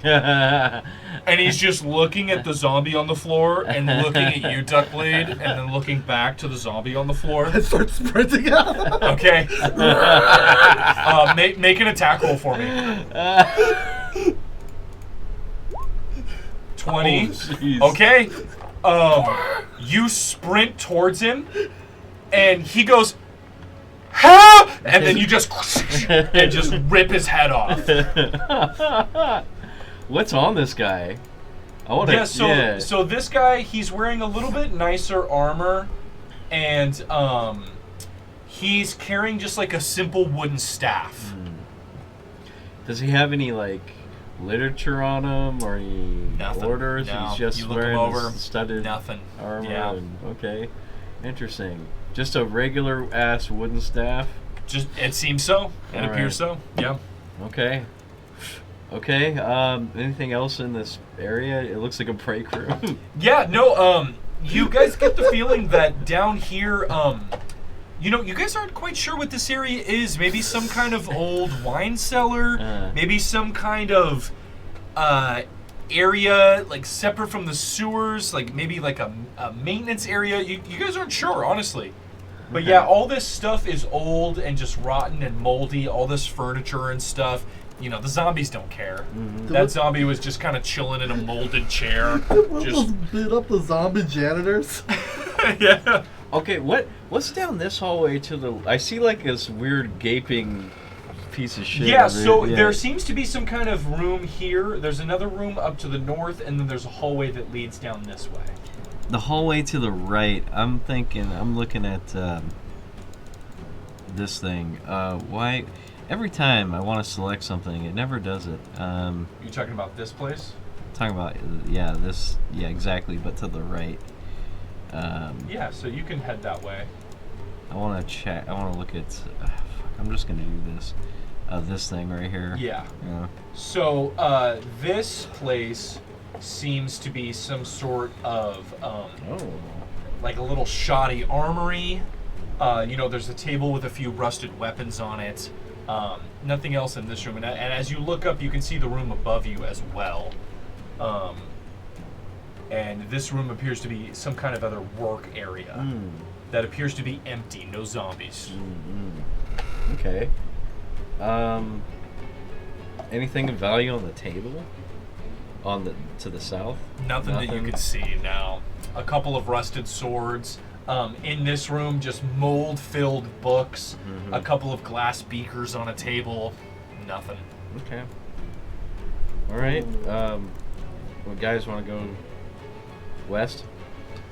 And he's just looking at the zombie on the floor and looking at you, Duckblade, and then looking back to the zombie on the floor. I start sprinting out. Okay. Make an attack roll for me. 20. Oh, jeez. Okay. You sprint towards him, and he goes, "Ha!" And then you just and just rip his head off. What's on this guy? I want to. Yeah. So this guy, he's wearing a little bit nicer armor, and he's carrying just like a simple wooden staff. Does he have any like literature on him or any Nothing. orders? No. He's just You look wearing him over, this studded Nothing. armor. Yeah. And, okay, interesting. Just a regular ass wooden staff. Just it seems so. It All appears so. Yeah. Okay. Okay. Anything else in this area? It looks like a break room. Yeah. No. You guys get the feeling that down here, you guys aren't quite sure what this area is. Maybe some kind of old wine cellar. Maybe some kind of area like separate from the sewers. Like maybe like a maintenance area. You guys aren't sure, honestly. But Okay. yeah, all this stuff is old and just rotten and moldy. All this furniture and stuff. The zombies don't care. That zombie was just kind of chilling in a molded chair. We'll Just just beat up the zombie janitors. yeah. Okay. What's down this hallway to the? I see like this weird gaping piece of shit. Yeah, over so here. there seems to be some kind of room here. There's another room up to the north, and then there's a hallway that leads down this way. The hallway to the right. I'm looking at this thing. Why? Every time I want to select something, it never does it. You talking about this place? Talking about this. Yeah, exactly. But to the right. Yeah, so you can head that way. I want to check. I want to look at. Fuck, I'm just gonna do this. This thing right here. Yeah. Yeah. So this place seems to be some sort of like a little shoddy armory. There's a table with a few rusted weapons on it. Nothing else in this room. And as you look up, you can see the room above you as well. And this room appears to be some kind of other work area that appears to be empty. No zombies. Okay. Anything of value on the table? To the south? Nothing that you could see now. A couple of rusted swords. In this room, just mold-filled books. A couple of glass beakers on a table. Nothing. Okay. All right. Well, guys, want to go west?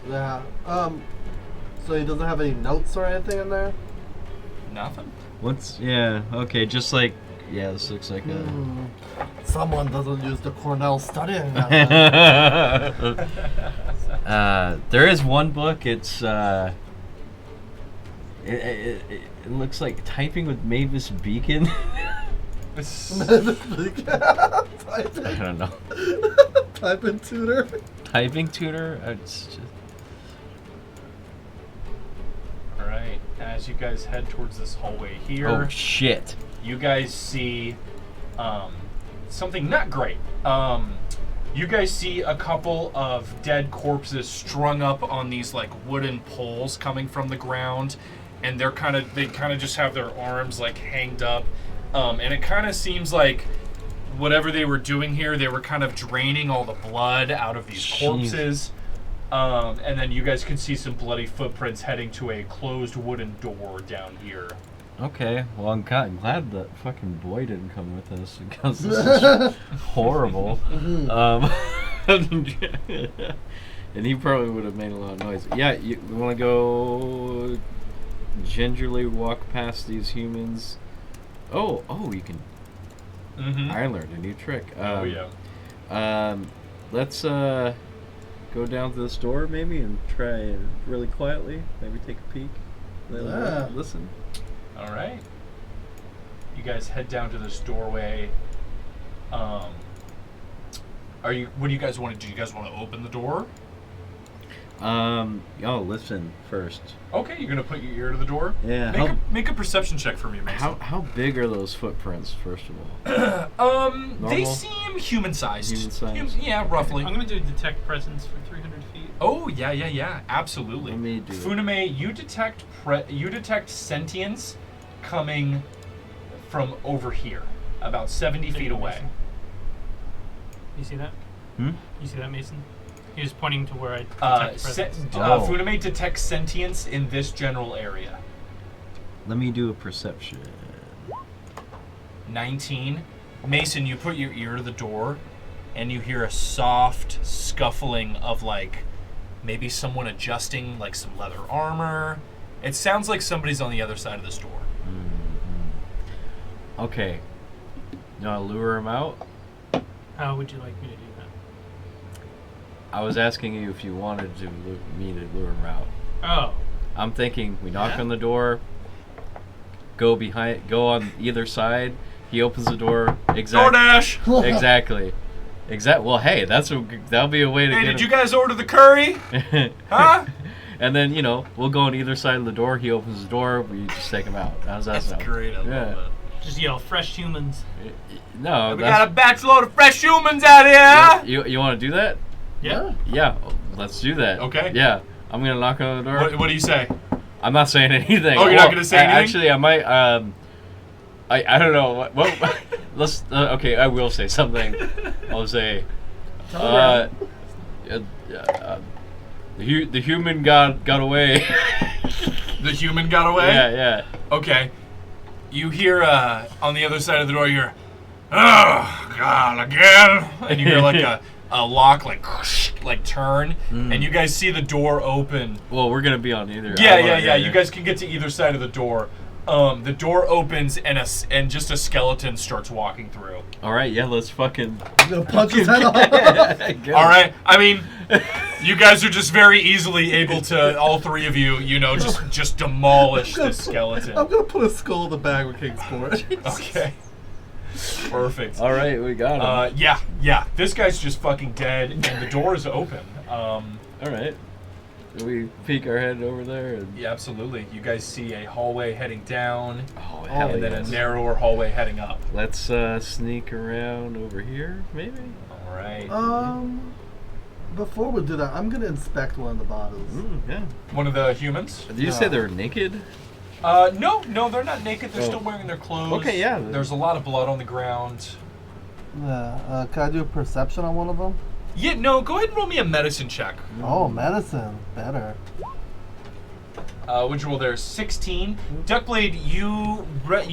Yeah. So he doesn't have any notes or anything in there? Nothing. Okay, just like this looks like a. Someone doesn't use the Cornell studying method. There is one book. It's it looks like typing with Mavis Beacon. I don't know. Typing tutor. Typing tutor. It's just. All right. As you guys head towards this hallway here, Oh shit! you guys see something not great. You guys see a couple of dead corpses strung up on these like wooden poles coming from the ground, and they kind of just have their arms like hanged up, and it kind of seems like whatever they were doing here, they were kind of draining all the blood out of these corpses. And then you guys can see some bloody footprints heading to a closed wooden door down here. Okay, well I'm glad that fucking boy didn't come with us because this is horrible. And he probably would have made a lot of noise. Yeah, you want to go gingerly walk past these humans? Oh, you can. I learned a new trick. Oh yeah. Let's go down to the store maybe and try really quietly. Maybe take a peek. Listen. All right. You guys head down to this doorway. What do you guys want to do? You guys want to open the door? Listen first. Okay, you're gonna put your ear to the door. Yeah. Make a perception check for me, Mason. How big are those footprints? First of all. They Normal? seem human-sized. Human-sized? Yeah, roughly. I'm gonna do detect presence for 300 feet. Oh yeah, absolutely. Let me do it. Funame, you detect sentience coming from over here, about 70 feet away. You see that? Hmm? You see that, Mason? He was pointing to where I detect presence. Funame detects sentience in this general area. Let me do a perception. 19. Mason, you put your ear to the door, and you hear a soft scuffling of maybe someone adjusting some leather armor. It sounds like somebody's on the other side of this door. Mm-hmm. Okay. You want to lure him out? How would you like me to do that? I was asking you if you wanted me to lure him out. Oh. I'm thinking we knock on the door, go on either side. He opens the door. DoorDash! Exactly. Well, hey, that'll be a way to Hey, get did him. you guys order the curry? Huh? And then we'll go on either side of the door. He opens the door. We just take him out. How's that That's sound? great. I love that. Just yell, fresh humans. No, We got a batch load of fresh humans out here. You want to do that? Yeah. Yeah, let's do that. Okay. Yeah, I'm gonna knock on the door. What do you say? I'm not saying anything. Oh, you're not gonna say anything? Actually, I might. I don't know. What let's. Okay, I will say something. I'll say. The human got away. The human got away? Yeah. Okay. You hear on the other side of the door, you hear, oh, God, again. And you hear a lock turn, and you guys see the door open. Well, we're gonna be on either. Yeah. You guys can get to either side of the door. The door opens and just a skeleton starts walking through. All right, yeah, let's fucking. I'm gonna punch his head off. All right, I mean, you guys are just very easily able to, all three of you, just demolish this skeleton. I'm gonna put a skull in the bag with King's Court. Okay. Perfect. All right, we got him. Yeah. This guy's just fucking dead, and the door is open. All right. We peek our head over there. And... Yeah, absolutely. You guys see a hallway heading down, Oh, hell and then yes. a narrower hallway heading up. Let's sneak around over here, maybe? All right. Before we do that, I'm gonna inspect one of the bottles. Yeah. One of the humans? Did you say they were naked? No, they're not naked. They're Oh. still wearing their clothes. Okay, yeah. There's a lot of blood on the ground. Yeah. Can I do a perception on one of them? Yeah, no, go ahead and roll me a medicine check. Oh, medicine. Better. What'd you roll there? 16. Duckblade, you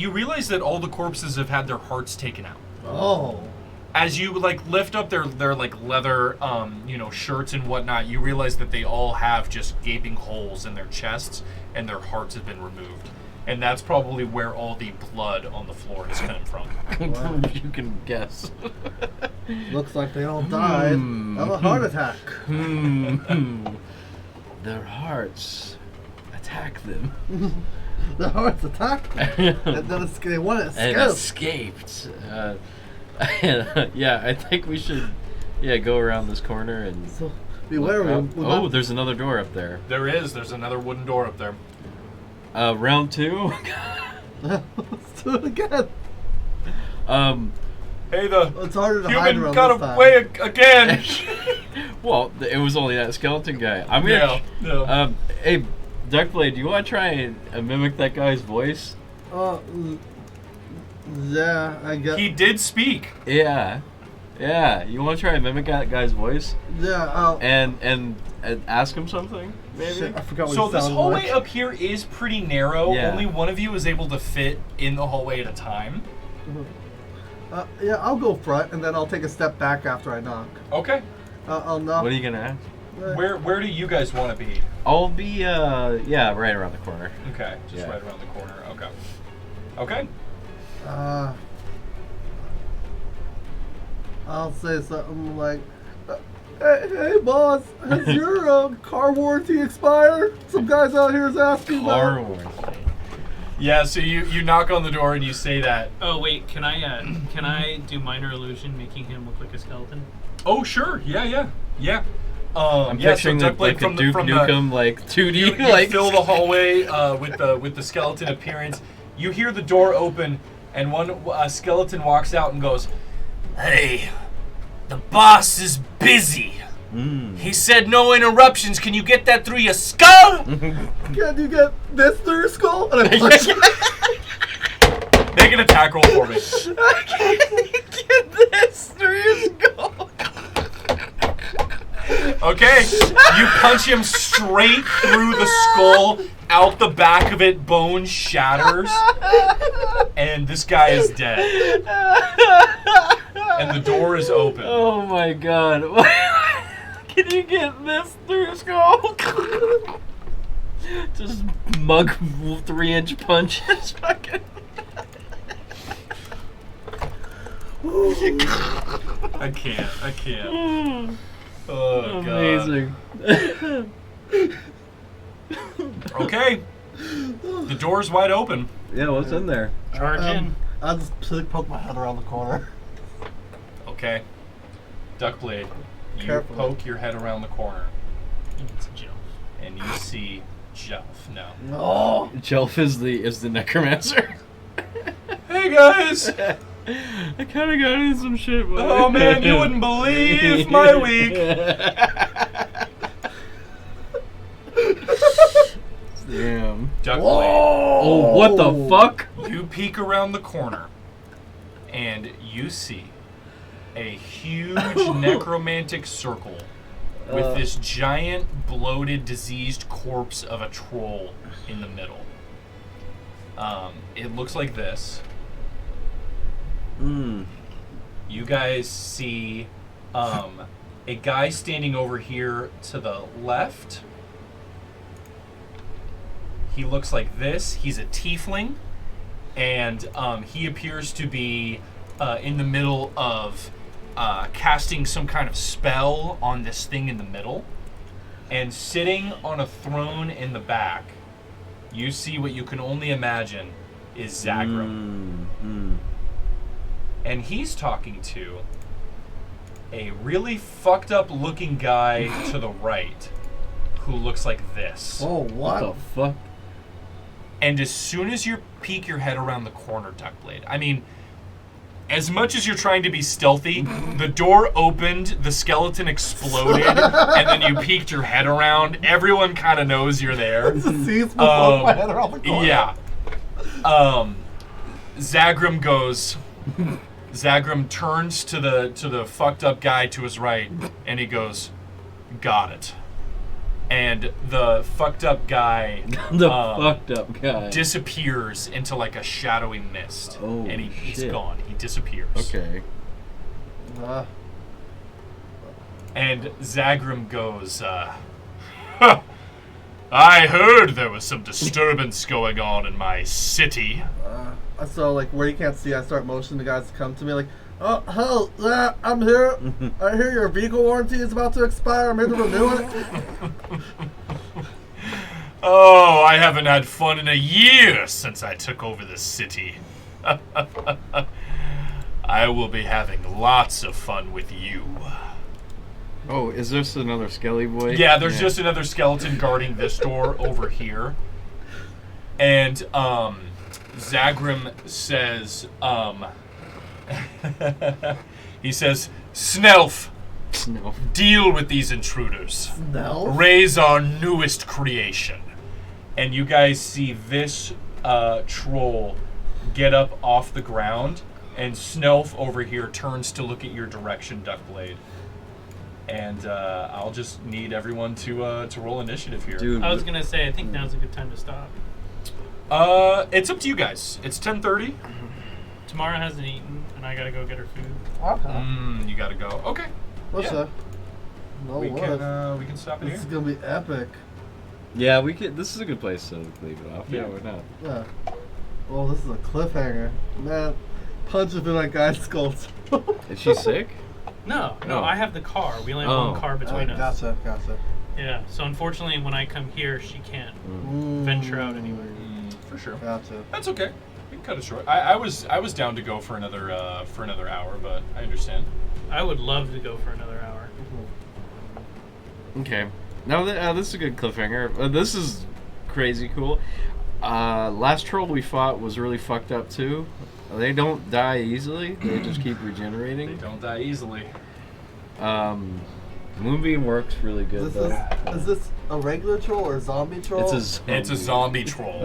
realize that all the corpses have had their hearts taken out. Oh. As you lift up their leather shirts and whatnot, you realize that they all have just gaping holes in their chests and their hearts have been removed. And that's probably where all the blood on the floor has come from. You can guess. Looks like they all died of a heart attack. Their hearts attack them. The hearts attacked them. And then they want to And escape. escaped. Yeah, I think we should go around this corner and... So, beware. There's another door up there. There's another wooden door up there. Round 2? Let's do it again. Hey, the It's harder to hide human around got this time. away again. Well, it was only that skeleton guy. I'm gonna... Yeah. Hey, Duckblade, do you want to try and mimic that guy's voice? Yeah, I guess. He did speak. Yeah. You want to try and mimic that guy's voice? Yeah, And ask him something? Maybe? Shit, I forgot what So it this sounded hallway like. up here is pretty narrow. Yeah. Only one of you is able to fit in the hallway at a time. Yeah, I'll go front, and then I'll take a step back after I knock. Okay. I'll knock. What are you gonna ask? Where do you guys want to be? I'll be right around the corner. Okay, just Yeah. right around the corner. Okay. I'll say something like, hey boss, has your car warranty expired? Some guys out here is asking Car about. warranty. Yeah. So you knock on the door and you say that. Oh wait, can I do minor illusion, making him look like a skeleton? Oh sure. Yeah. I'm yeah, picturing so the, like from a Duke from Nukem like 2D you like fill the hallway with the skeleton appearance. You hear the door open, and one skeleton walks out and goes, "Hey, the boss is busy. He said no interruptions. Can you get that through your skull?" Can you get this through your skull? And I punch Make an attack roll for me. get this through your skull. Okay, you punch him straight through the skull, out the back of it, bone shatters, and this guy is dead. And the door is open. Oh my god. Can you get this through your skull? Just mug 3-inch punches. Fucking. I can't. Oh, Amazing. God. Okay. The door's wide open. Yeah, what's in there? Charge in. I'll just poke my head around the corner. Okay. Duckblade, you Carefully. poke your head around the corner, It's a joke. and you see Jelf. No. No. Jelf is the necromancer. Hey, guys! I kind of got in some shit. Oh, man, you wouldn't believe my week. Damn. Duckblade, Oh, what the fuck? you peek around the corner, and you see a huge necromantic circle with this giant, bloated, diseased corpse of a troll in the middle. It looks like this. You guys see a guy standing over here to the left. He looks like this. He's a tiefling, and he appears to be in the middle of casting some kind of spell on this thing in the middle. And sitting on a throne in the back, you see what you can only imagine is Zagrum. And he's talking to a really fucked up looking guy to the right who looks like this. Oh, What what? the fuck? And as soon as you peek your head around the corner, Duckblade, I mean, as much as you're trying to be stealthy, the door opened, the skeleton exploded, and then you peeked your head around. Everyone kind of knows you're there. Just sees me poke my head around the corner. Yeah. Zagrum goes. Zagrum turns to the fucked up guy to his right, and he goes, "Got it." And the fucked up guy Fucked up guy. disappears into like a shadowy mist, Oh, and he's shit. gone. He disappears. Okay. And Zagrum goes, I heard there was some disturbance going on in my city. So, like, where you can't see, I start motioning the guys to come to me, like, oh, hello, yeah, I'm here. I hear your vehicle warranty is about to expire. I'm here to renew it. Oh, I haven't had fun in a year since I took over this city. I will be having lots of fun with you. Oh, is this another Skelly boy? Yeah, there's just another skeleton guarding this door over here. And Zagrum says, he says, Snelf, No. deal with these intruders. No. Raise our newest creation. And you guys see this troll get up off the ground, and Snelf over here turns to look at your direction, Duckblade. And I'll just need everyone to roll initiative here. Dude, I was gonna say, I think now's a good time to stop. It's up to you guys. It's 10:30. Tamara hasn't eaten, and I gotta go get her food. Okay. You gotta go. Okay. What's Yeah. that? No We what? can stop it This here. is gonna be epic. yeah, we could. This is a good place to leave it off. Yeah, Yeah. why not? Yeah. Well, this is a cliffhanger. Man, punches in that guy's skull. Is she sick? No, Oh. I have the car. We only have Oh. one car between us. Gotcha. Yeah. So unfortunately, when I come here, she can't venture out anywhere. For sure. Gotcha. That's okay. We can cut it short. I was down to go for another hour, but I understand. I would love to go for another hour. Okay. Now this is a good cliffhanger. This is crazy cool. Last troll we fought was really fucked up too. They don't die easily. They just keep They regenerating. don't die easily. Moonbeam works really good though. Is this a regular troll or a zombie troll? It's a zombie troll.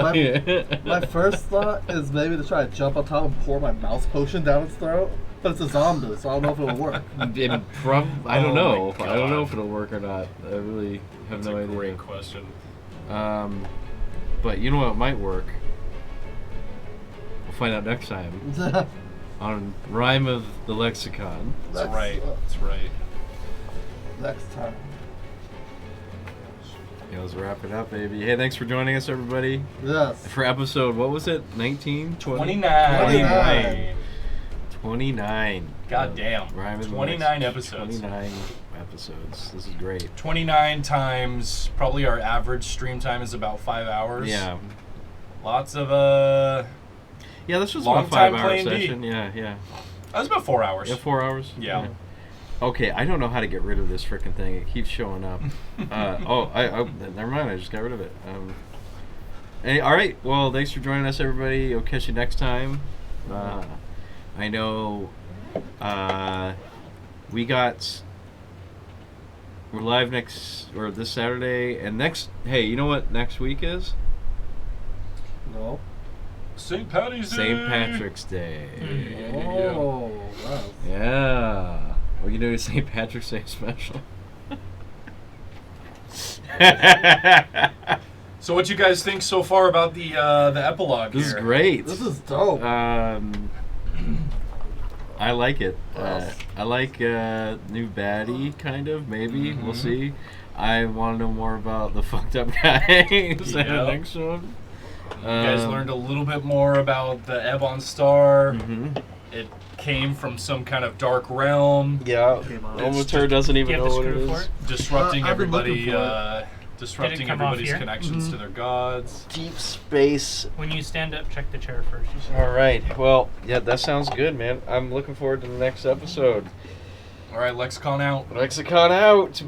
My first thought is maybe to try to jump on top and pour my mouse potion down its throat, but it's a zombie, so I don't know if it'll work. I don't Oh know. my I don't know God. if it'll work or not. I really have That's no a idea. great question. But you know what might work? We'll find out next time on Rime of the Lexicon. That's right. That's right. Next time. Yeah, let's wrap it up, baby. Hey, thanks for joining us, everybody. Yes. For episode, what was it? 19? 29. 29. God damn. Rime of the 29 Lex- episodes. 29 episodes. This is great. 29 times, probably our average stream time is about 5 hours. Yeah. Lots of, Yeah, this was Long about a time 5-hour playing D. session. Yeah. that was about 4 hours. Yeah, 4 hours? Yeah. Okay, I don't know how to get rid of this freaking thing. It keeps showing up. I never mind. I just got rid of it. All right. Well, thanks for joining us, everybody. I'll catch you next time. I know we're live this Saturday and next. Hey, you know what next week is? No. St. Patty's Day. St. Patrick's Day. Oh, wow. Yeah. What are you doing St. Patrick's Day special? So what you guys think so far about the epilogue This is here? great. This is dope. I like it. Yes. I like new baddie, kind of, maybe. Mm-hmm. We'll see. I want to know more about the fucked up guys in the Yep. next one. You guys learned a little bit more about the Ebon Star. Mm-hmm. It came from some kind of dark realm, Yeah. Omater doesn't Do even you have know the what it screw for is. it? disrupting I've been everybody, looking for disrupting Did it come off everybody's here? connections to their gods. Deep space. When you stand up, check the chair first. You said. All right. Well, yeah, that sounds good, man. I'm looking forward to the next episode. All right, Lexicon out. Lexicon out.